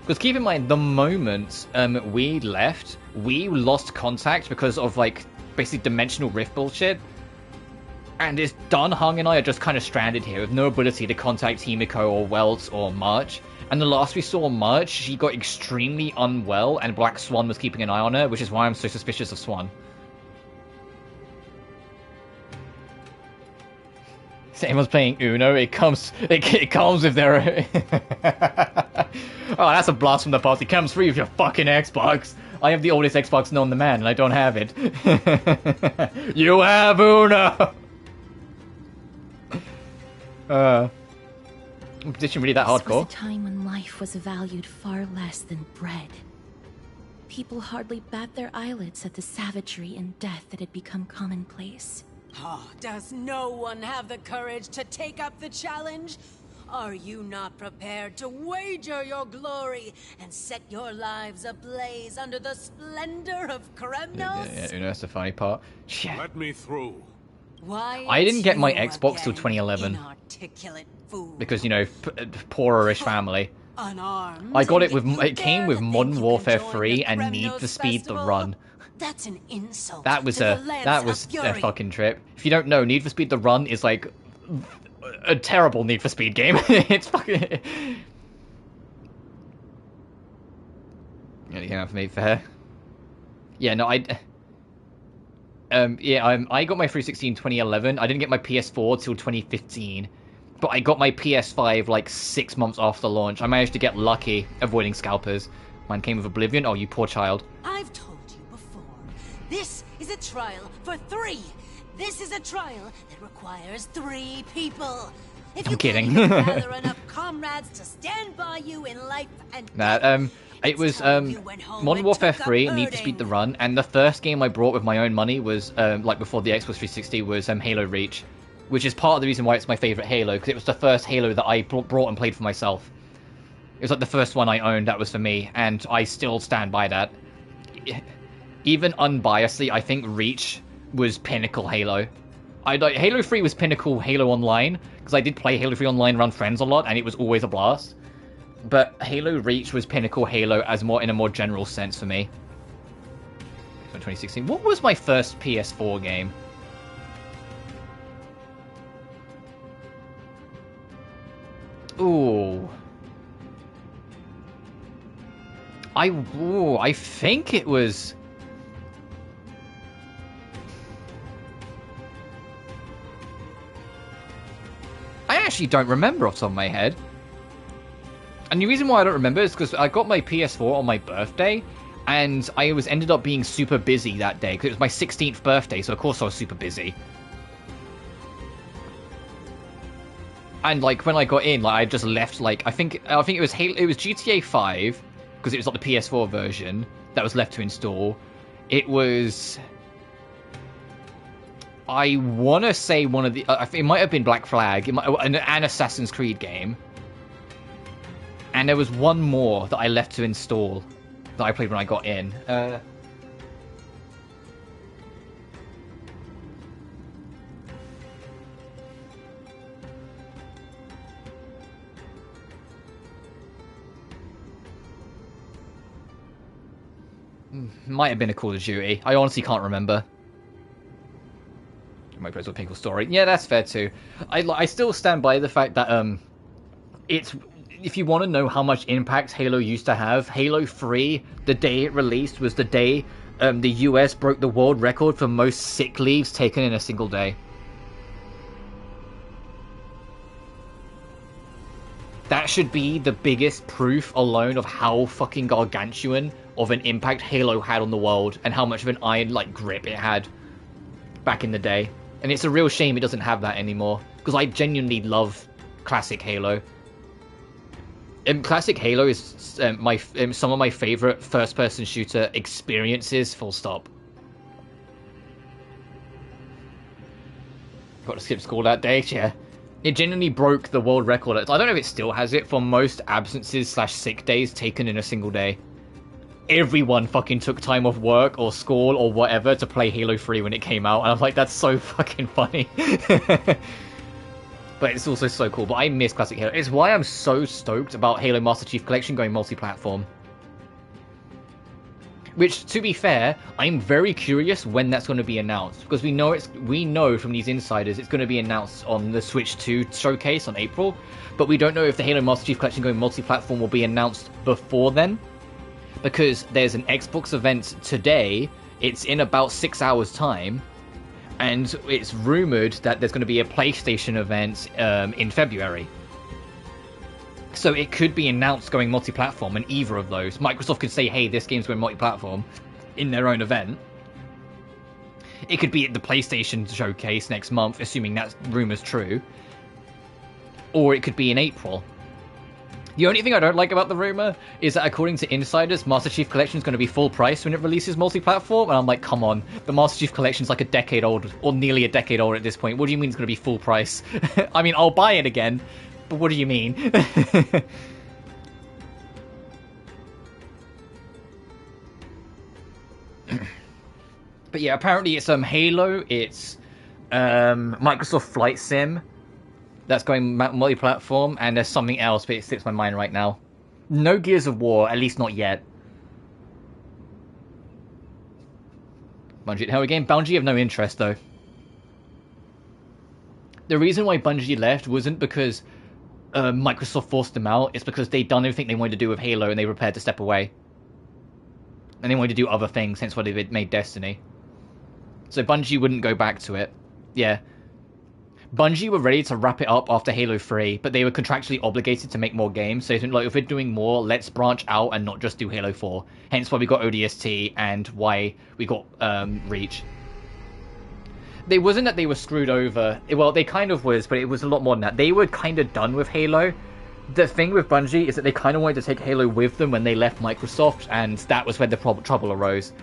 Because keep in mind, the moment we left, we lost contact because of like basically dimensional rift bullshit. And it's done. Hung and I are just kind of stranded here with no ability to contact Himiko or Welt or March. And the last we saw March, she got extremely unwell, and Black Swan was keeping an eye on her, which is why I'm so suspicious of Swan. Same as playing Uno, it comes with their... Oh, that's a blast from the past. It comes free with your fucking Xbox. I have the oldest Xbox known to man, and I don't have it. You have Uno! Competition really that hardcore? This was a time when life was valued far less than bread. People hardly bat their eyelids at the savagery and death that had become commonplace. Oh, does no one have the courage to take up the challenge? Are you not prepared to wager your glory and set your lives ablaze under the splendor of Kremnos? Yeah, that's the funny part. Yeah. Let me through. Why I didn't get my you Xbox till again, 2011. inarticulate fool. Because, you know, poorerish family. Unarmed, I got it and with, it came with Modern Warfare 3 and Need for Speed The Run. That's an insult. That was to a the Lance that of was a Fury. fucking trip. If you don't know, Need for Speed The Run is like a terrible Need for Speed game. It's fucking. Anything else for me fair? Yeah, no, I got my 360 in 2011. I didn't get my PS4 till 2015, but I got my PS5 like 6 months after launch. I managed to get lucky avoiding scalpers. Mine came with Oblivion. Oh, you poor child. I've told you before. This is a trial for 3. This is a trial that requires 3 people. If I'm you kidding. can't even gather enough comrades to stand by you in life and Nah, it was Modern Warfare 3 and Need for Speed The Run, and the first game I brought with my own money was like before the Xbox 360 was Halo Reach, which is part of the reason why it's my favorite Halo, because it was the first Halo that I brought and played for myself. It was like the first one I owned that was for me, and I still stand by that. Even unbiasedly, I think Reach was pinnacle Halo. Halo 3 was pinnacle Halo Online, because I did play Halo 3 Online around friends a lot, and it was always a blast. But Halo Reach was pinnacle Halo as in a more general sense for me. 2016. What was my first PS4 game? Ooh. I think it was... I actually don't remember off the top of my head. And the reason why I don't remember is because I got my PS4 on my birthday, and I ended up being super busy that day, because it was my 16th birthday, so of course I was super busy. And like when I got in, like I just left like I think it was GTA 5, because it was like the PS4 version that was left to install. It was, I want to say one of the it might have been Black Flag, an Assassin's Creed game. And there was one more that I left to install that I played when I got in. Might have been a Call of Duty. I honestly can't remember. Might be a painful story. Yeah, that's fair too. I still stand by the fact that it's if you want to know how much impact Halo used to have, Halo 3, the day it released, was the day the US broke the world record for most sick leaves taken in a single day. That should be the biggest proof alone of how fucking gargantuan of an impact Halo had on the world and how much of an iron grip it had back in the day. And it's a real shame it doesn't have that anymore, because I genuinely love classic Halo. Classic Halo is some of my favorite first-person shooter experiences, full stop. Got to skip school that day, yeah. It genuinely broke the world record. I don't know if it still has it for most absences / sick days taken in a single day. Everyone fucking took time off work or school or whatever to play Halo 3 when it came out, and I'm like, that's so fucking funny. But it's also so cool. But I miss classic Halo. It's why I'm so stoked about Halo Master Chief Collection going multi-platform. Which, to be fair, I'm very curious when that's going to be announced, because we know from these insiders it's going to be announced on the Switch 2 showcase on April, but we don't know if the Halo Master Chief Collection going multi-platform will be announced before then, because there's an Xbox event today. It's in about 6 hours' time, and it's rumored that there's going to be a PlayStation event in February. So it could be announced going multi-platform in either of those. Microsoft could say, hey, this game's going multi-platform in their own event. It could be at the PlayStation showcase next month, assuming that rumor's true. Or it could be in April. The only thing I don't like about the rumor is that according to insiders, Master Chief Collection is going to be full price when it releases multi-platform, and I'm like, come on, the Master Chief Collection is like a decade old, or nearly a decade old at this point. What do you mean it's going to be full price? I mean, I'll buy it again, but what do you mean? But yeah, apparently it's Halo, it's Microsoft Flight Sim that's going multi-platform, and there's something else, but it slips my mind right now. No Gears of War, at least not yet. Bungie, hell again, Bungie have no interest though. The reason why Bungie left wasn't because Microsoft forced them out, it's because they'd done everything they wanted to do with Halo and they were prepared to step away. And they wanted to do other things, hence why they made Destiny. So Bungie wouldn't go back to it. Yeah. Bungie were ready to wrap it up after Halo 3, but they were contractually obligated to make more games, so like, if we're doing more, let's branch out and not just do Halo 4. Hence why we got ODST and why we got Reach. They wasn't that they were screwed over. Well, they kind of was, but it was a lot more than that. They were kind of done with Halo. The thing with Bungie is that they kind of wanted to take Halo with them when they left Microsoft, and that was when the trouble arose.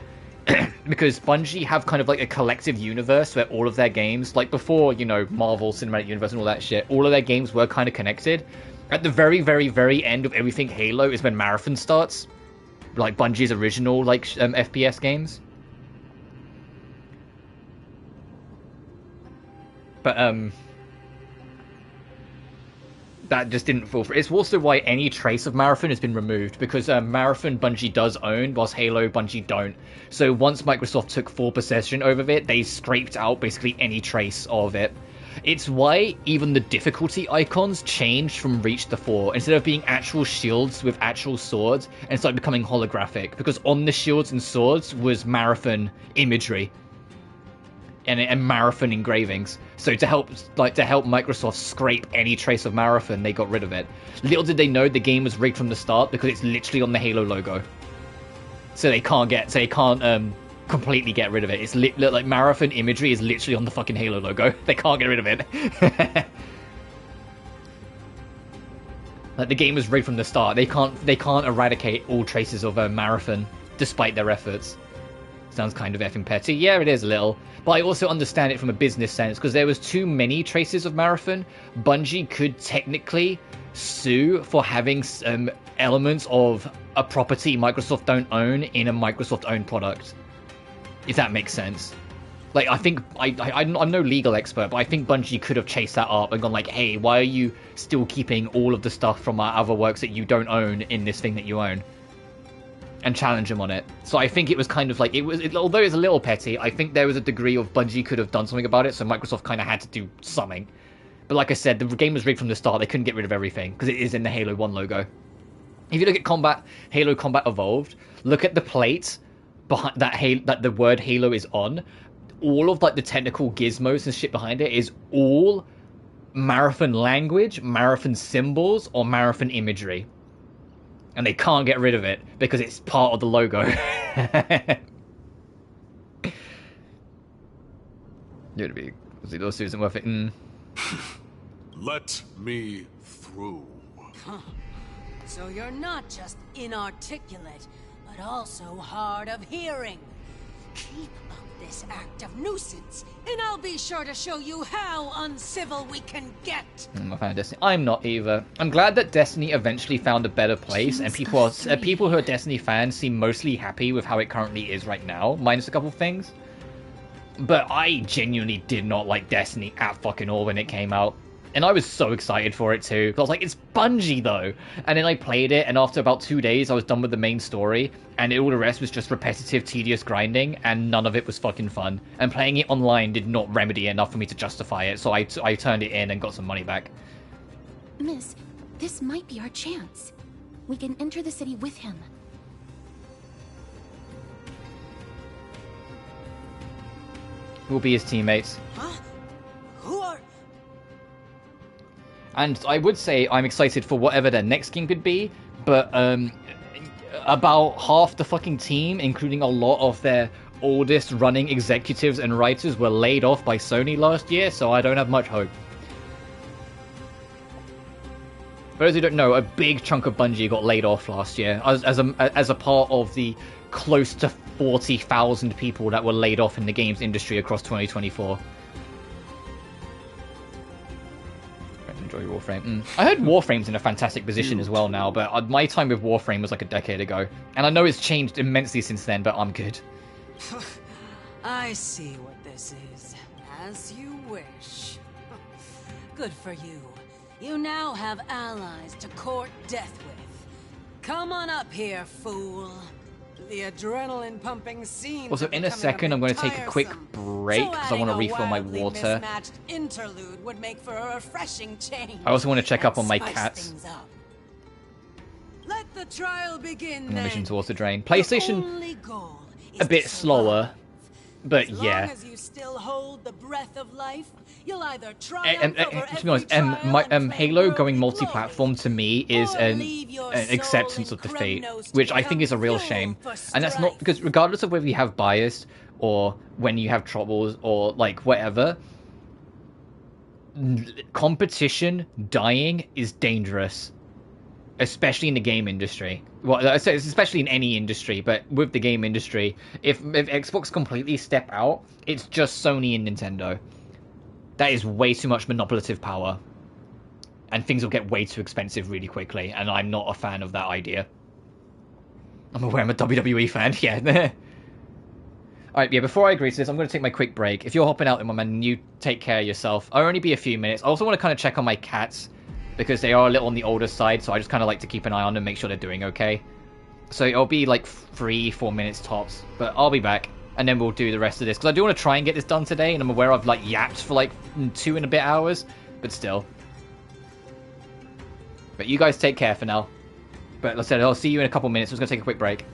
Because Bungie have kind of like a collective universe where all of their games, like before, you know, Marvel Cinematic Universe and all that shit, all of their games were kind of connected. At the very, very, very end of everything Halo is when Marathon starts. Like Bungie's original, like, FPS games. But, that just didn't fall through. It's also why any trace of Marathon has been removed, because Marathon Bungie does own, whilst Halo Bungie don't. So once Microsoft took full possession over it, they scraped out basically any trace of it. It's why even the difficulty icons changed from Reach to 4. Instead of being actual shields with actual swords, and started becoming holographic, because on the shields and swords was Marathon imagery. And Marathon engravings. So to help Microsoft scrape any trace of Marathon, they got rid of it. Little did they know the game was rigged from the start, because it's literally on the Halo logo. So they can't completely get rid of it. It's like Marathon imagery is literally on the fucking Halo logo. They can't get rid of it. Like the game was rigged from the start. They can't eradicate all traces of Marathon despite their efforts. Sounds kind of effing petty. Yeah, it is a little. But I also understand it from a business sense, because there was too many traces of Marathon. Bungie could technically sue for having elements of a property Microsoft don't own in a Microsoft-owned product. If that makes sense. Like, I think, I'm no legal expert, but I think Bungie could have chased that up and gone like, hey, why are you still keeping all of the stuff from our other works that you don't own in this thing that you own? And challenge him on it. So I think it was kind of like, although it's a little petty, I think there was a degree of Bungie could have done something about it, so Microsoft kind of had to do something. But like I said, the game was rigged from the start. They couldn't get rid of everything because it is in the Halo 1 logo. If you look at Halo Combat Evolved, look at the plate behind that the word Halo is on. All of like the technical gizmos and shit behind it is all Marathon language, Marathon symbols, or Marathon imagery. And they can't get rid of it because it's part of the logo. It'd be those isn't worth it. Let me through. So you're not just inarticulate, but also hard of hearing. Keep up this act of nuisance, and I'll be sure to show you how uncivil we can get. I'm not a fan of Destiny. I'm not either. I'm glad that Destiny eventually found a better place, and people who are Destiny fans seem mostly happy with how it currently is right now, minus a couple things. But I genuinely did not like Destiny at fucking all when it came out. And I was so excited for it too. I was like, it's Bungie though. And then I played it, and after about 2 days, I was done with the main story. And all the rest was just repetitive, tedious grinding, and none of it was fucking fun. And playing it online did not remedy enough for me to justify it, so I turned it in and got some money back. Miss, this might be our chance. We can enter the city with him. We'll be his teammates. Huh? Who are... And I would say I'm excited for whatever their next game could be, but about half the fucking team, including a lot of their oldest running executives and writers, were laid off by Sony last year, so I don't have much hope. For those who don't know, a big chunk of Bungie got laid off last year as a part of the close to 40,000 people that were laid off in the games industry across 2024. Enjoy Warframe. I heard Warframe's in a fantastic position as well now, but my time with Warframe was like a decade ago. And I know it's changed immensely since then, but I'm good. I see what this is. As you wish. Good for you. You now have allies to court death with. Come on up here, fool. The adrenaline pumping scene. Also, in a second, I'm going to take a quick break because I want to refill my water. Interlude would make for a refreshing change. I also want to check up on my cats. Let the trial begin. And mission towards the drain. PlayStation, a bit slower, but yeah. As long as you still hold the breath of life, you'll either to be honest, Halo going multi-platform to me is an acceptance of defeat, which I think is a real shame. And that's not because regardless of whether you have bias or when you have troubles or like whatever, competition dying is dangerous, especially in the game industry. Well, especially in any industry, but with the game industry, if Xbox completely step out, it's just Sony and Nintendo. That is way too much monopolizing power. And things will get way too expensive really quickly, and I'm not a fan of that idea. I'm aware I'm a WWE fan, yeah. Alright, yeah, before I agree to this, I'm going to take my quick break. If you're hopping out there, my man, you take care of yourself. I'll only be a few minutes. I also want to kind of check on my cats, because they are a little on the older side, so I just kind of like to keep an eye on them and make sure they're doing okay. So it'll be like 3-4 minutes tops, but I'll be back. And then we'll do the rest of this. Because I do want to try and get this done today. And I'm aware I've like yapped for like 2 and a bit hours. But still. But you guys take care for now. But like I said, I'll see you in a couple minutes. I'm just going to take a quick break.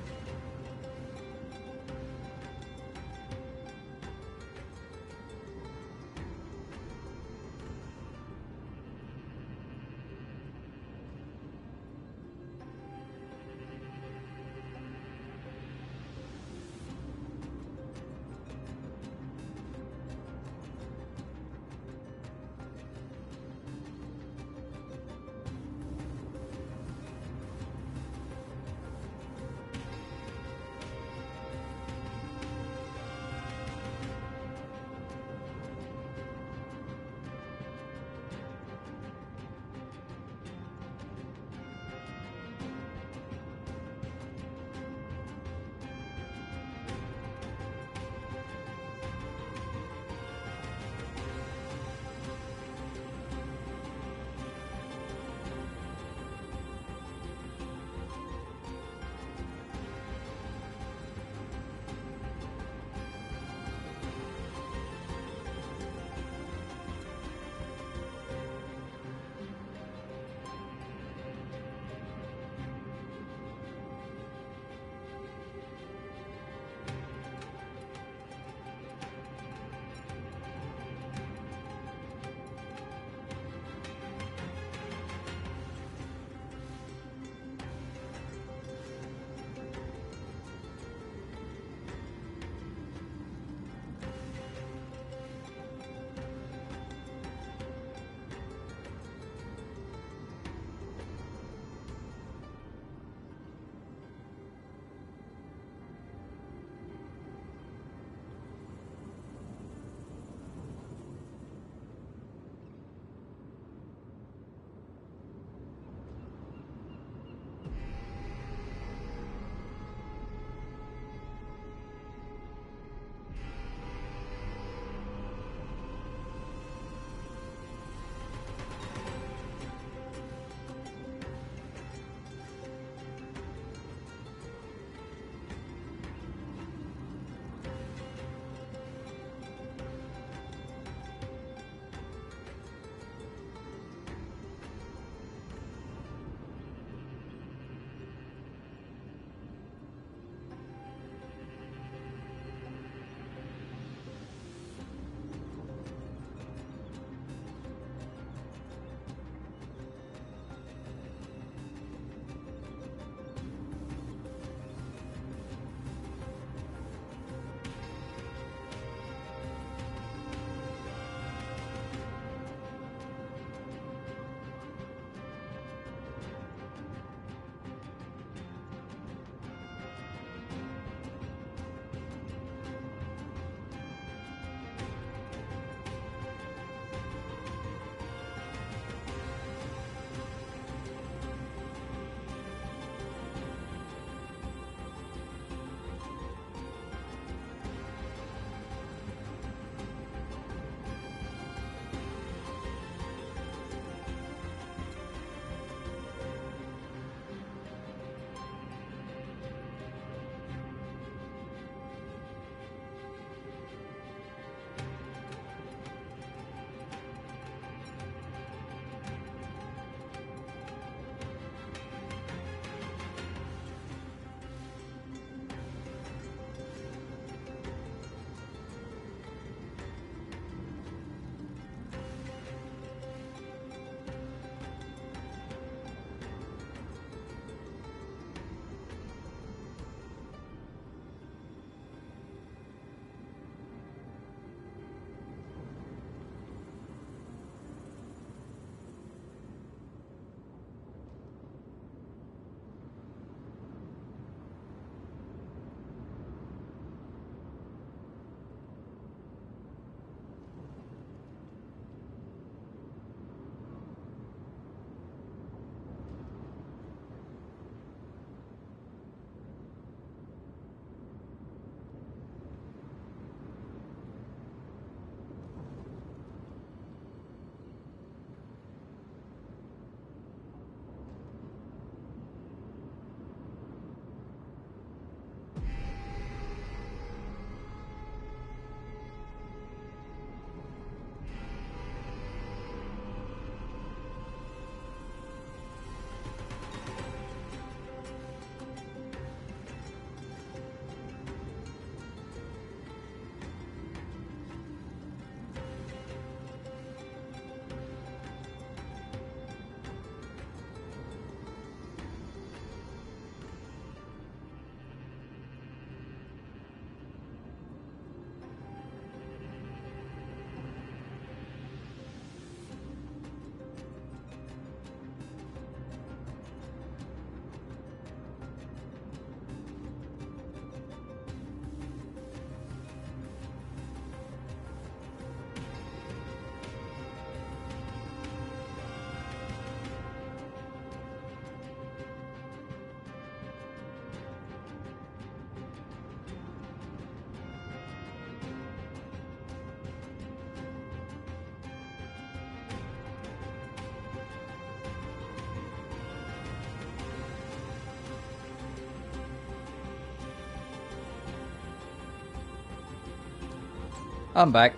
I'm back.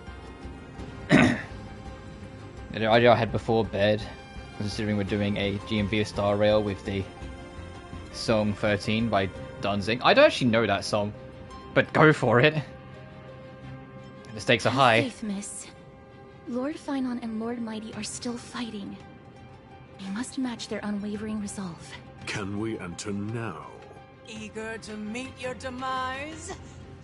I had before bed, considering we're doing a GMV Star Rail with the song 13 by Danzig. I don't actually know that song, but go for it. The stakes are high. Faith, miss. Lord Finon and Lord Mighty are still fighting. We must match their unwavering resolve. Can we enter now? Eager to meet your demise?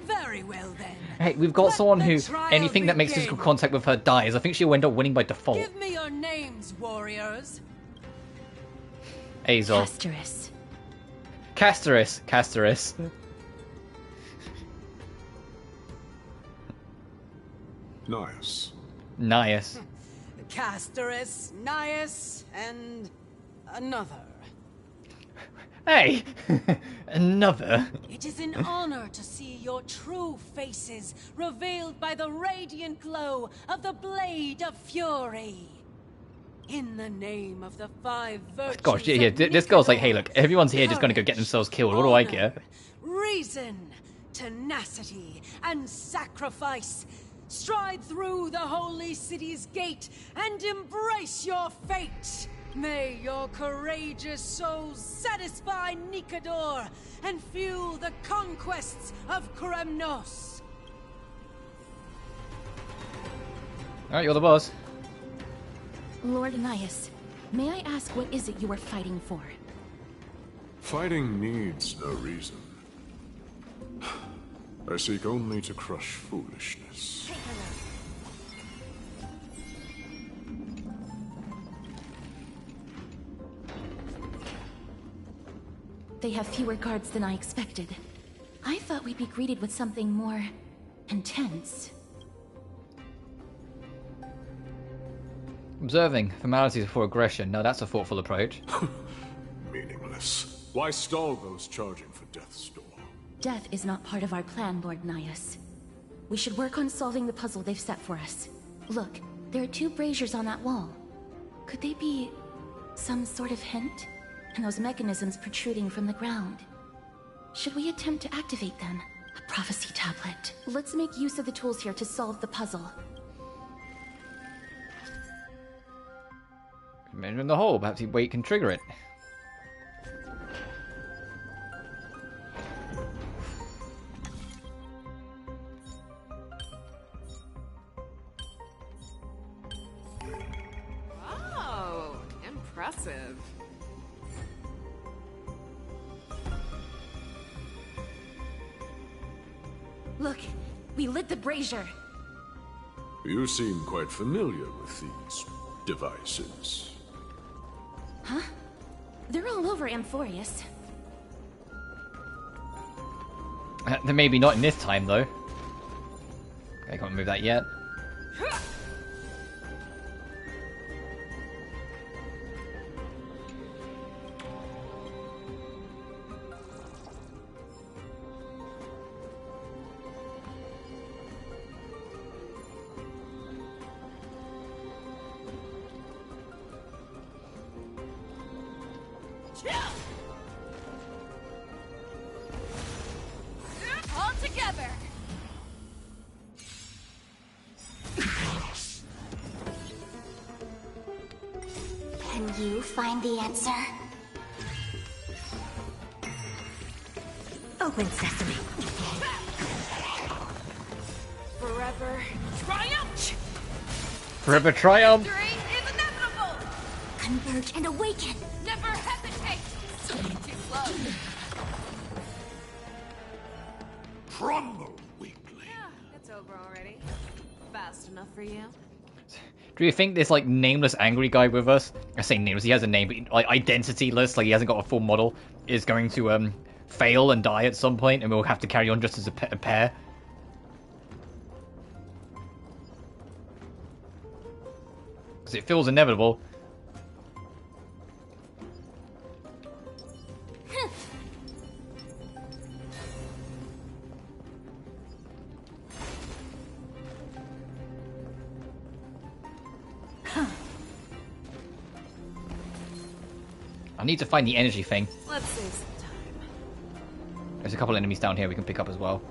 Very well then. Hey, we've got someone who, anything that makes physical contact with her dies. I think she'll end up winning by default. Give me your names, warriors. Azul. Castorice. Castorice. Nias. Nias. Castorice, Nias, and another. Hey! Another? It is an honor to see your true faces revealed by the radiant glow of the Blade of Fury. In the name of the 5 virtues. Gosh, yeah. This girl's like, hey, look, everyone's here just gonna go get themselves killed. What do I care? Reason, tenacity, and sacrifice. Stride through the holy city's gate and embrace your fate. May your courageous souls satisfy Nikador and fuel the conquests of Kremnos. Alright, you're the boss. Lord Nias, may I ask what is it you are fighting for? Fighting needs no reason. I seek only to crush foolishness. They have fewer guards than I expected. I thought we'd be greeted with something more intense. Observing formalities before aggression. No, that's a thoughtful approach. Meaningless. Why stall those charging for death's door? Death is not part of our plan, Lord Nias. We should work on solving the puzzle they've set for us. Look, there are 2 braziers on that wall. Could they be some sort of hint? And those mechanisms protruding from the ground. Should we attempt to activate them? A prophecy tablet. Let's make use of the tools here to solve the puzzle. Remember in the hole, perhaps you wait can trigger it. Wow, impressive. Look, we lit the brazier. You seem quite familiar with these devices. Huh? They're all over Amphoreus. Maybe not in this time, though. Okay, can't move that yet. All together! Can you find the answer? Open sesame. Forever triumph! Forever triumph! Victory is inevitable! Converge and awaken! Never hesitate! Too slow. Crumble, weakling. Yeah, it's over already. Fast enough for you? Do you think this, like, nameless angry guy with us, I say nameless, he has a name, but, like, identityless, like, he hasn't got a full model, is going to, fail and die at some point, and we'll have to carry on just as a pair? Because it feels inevitable. I need to find the energy thing. Let's save some time. There's a couple enemies down here we can pick up as well.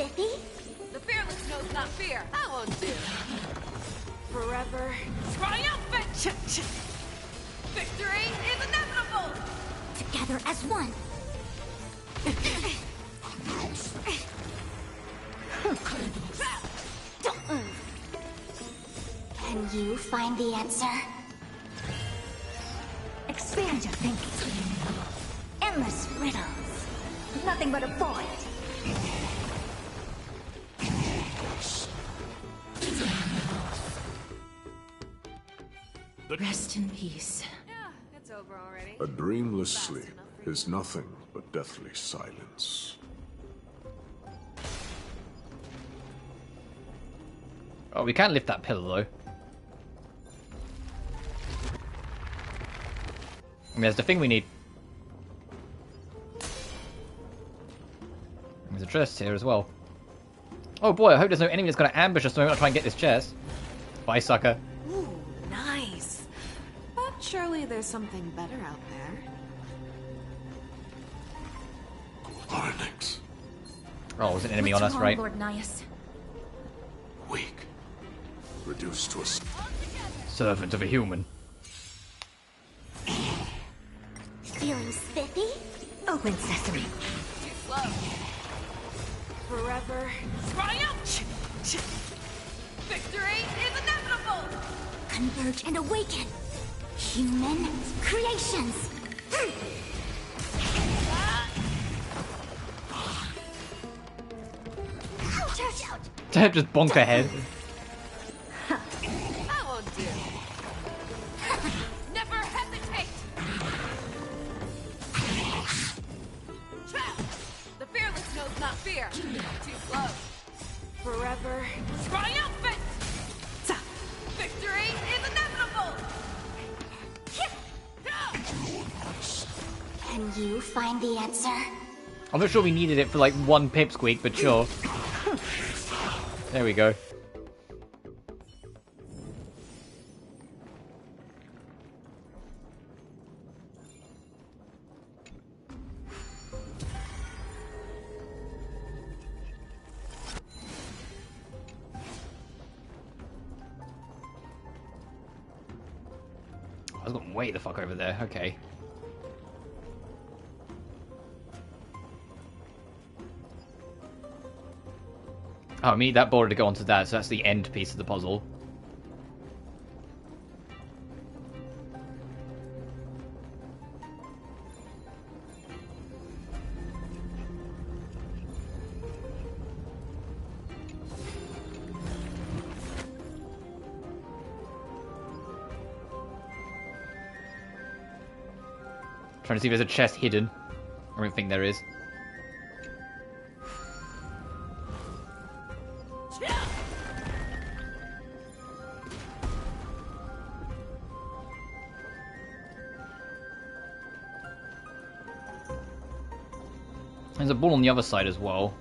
pithy? The fearless knows not fear. I won't do. Forever. Triumphant! Victory is inevitable! Together as one. Don't move. Can you find the answer? Expand your thinking. Endless riddles. Nothing but a void. Rest in peace. Yeah, it's over already. A dreamless sleep is nothing but deathly silence. Oh, we can't lift that pillar though. I mean, that's the thing we need. There's a chest here as well. Oh boy, I hope there's no enemy that's going to ambush us so we're not trying to get this chest. Bye, sucker. Ooh, nice. But surely there's something better out there. Arnix. Oh, there's an enemy on us, right? Lord Nias? Weak. Reduced to a servant of a human. Feeling spiffy? Open sesame. Too slow. Forever. Triumph! Victory is inevitable! Converge and awaken. Human creations. Ouch, ouch, ouch. Just bonk her head. I won't do. Never hesitate! Trap! The fearless knows not fear. Too slow. Forever. Triumphant! Victory is inevitable! Can you find the answer? I'm not sure we needed it for like one pipsqueak, but sure. There we go. I was going way the fuck over there. Okay. Oh, I need that border to go onto that, so that's the end piece of the puzzle. Trying to see if there's a chest hidden. I don't think there is. There's a ball on the other side as well.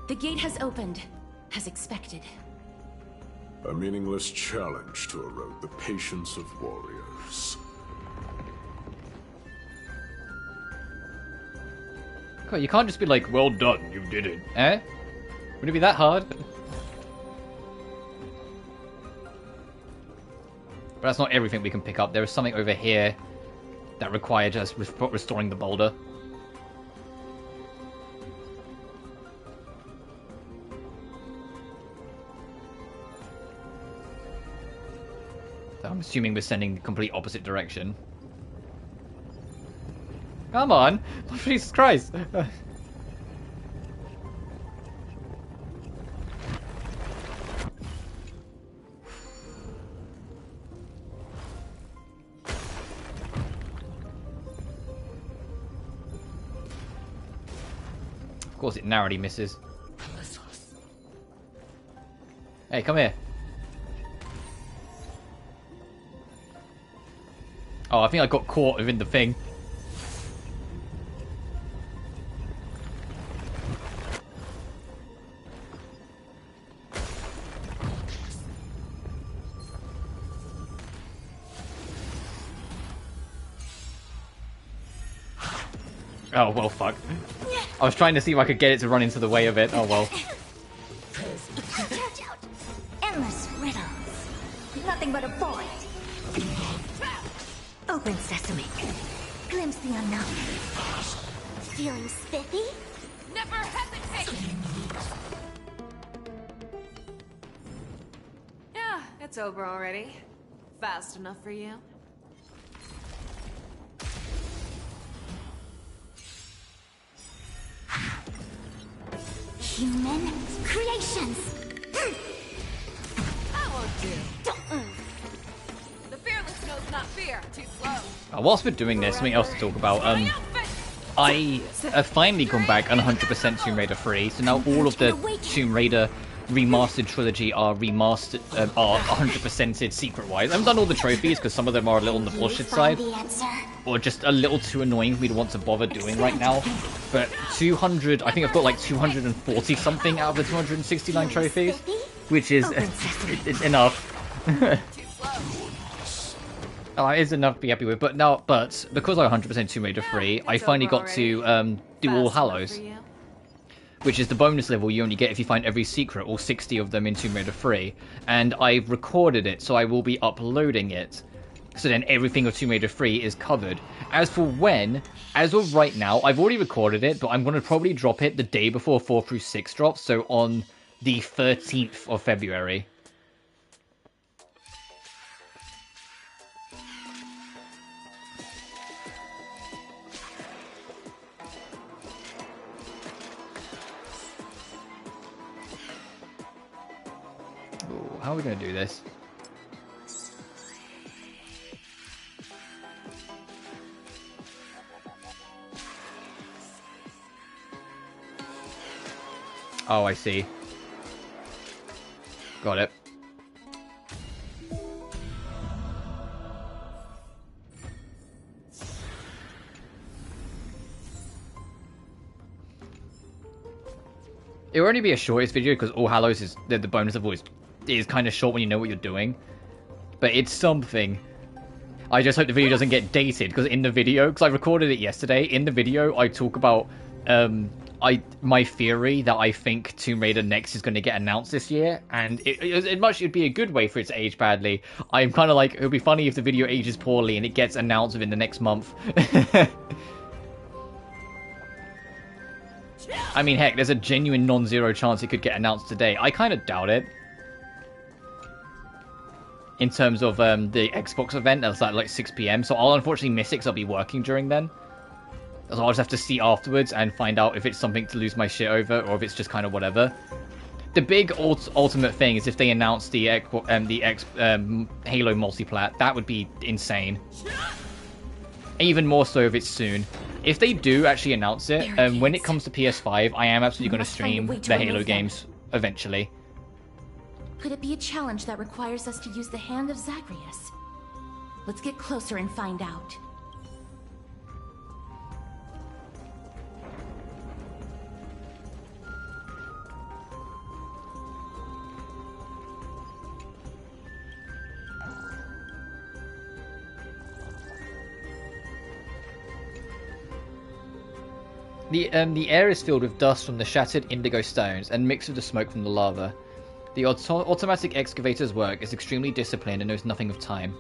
The gate has opened, as expected. A meaningless challenge to erode the patience of warriors. God, you can't just be like, well done, you did it. Eh? Would it be that hard? But that's not everything we can pick up. There is something over here that required us restoring the boulder. So I'm assuming we're sending the complete opposite direction. Come on! Oh, Jesus Christ! Of course it narrowly misses. Hey, come here. Oh, I think I got caught within the thing. Oh, well, fuck. I was trying to see if I could get it to run into the way of it. Oh, well. Endless riddles. Nothing but a void. Open sesame. Glimpse the unknown. Feeling spiffy? Never hesitate! Yeah, it's over already. Fast enough for you? Human creations! That won't do. Don't move. The fearless knows not fear. Too slow. Whilst we're doing this, something else to talk about. I have finally gone back on 100% Tomb Raider 3, so now all of the Tomb Raider remastered trilogy are remastered, are 100%ed secret-wise. I haven't done all the trophies because some of them are a little on the bullshit side, or just a little too annoying for me to want to bother doing right now. But 200, I think I've got like 240 something out of the 269 trophies, which is it's enough. It is enough to be happy with, but because I 100% Tomb Raider 3, I finally got to do All Hallows, which is the bonus level you only get if you find every secret, all 60 of them in Tomb Raider 3, and I've recorded it, so I will be uploading it, so then everything of Tomb Raider 3 is covered. As for when, as of right now, I've already recorded it, but I'm going to probably drop it the day before 4 through 6 drops, so on the 13th of February. How are we going to do this? Oh, I see. Got it. It will only be a shortest video because All Hallows is the bonus level is kind of short when you know what you're doing, but it's something. I just hope the video doesn't get dated, because in the video, because I recorded it yesterday, in the video I talk about my theory that I think Tomb Raider Next is going to get announced this year, and it'd be a good way for it to age badly. I'm kind of like, it'll be funny if the video ages poorly and it gets announced within the next month. I mean, heck, there's a genuine non-zero chance it could get announced today. I kind of doubt it. In terms of the Xbox event, that's like 6 PM, so I'll unfortunately miss it because I'll be working during then. So I'll just have to see afterwards and find out if it's something to lose my shit over, or if it's just kind of whatever. The big ultimate thing is if they announce the Halo multiplat. That would be insane. Even more so if it's soon. If they do actually announce it, when it comes to PS5, I am absolutely going to stream the Halo games eventually. Could it be a challenge that requires us to use the hand of Zagreus? Let's get closer and find out. The air is filled with dust from the shattered indigo stones and mixed with the smoke from the lava. The automatic excavator's work is extremely disciplined and knows nothing of time.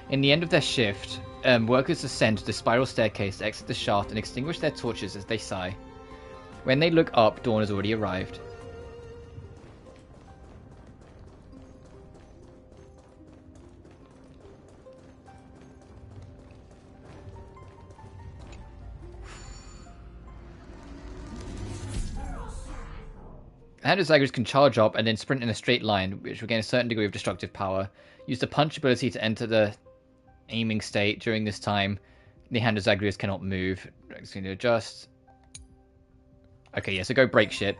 In the end of their shift, workers ascend to the spiral staircase to exit the shaft and extinguish their torches as they sigh. When they look up, dawn has already arrived. Hand of Zagreus can charge up and then sprint in a straight line, which will gain a certain degree of destructive power. Use the punch ability to enter the aiming state. During this time, the Hand of Zagreus cannot move. It's going to adjust. Okay, yeah, so go break shit.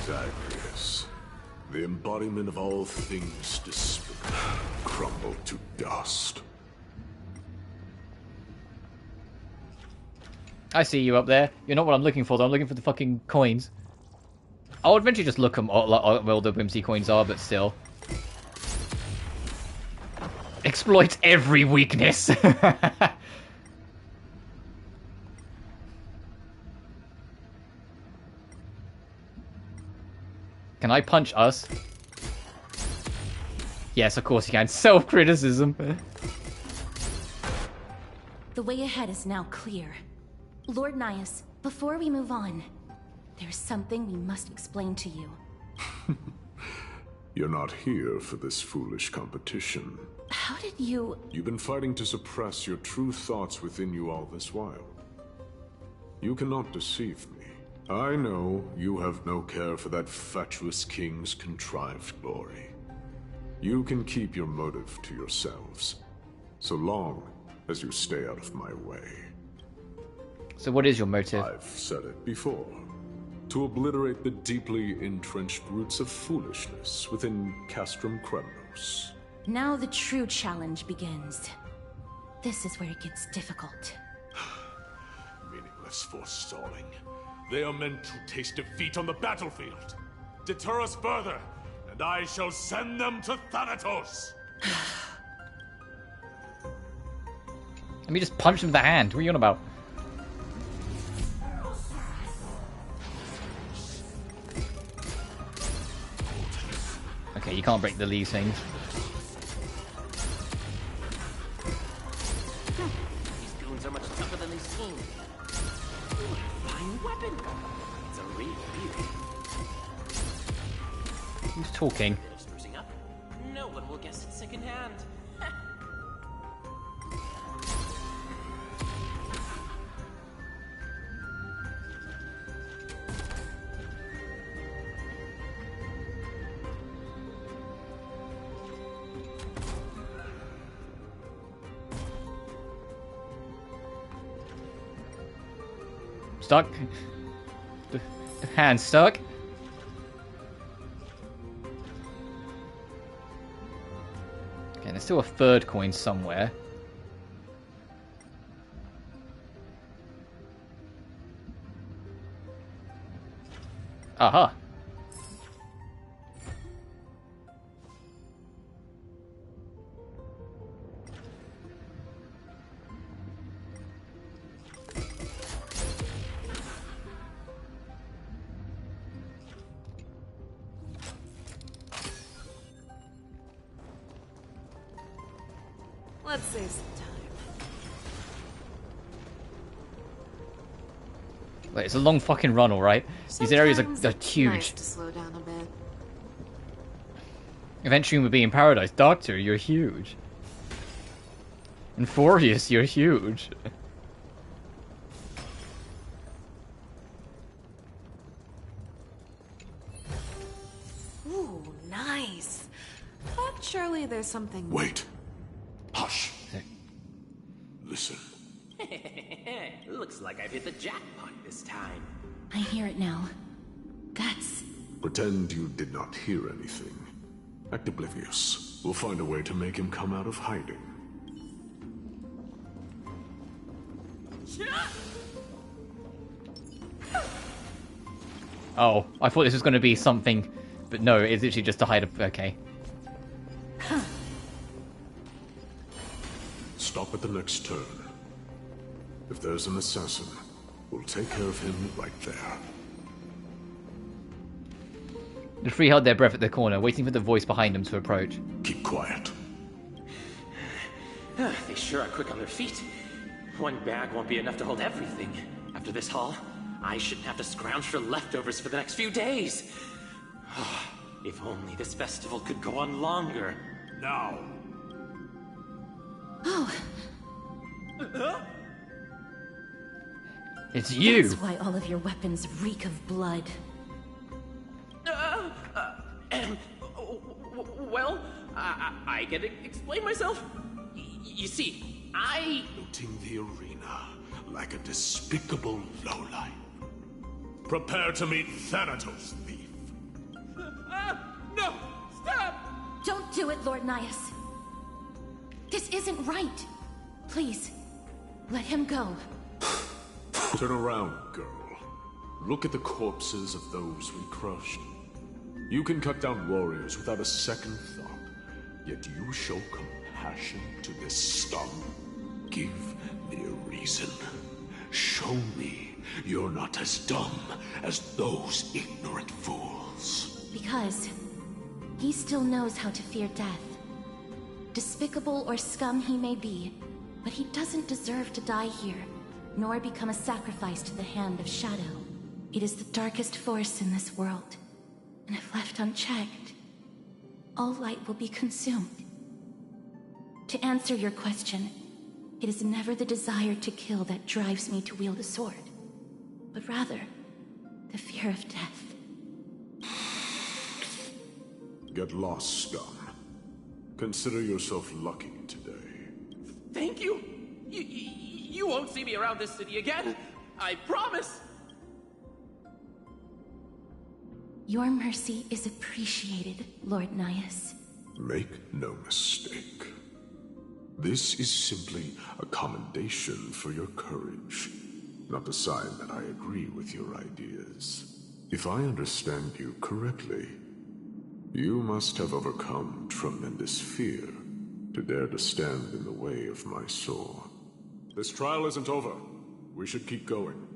Zagreus, the embodiment of all things despicable, crumbled to dust. I see you up there. You're not what I'm looking for, though. I'm looking for the fucking coins. I'll eventually just look at where all the Whimsy coins are, but still. Exploits every weakness. Can I punch us? Yes, of course you can. Self-criticism. The way ahead is now clear. Lord Nias, before we move on, there's something we must explain to you. You're not here for this foolish competition. How did you... You've been fighting to suppress your true thoughts within you all this while. You cannot deceive me. I know you have no care for that fatuous king's contrived glory. You can keep your motive to yourselves, so long as you stay out of my way. So what is your motive? I've said it before. To obliterate the deeply entrenched roots of foolishness within Castrum Kremnos. Now the true challenge begins. This is where it gets difficult. Meaningless forestalling. They are meant to taste defeat on the battlefield. Deter us further, and I shall send them to Thanatos! Let me just punch him in the hand. What are you on about? Okay, you can't break the leaves things. These goons are much tougher than they seem. Ooh, a fine weapon. It's a real beauty. Who's talking? Sprucing up. No one will guess it secondhand. Stuck. The hand stuck. Okay, there's still a third coin somewhere. Aha. Let's save some time. Wait, it's a long fucking run, alright? These areas are huge. Nice to slow down a bit. Eventually we'll be in paradise. Doctor, you're huge. Amphoreus, you're huge. Ooh, nice. But surely there's something... Wait. Hush. Listen. Looks like I've hit the jackpot this time. I hear it now. That's... Pretend you did not hear anything. Act oblivious. We'll find a way to make him come out of hiding. Oh, I thought this was going to be something, but no, it's literally just to hide a... Okay. Stop at the next turn. If there's an assassin, we'll take care of him right there. The three held their breath at the corner, waiting for the voice behind them to approach. Keep quiet. They sure are quick on their feet. One bag won't be enough to hold everything. After this haul, I shouldn't have to scrounge for leftovers for the next few days. If only this festival could go on longer. Now. Oh. It's you! That's why all of your weapons reek of blood. Well, I can explain myself. You see, Looting the arena like a despicable lowlife. Prepare to meet Thanatos, thief. No! Stop! Don't do it, Lord Nias. This isn't right. Please, let him go. Turn around, girl. Look at the corpses of those we crushed. You can cut down warriors without a second thought, yet you show compassion to this scum. Give me a reason. Show me you're not as dumb as those ignorant fools. Because he still knows how to fear death. Despicable or scum he may be, but he doesn't deserve to die here, nor become a sacrifice to the hand of Shadow. It is the darkest force in this world, and if left unchecked, all light will be consumed. To answer your question, it is never the desire to kill that drives me to wield a sword, but rather the fear of death. Get lost, scum. Consider yourself lucky today. Thank you. You won't see me around this city again. I promise. Your mercy is appreciated, Lord Naius. Make no mistake. This is simply a commendation for your courage, not a sign that I agree with your ideas. If I understand you correctly, you must have overcome tremendous fear to dare to stand in the way of my sword. This trial isn't over. We should keep going.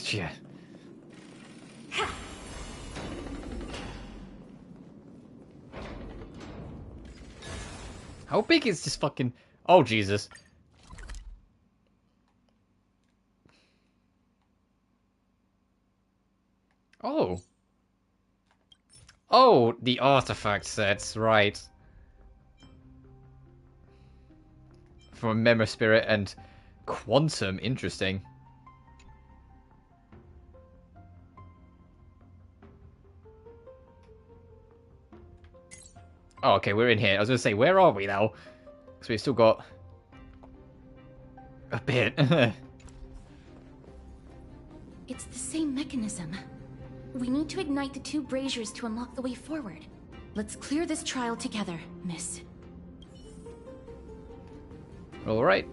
Yeah. How big is this fucking... Oh, Jesus. Oh. Oh, the artifact sets, right. From Memor Spirit and Quantum, interesting. Oh, okay, we're in here. I was going to say, where are we now? Because we've still got a bit. It's the same mechanism. We need to ignite the two braziers to unlock the way forward. Let's clear this trial together, miss. Alright.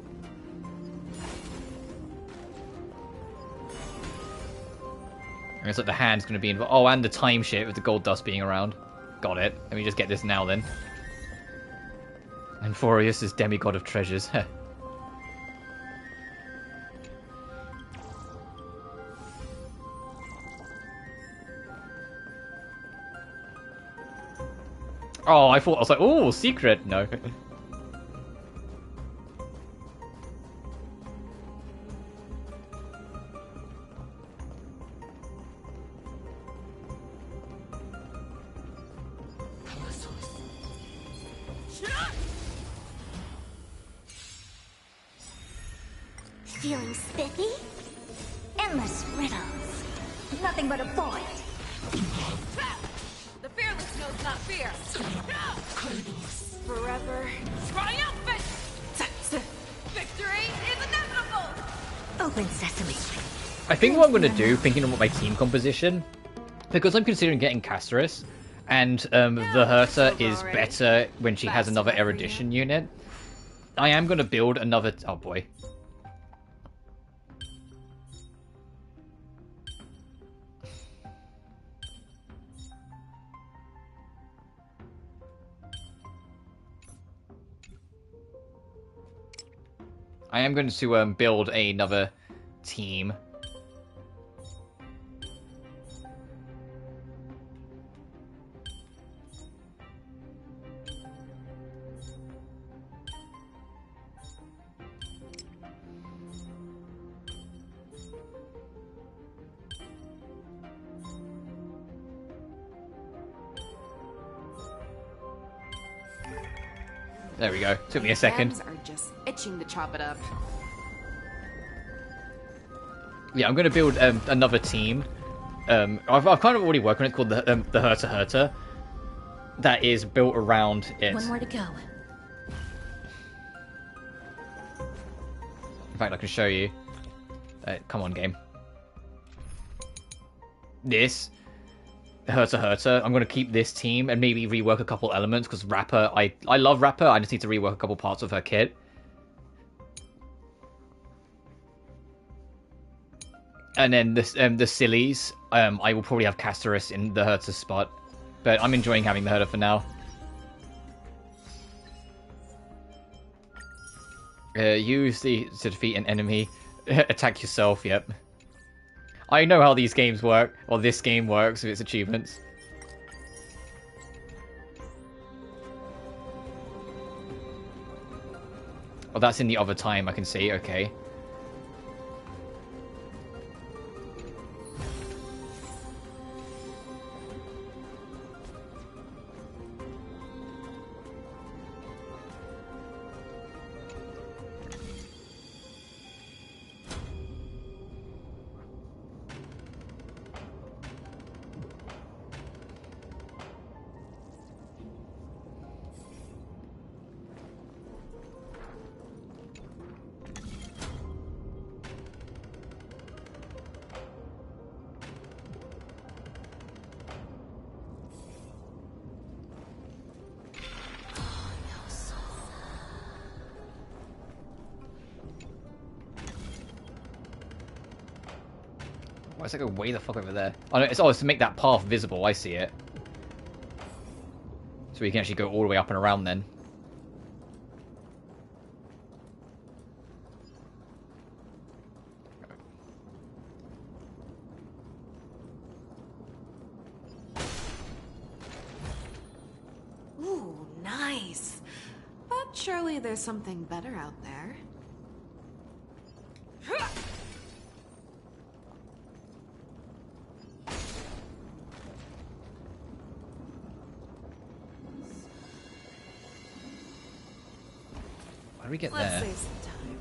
I guess like the hand's going to be involved. Oh, and the time shit with the gold dust being around. Got it. Let me just get this now then. Amphoreus is demigod of treasures. Oh, I was like, oh, secret. No. Feeling spiffy? Endless riddles. Nothing but a void. The fearless knows not fear. Forever triumphant. Victory is inevitable. Open sesame. I think what I'm going to do, thinking about my team composition, because I'm considering getting Castorice, and the Herta is better when she has another erudition unit, I am going to build another... Oh boy. I am going to build another team. There we go. Took me a second. Hands are just itching to chop it up. Yeah, I'm going to build another team. I've kind of already worked on it called the Herta. That is built around it. One more to go. In fact, I can show you. Come on, game. This. Herta. I'm going to keep this team and maybe rework a couple elements because Rapper, I love Rapper. I just need to rework a couple parts of her kit. And then the sillies, I will probably have Castorice in the Herta spot. But I'm enjoying having the Herta for now. Use the to defeat an enemy. Attack yourself, yep. I know how these games work, or this game works with its achievements. Oh, that's in the other time, I can see, okay. Why does it go way the fuck over there? Oh, no, it's to make that path visible. I see it. So we can actually go all the way up and around then. Ooh, nice. But surely there's something better out there. How do we get Let's there? save some time.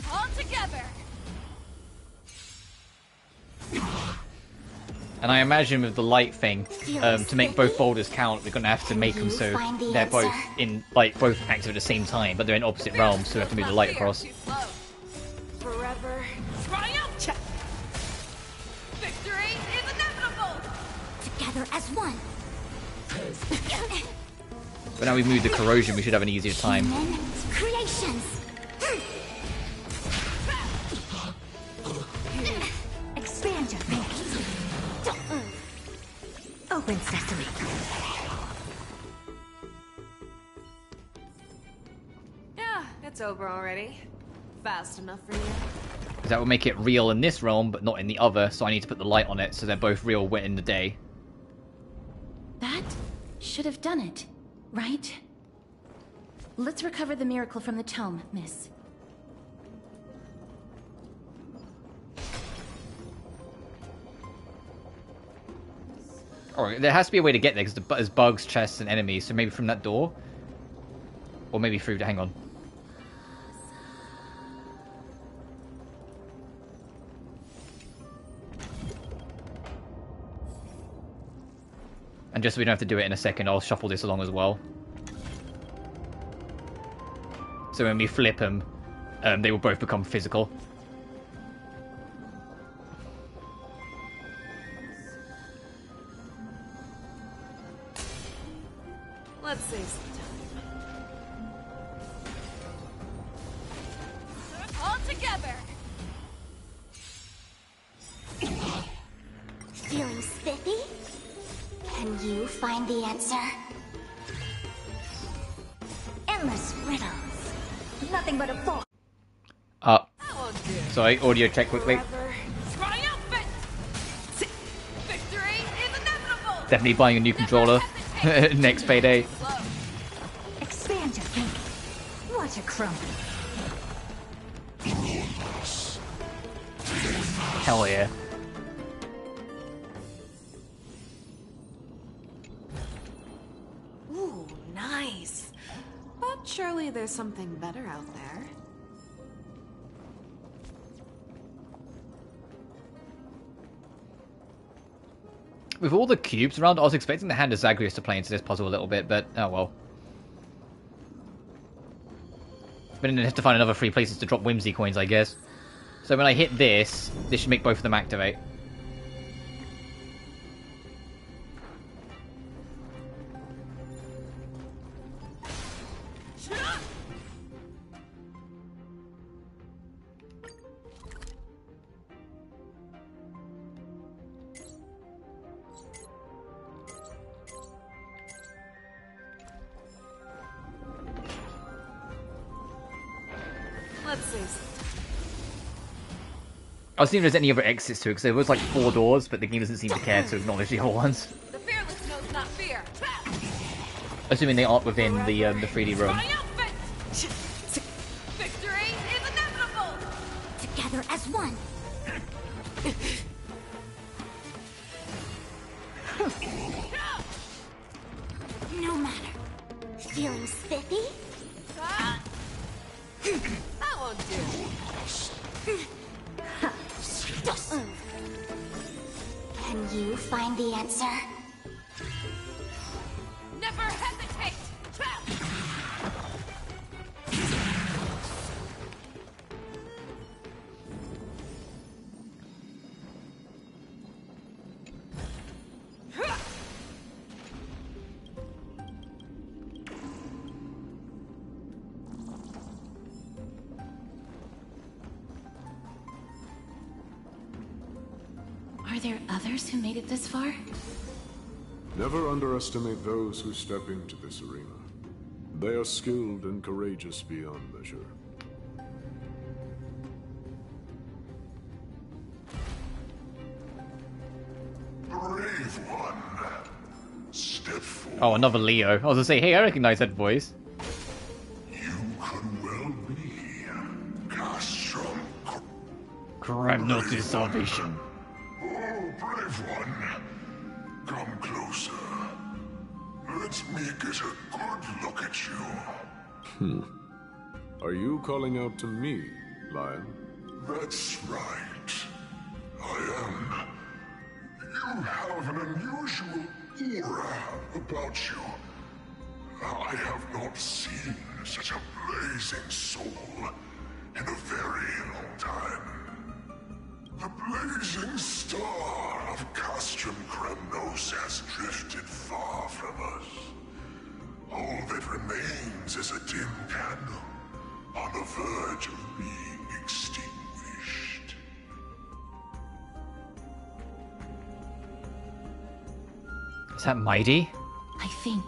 All together. And I imagine with the light thing, to make both boulders count, we're gonna have to make them so they're both in both active at the same time, but they're in opposite realms, so we have to move the light across. Forever. Triumph. Victory is inevitable. Together as one. But now we've moved the corrosion, we should have an easier time. Human creations. Expand your fingers. Open sesame. Yeah, it's over already. Fast enough for you. That will make it real in this realm, but not in the other, so I need to put the light on it so they're both real in the day. That should have done it, right? Let's recover the miracle from the tome, miss. Or there has to be a way to get there, because there's bugs, chests, and enemies, so maybe from that door? Or maybe through the... hang on. And just so we don't have to do it in a second, I'll shuffle this along as well. So when we flip them, they will both become physical. Let's save some time. All together. Feeling spiffy? Can you find the answer? Endless riddles. Nothing but a fall. Sorry, audio check quickly. Triumphant. Victory is inevitable. Definitely buying a new controller next payday. Expand your thinking. What a crumb. Hell yeah. Ooh, nice. But surely there's something better out there. With all the cubes around, I was expecting the Hand of Zagreus to play into this puzzle a little bit, but oh well. But then I have to find another 3 places to drop Whimsy coins, I guess. So when I hit this, this should make both of them activate. chances. I was seeing if there's any other exits to it, because there was like 4 doors, but the game doesn't seem to care to acknowledge the other ones. The fearless knows not fear. Assuming they aren't within the 3D room. Victory is inevitable. Together as one. No matter. Feeling spiffy? That won't do. Don't move. Can you find the answer? Never hesitate. Are there others who made it this far? Never underestimate those who step into this arena. They are skilled and courageous beyond measure. Brave one. Step forward. Oh, another Leo. I was gonna say, hey, I recognize that voice. You could well be Castrum. Kremnos' salvation. Oh, brave one. Come closer. Let me get a good look at you. Are you calling out to me, Lion? That's right. I am. You have an unusual aura about you. I have not seen such a blazing soul in a very long time. The blazing star of Castrum Kremnos has drifted far from us. All that remains is a dim candle on the verge of being extinguished. Is that Mighty? I think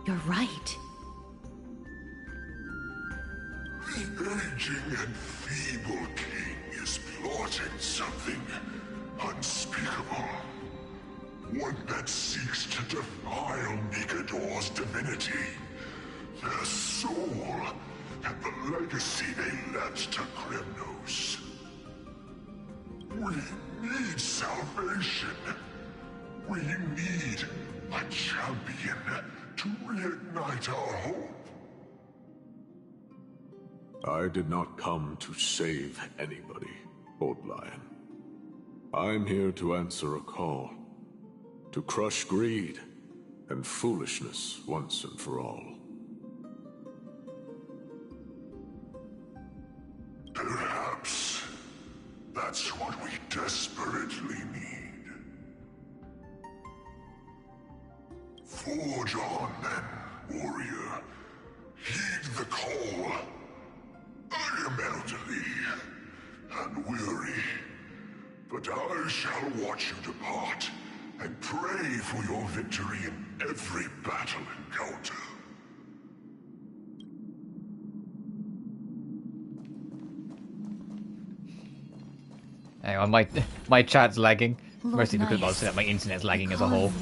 you're right. The aging and feeble king is plotting something unspeakable. One that seeks to defile Nikador's divinity, their soul, and the legacy they left to Kremnos. We need salvation. We need a champion to reignite our hope. I did not come to save anybody, Old Lion. I'm here to answer a call. To crush greed and foolishness once and for all. Perhaps that's what we desperately need. Forge on then, warrior. Heed the call. I am elderly and weary, but I shall watch you depart and pray for your victory in every battle encounter. Hang on, my chat's lagging. Lord Mostly because Nice. my internet's lagging as a whole.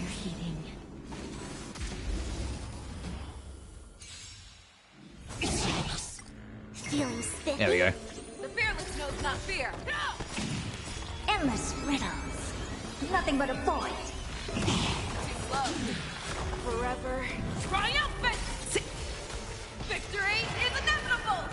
Feeling spiffy? There we go. The fearless knows not fear. Endless riddles. Nothing but a void. Too slow. Forever triumphant. Victory is inevitable.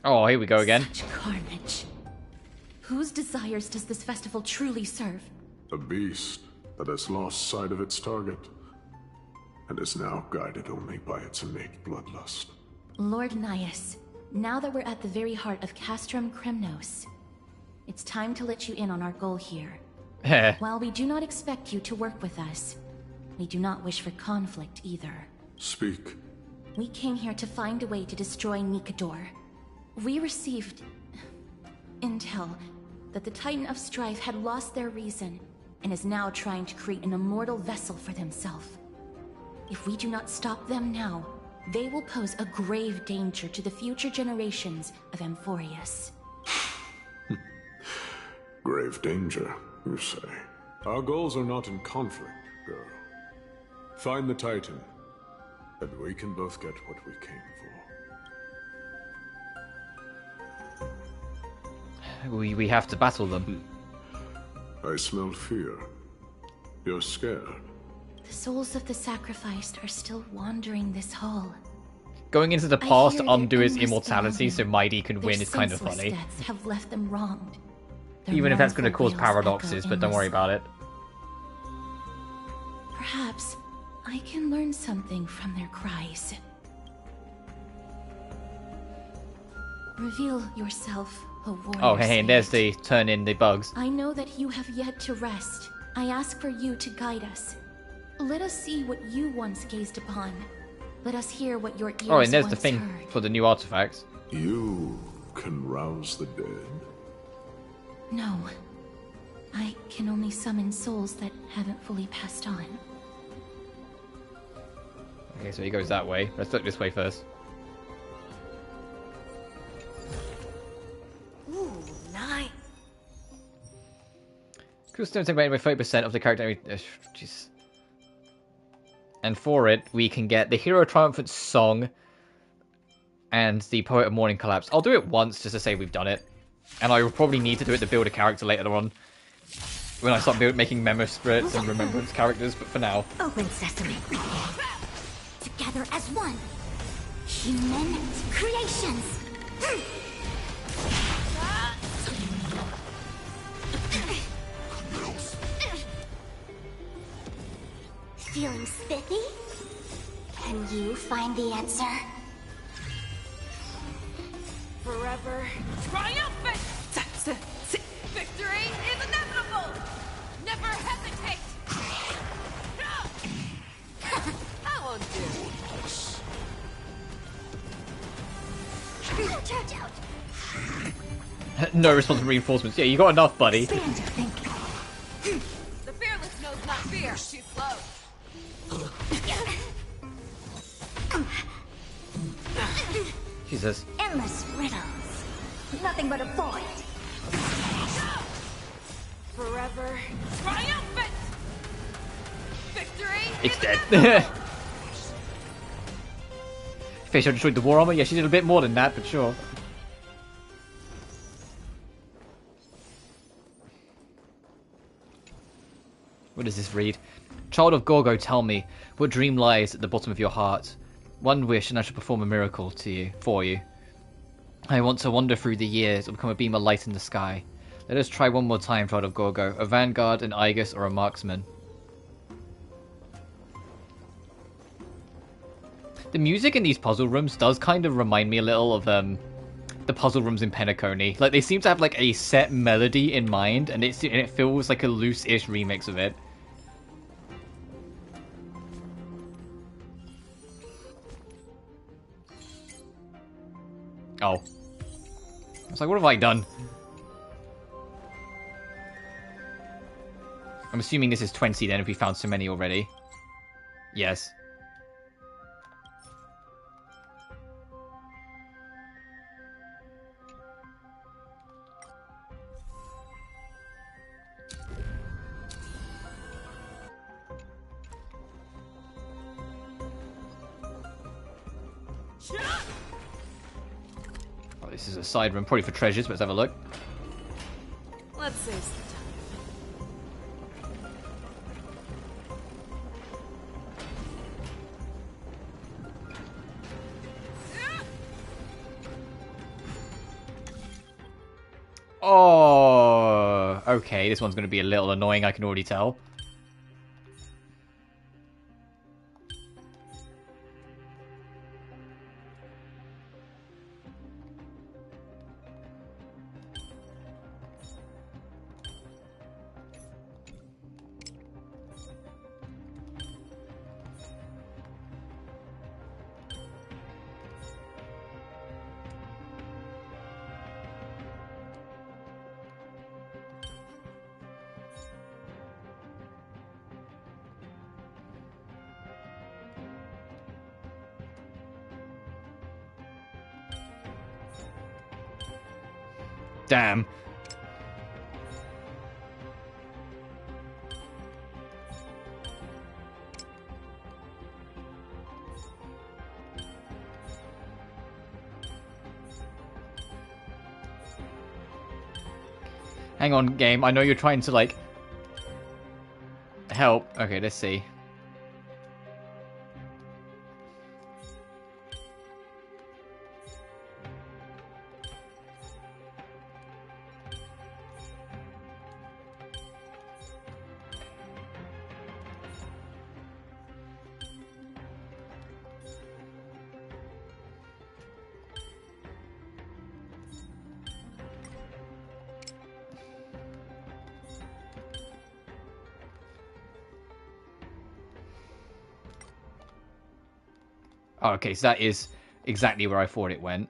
Oh, here we go again. Such carnage. Whose desires does this festival truly serve? A beast that has lost sight of its target and is now guided only by its innate bloodlust. Lord Nias, now that we're at the very heart of Castrum Kremnos, it's time to let you in on our goal here. While we do not expect you to work with us, we do not wish for conflict either. Speak. We came here to find a way to destroy Nikador. We received intel that the Titan of Strife had lost their reason and is now trying to create an immortal vessel for themselves. If we do not stop them now, they will pose a grave danger to the future generations of Amphoreus. Grave danger, you say? Our goals are not in conflict, girl. Find the Titan, and we can both get what we came for. We have to battle them. I smell fear. You're scared. The souls of the sacrificed are still wandering this hall. Going into the past to undo his immortality so Mighty can win is kind of funny. Deaths have left them wronged. Even if that's going to cause paradoxes, but don't worry about it. Perhaps I can learn something from their cries. Reveal yourself, O warrior. Oh, hey, and there's the turn in the bugs. I know that you have yet to rest. I ask for you to guide us. Let us see what you once gazed upon. Let us hear what your ears Oh, and there's the once thing heard. for the new artifacts. You can rouse the dead. No. I can only summon souls that haven't fully passed on. Okay, so he goes that way. Let's look this way first. Ooh, nice. Cool stone take away 30% of the character. Jeez. And for it, we can get the Hero Triumphant Song and the Poet of Morning Collapse. I'll do it once just to say we've done it. And I will probably need to do it to build a character later on. When I start making memo spirits and remembrance characters, but for now. Open sesame. Together as one. Human creations. Feeling spiffy? Can you find the answer? Forever triumphant! Victory is inevitable! Never hesitate! That won't do. No responsive reinforcements. Yeah, you got enough, buddy. The fearless knows not fear. Too slow. Jesus. Endless riddles. Nothing but a void. Forever triumphant! Victory It's is dead. inevitable! Fish destroyed the war armor? Yeah, she did a bit more than that, but sure. What does this read? Child of Gorgo, tell me, what dream lies at the bottom of your heart? One wish and I shall perform a miracle for you. I want to wander through the years and become a beam of light in the sky. Let us try one more time, Child of Gorgo. A vanguard, an Aegis, or a marksman. The music in these puzzle rooms does kind of remind me a little of the puzzle rooms in Penacony. Like, they seem to have like a set melody in mind, and it feels like a loose-ish remix of it. Oh. I was like, what have I done? I'm assuming this is 20 then, if we found so many already. Yes. Oh, this is a side room, probably for treasures, but let's have a look. Let's save some time. Oh, okay, this one's going to be a little annoying, I can already tell. Damn. Hang on, game. I know you're trying to, like, help. Okay, let's see. Oh, okay, so that is exactly where I thought it went.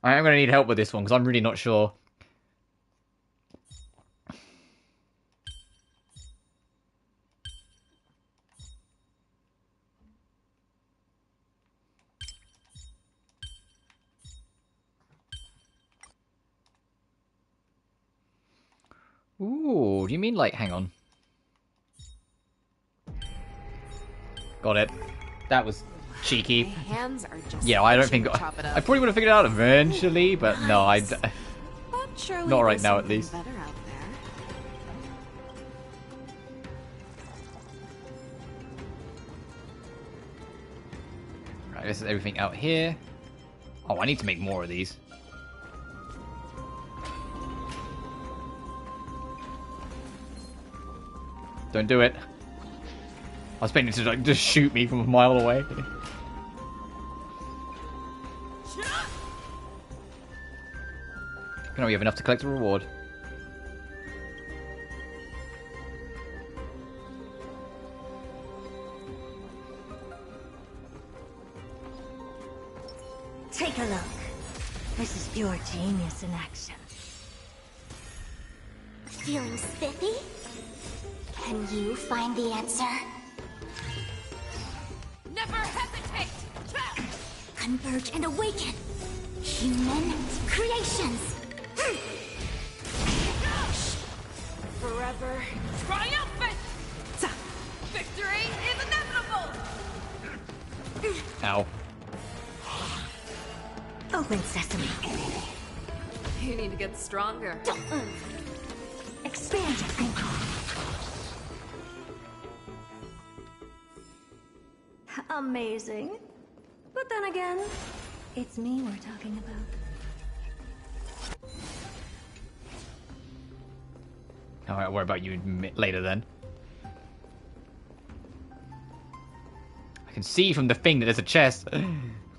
I am going to need help with this one, because I'm really not sure. Ooh, do you mean like, hang on. Got it. That was cheeky. My hands are just Yeah, I don't think... I probably would have figured it out eventually, but no, But surely not right there's now, at something least. better out Right, this is everything out here. Oh, I need to make more of these. Don't do it. I was expecting it to like, just shoot me from a mile away. Can we have enough to collect a reward? Take a look. This is pure genius in action. Feeling spiffy? Can you find the answer? Never hesitate! Converge and awaken! Human creations! Forever triumphant! Victory is inevitable! Ow. Open sesame. You need to get stronger. Expand your thinking. Amazing. But then again, it's me we're talking about. Alright, I'll worry about you later then. I can see from the thing that there's a chest.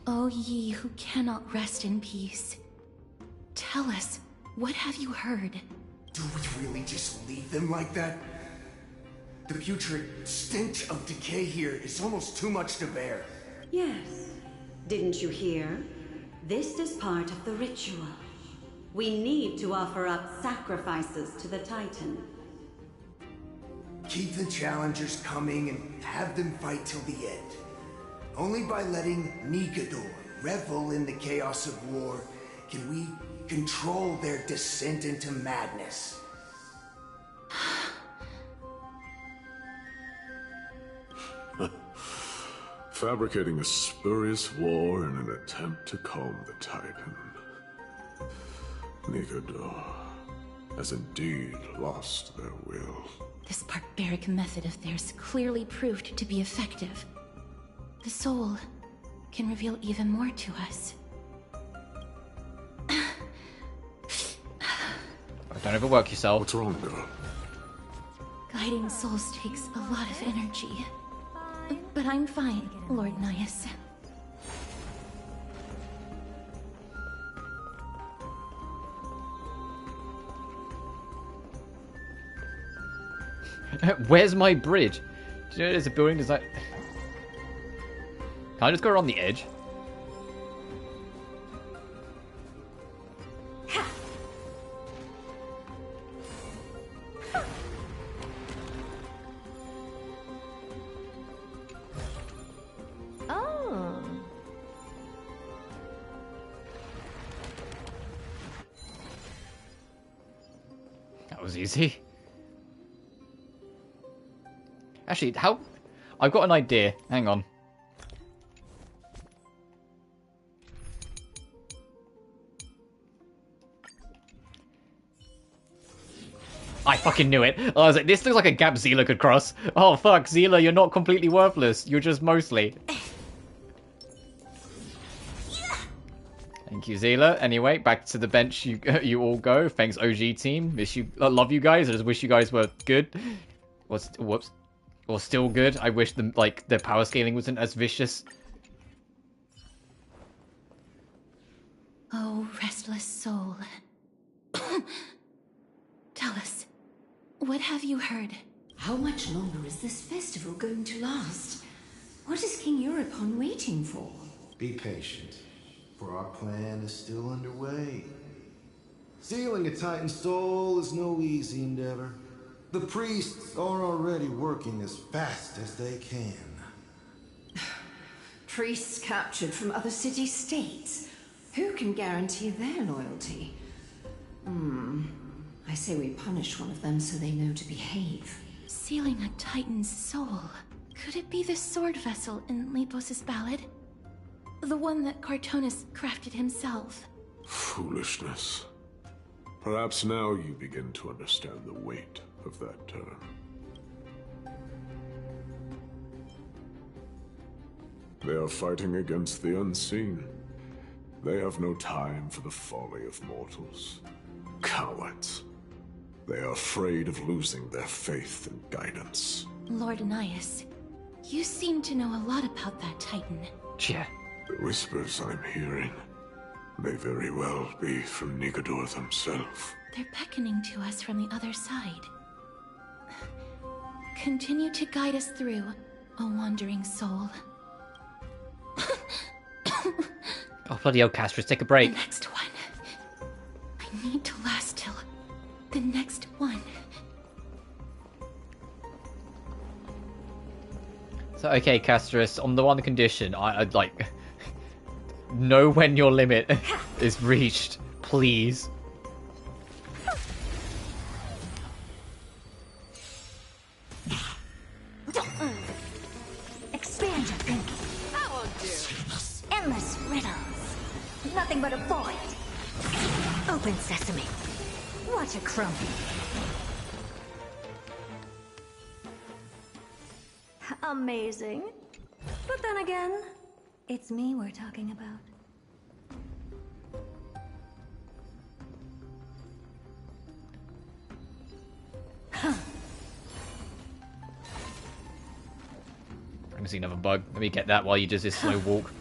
O ye who cannot rest in peace, tell us, what have you heard? Do we really just leave them like that? The putrid stench of decay here is almost too much to bear. Yes. Didn't you hear? This is part of the ritual. We need to offer up sacrifices to the Titan. Keep the challengers coming and have them fight till the end. Only by letting Nigador revel in the chaos of war can we control their descent into madness. Fabricating a spurious war in an attempt to calm the Titan. Nigador has indeed lost their will. This barbaric method of theirs clearly proved to be effective. The soul can reveal even more to us. Don't overwork yourself. What's wrong, girl? Guiding souls takes a lot of energy. But I'm fine, Lord Nias. Where's my bridge? Do you know there's a building design? Can I just go around the edge? was easy. Actually, how... I've got an idea. Hang on. I fucking knew it. I was like, this looks like a gap Zila could cross. Oh, fuck, Zila, you're not completely worthless. You're just mostly. Thank you, Zila. Anyway, back to the bench you all go. Thanks, OG team. Miss you. Love you guys. I just wish you guys were good. Whoops. Or still good. I wish the power scaling wasn't as vicious. Oh, restless soul. Tell us, what have you heard? How much longer is this festival going to last? What is King Eurocon waiting for? Be patient, for our plan is still underway. Sealing a Titan soul is no easy endeavor. The priests are already working as fast as they can. Priests captured from other city-states. Who can guarantee their loyalty? I say we punish one of them so they know to behave. Sealing a Titan's soul. Could it be the sword vessel in Lepos' ballad? The one that Kartonis crafted himself? Foolishness. Perhaps now you begin to understand the weight of that term. They are fighting against the unseen. They have no time for the folly of mortals. Cowards. They are afraid of losing their faith and guidance. Lord Anais, you seem to know a lot about that Titan. Yeah. The whispers I'm hearing may very well be from Nigador himself. They're beckoning to us from the other side. Continue to guide us through, a wandering soul. Oh, bloody hell, Castorice, take a break. The next one. I need to last till the next one. So, okay, Castorice, on the one condition, I'd like... know when your limit is reached, please. Expand your thinking. That won't do. Endless riddles. Nothing but a void. Open sesame. Watch it crumble. Amazing. But then again, it's me we're talking about. I'm gonna see another bug. Let me get that while you do this slow walk.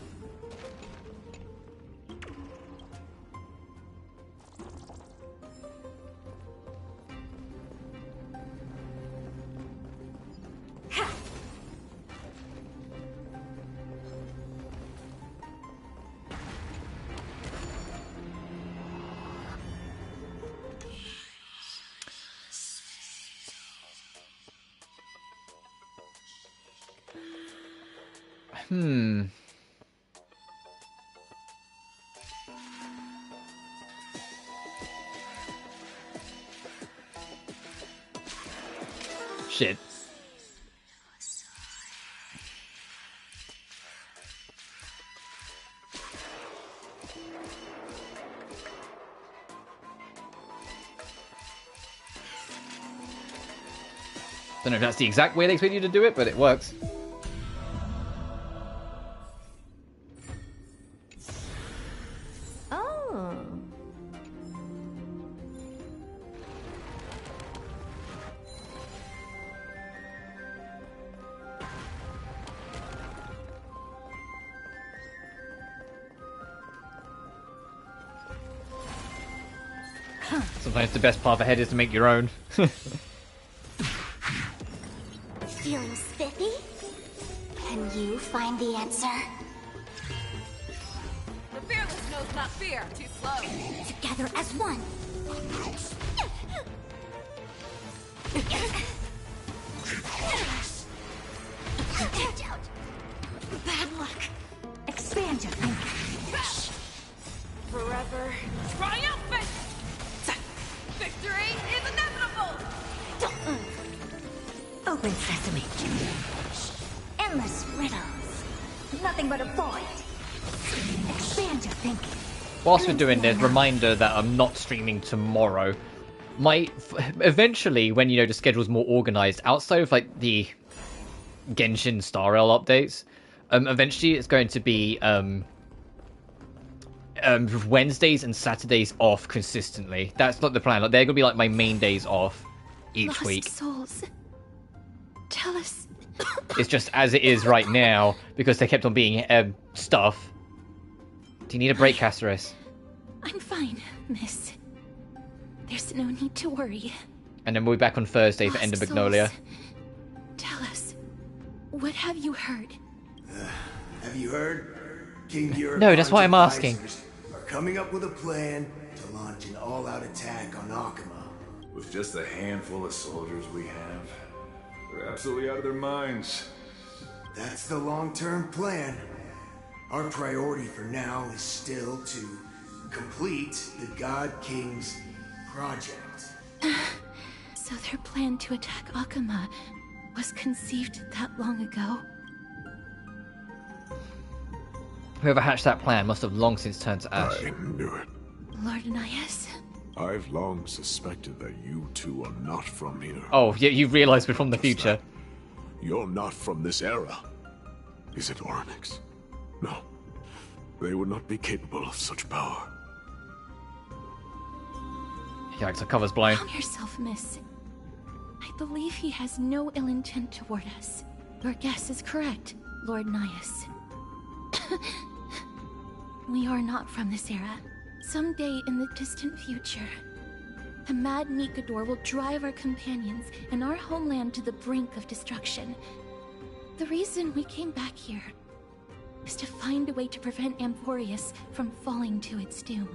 Shit. Don't know if that's the exact way they expect you to do it, but it works. Oh. Sometimes the best path ahead is to make your own. Feeling spiffy? Can you find the answer? The fearless knows not fear. Too slow. Together as one. Bad luck. Expand your thinking. Forever triumphant. Victory is inevitable. Open sesame. Endless riddles. Nothing but a void. Expand your thinking. Whilst we're doing this, reminder that I'm not streaming tomorrow. Eventually, when the schedule's more organized, outside of like the Genshin Star Rail updates, eventually it's going to be Wednesdays and Saturdays off consistently. That's not the plan. Like, they're gonna be like my main days off each Lost week. souls. Tell us. It's just as it is right now because they kept on being stuff. Do you need a break, Castorice? I'm fine, miss. There's no need to worry. And then we'll be back on Thursday for End of Magnolia. Tell us, what have you heard? Have you heard? King Europe. No, that's why I'm asking. Are coming up with a plan to launch an all-out attack on Akuma. With just a handful of soldiers we have, they're absolutely out of their minds. That's the long-term plan. Our priority for now is still to complete the God King's project. So their plan to attack Akuma was conceived that long ago? Whoever hatched that plan must have long since turned to ash. I knew it. Lord Anias? I've long suspected that you two are not from here. Oh, yeah, you realize we're from the future. You're not from this era. Is it Oryx? No. They would not be capable of such power. Yikes, our cover's blown. Calm yourself, miss. I believe he has no ill intent toward us. Your guess is correct, Lord Nias. We are not from this era. Someday in the distant future, the mad Nikador will drive our companions and our homeland to the brink of destruction. The reason we came back here is to find a way to prevent Amphoreus from falling to its doom.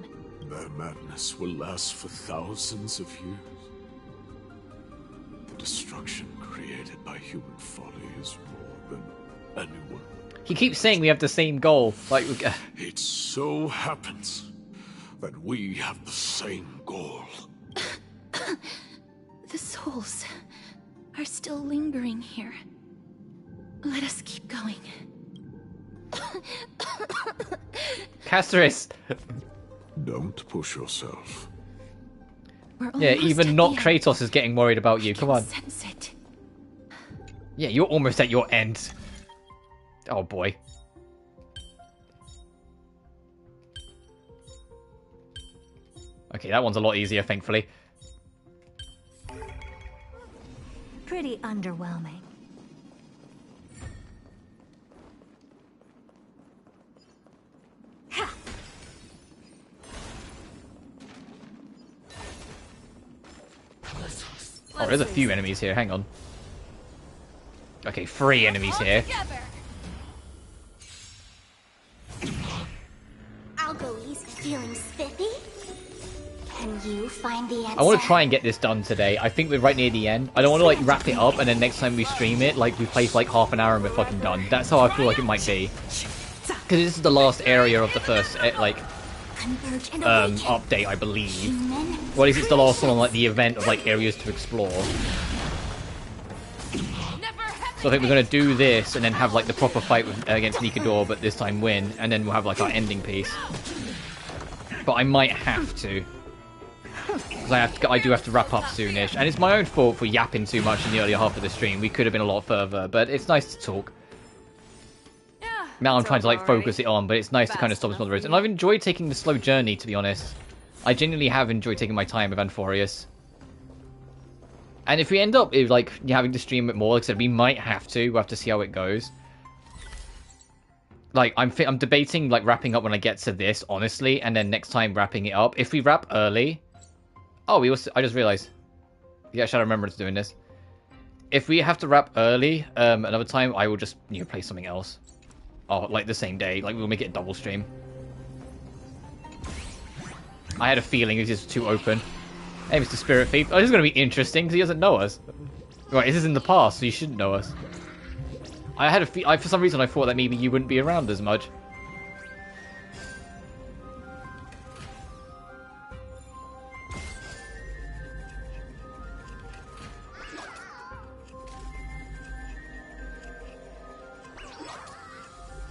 Their madness will last for thousands of years. The destruction created by human folly is more than anyone. He keeps saying we have the same goal. Like, it so happens that we have the same goal. The souls are still lingering here. Let us keep going. Castorice! Don't push yourself. Yeah, even not Kratos is getting worried about you. Come on. Sense it. Yeah, you're almost at your end. Oh boy. Okay, that one's a lot easier, thankfully. Pretty underwhelming. Oh, there's a few enemies here. Hang on. Okay, 3 enemies here. Algo's feeling spiffy? Can you find the answer? I want to try and get this done today. I think we're right near the end. I don't want to like wrap it up and then next time we stream it, like we play for like half an hour and we're fucking done. That's how I feel like it might be. Because this is the last area of the first update, I believe. Well, at least it's the last one on like the event of like areas to explore. So I think we're gonna do this and then have like the proper fight against Nikador, but this time win, and then we'll have like our ending piece. But I might have to, because I do have to wrap up soonish, and it's my own fault for yapping too much in the earlier half of the stream. We could have been a lot further, but it's nice to talk. Now I'm trying to like focus it on, but it's nice to kind of stop some of the roads. And I've enjoyed taking the slow journey, to be honest. I genuinely have enjoyed taking my time with Amphoreus. And if we end up like having to stream it more, like I said, we might have to. We'll have to see how it goes. Like I'm debating like wrapping up when I get to this, honestly, and then next time wrapping it up. If we wrap early, I just realized. Yeah, Shadow Remembrance doing this. If we have to wrap early, another time I will just play something else. Oh, like the same day, like we'll make it a double stream. I had a feeling it was just too open. Hey, Mr. Spirit Thief. Oh, this is going to be interesting because he doesn't know us. Right, this is in the past, so you shouldn't know us. I had for some reason I thought that maybe you wouldn't be around as much.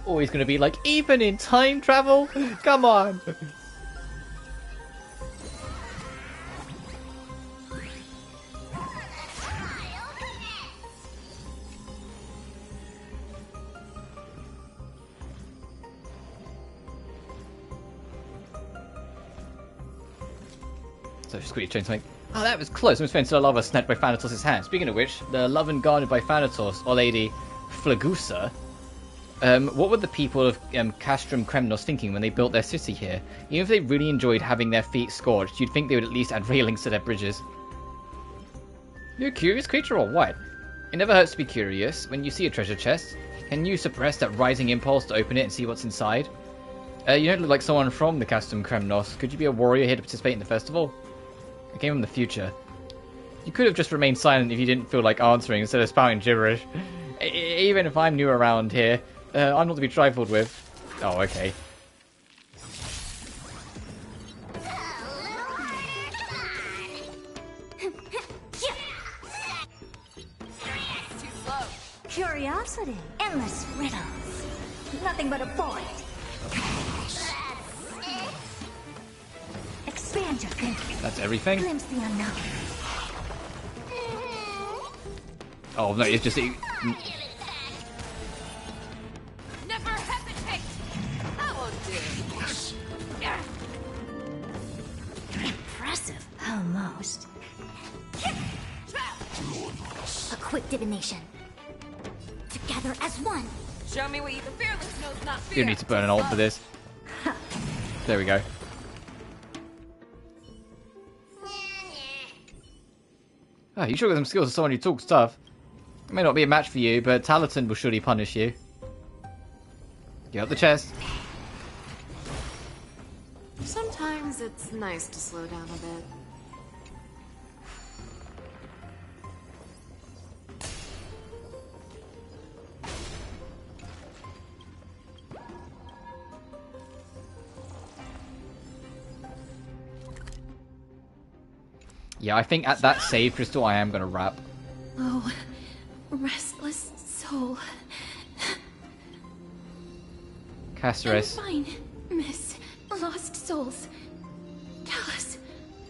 Always gonna be like, even in time travel? Come on! So Squeak changed something. Oh, that was close. I'm spent to the lava snatched by Thanatos' hand. Speaking of which, the love and guarded by Thanatos, or Lady Flagusa. What were the people of Castrum Kremnos thinking when they built their city here? Even if they really enjoyed having their feet scorched, you'd think they would at least add railings to their bridges. You're a curious creature or what? It never hurts to be curious. When you see a treasure chest, can you suppress that rising impulse to open it and see what's inside? You don't look like someone from the Castrum Kremnos. Could you be a warrior here to participate in the festival? I came from the future. You could have just remained silent if you didn't feel like answering instead of spouting gibberish. Even if I'm new around here, I'm not to be trifled with. Oh, okay. Curiosity, endless riddles. Nothing but a void. Expand your thinking. That's everything? Glimpse the unknown. Oh, no, it's just... Never hesitate! That won't do. Impressive. Almost. A quick divination. Together as one. Show me what you the fearless knows not fear. You need to burn an ult for this. There we go. Oh, you sure got some skills as someone who talks tough. It may not be a match for you, but Talaton will surely punish you. Get up the chest. Sometimes it's nice to slow down a bit. Yeah, I think at that save crystal I am going to wrap. Oh, restless soul. Castorice. I'm fine, Miss Lost Souls. Tell us,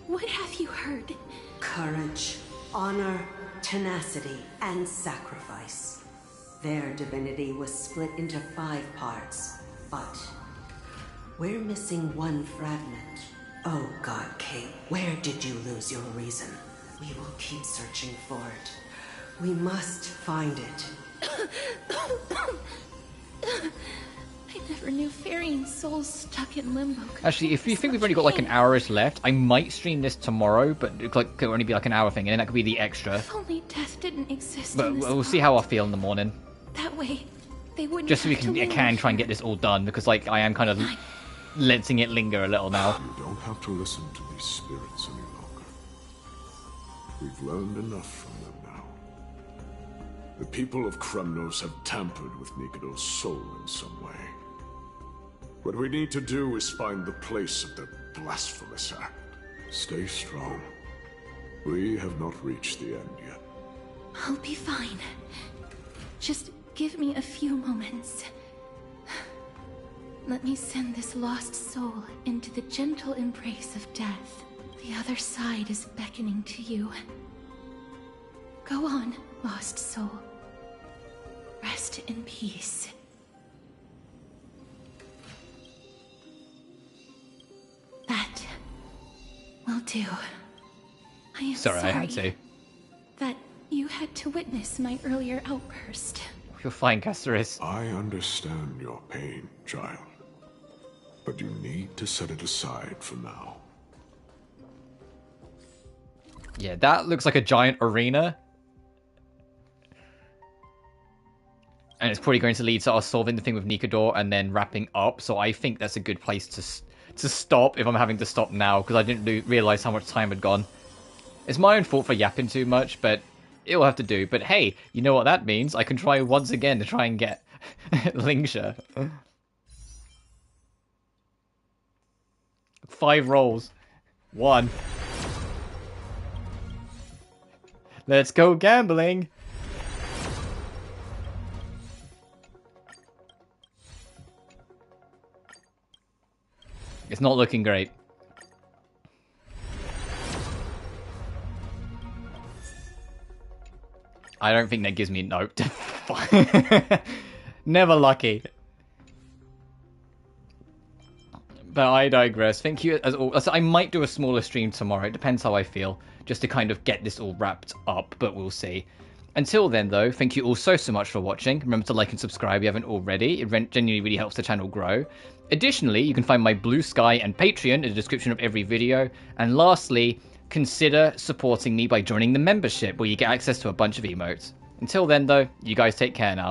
what have you heard? Courage, honor, tenacity, and sacrifice. Their divinity was split into 5 parts, but we're missing one fragment. Oh God, Kate, where did you lose your reason? We will keep searching for it. We must find it. I never knew ferrying souls stuck in limbo. Actually, if you think we've only got like an hour left, I might stream this tomorrow, but it could only be like an hour thing, and then that could be the extra. If only death didn't exist. But in this we'll see how I feel in the morning. That way, they wouldn't. Just so we have to can linger. try and get this all done, because like I am kind of letting it linger a little now. You don't have to listen to these spirits any longer. We've learned enough from them now. The people of Kremnos have tampered with Nikado's soul in some way. What we need to do is find the place of their blasphemous act. Stay strong. We have not reached the end yet. I'll be fine. Just give me a few moments. Let me send this lost soul into the gentle embrace of death. The other side is beckoning to you. Go on, lost soul. Rest in peace. That will do. I am sorry I had to. that you had to witness my earlier outburst. You're fine, Castorice. I understand your pain, child. But you need to set it aside for now. Yeah, that looks like a giant arena. And it's probably going to lead to us solving the thing with Nikador and then wrapping up. So I think that's a good place to stop if I'm having to stop now, because I didn't realize how much time had gone. It's my own fault for yapping too much, but it'll have to do. But hey, you know what that means? I can try once again to try and get Lingsha. 5 rolls. 1. Let's go gambling. It's not looking great. I don't think that gives me... No. Never lucky. But I digress. Thank you as always. I might do a smaller stream tomorrow. It depends how I feel. Just to kind of get this all wrapped up. But we'll see. Until then, though, thank you all so much for watching. Remember to like and subscribe if you haven't already. It genuinely really helps the channel grow. Additionally, you can find my BlueSky and Patreon in the description of every video. And lastly, consider supporting me by joining the membership, where you get access to a bunch of emotes. Until then, though, you guys take care now.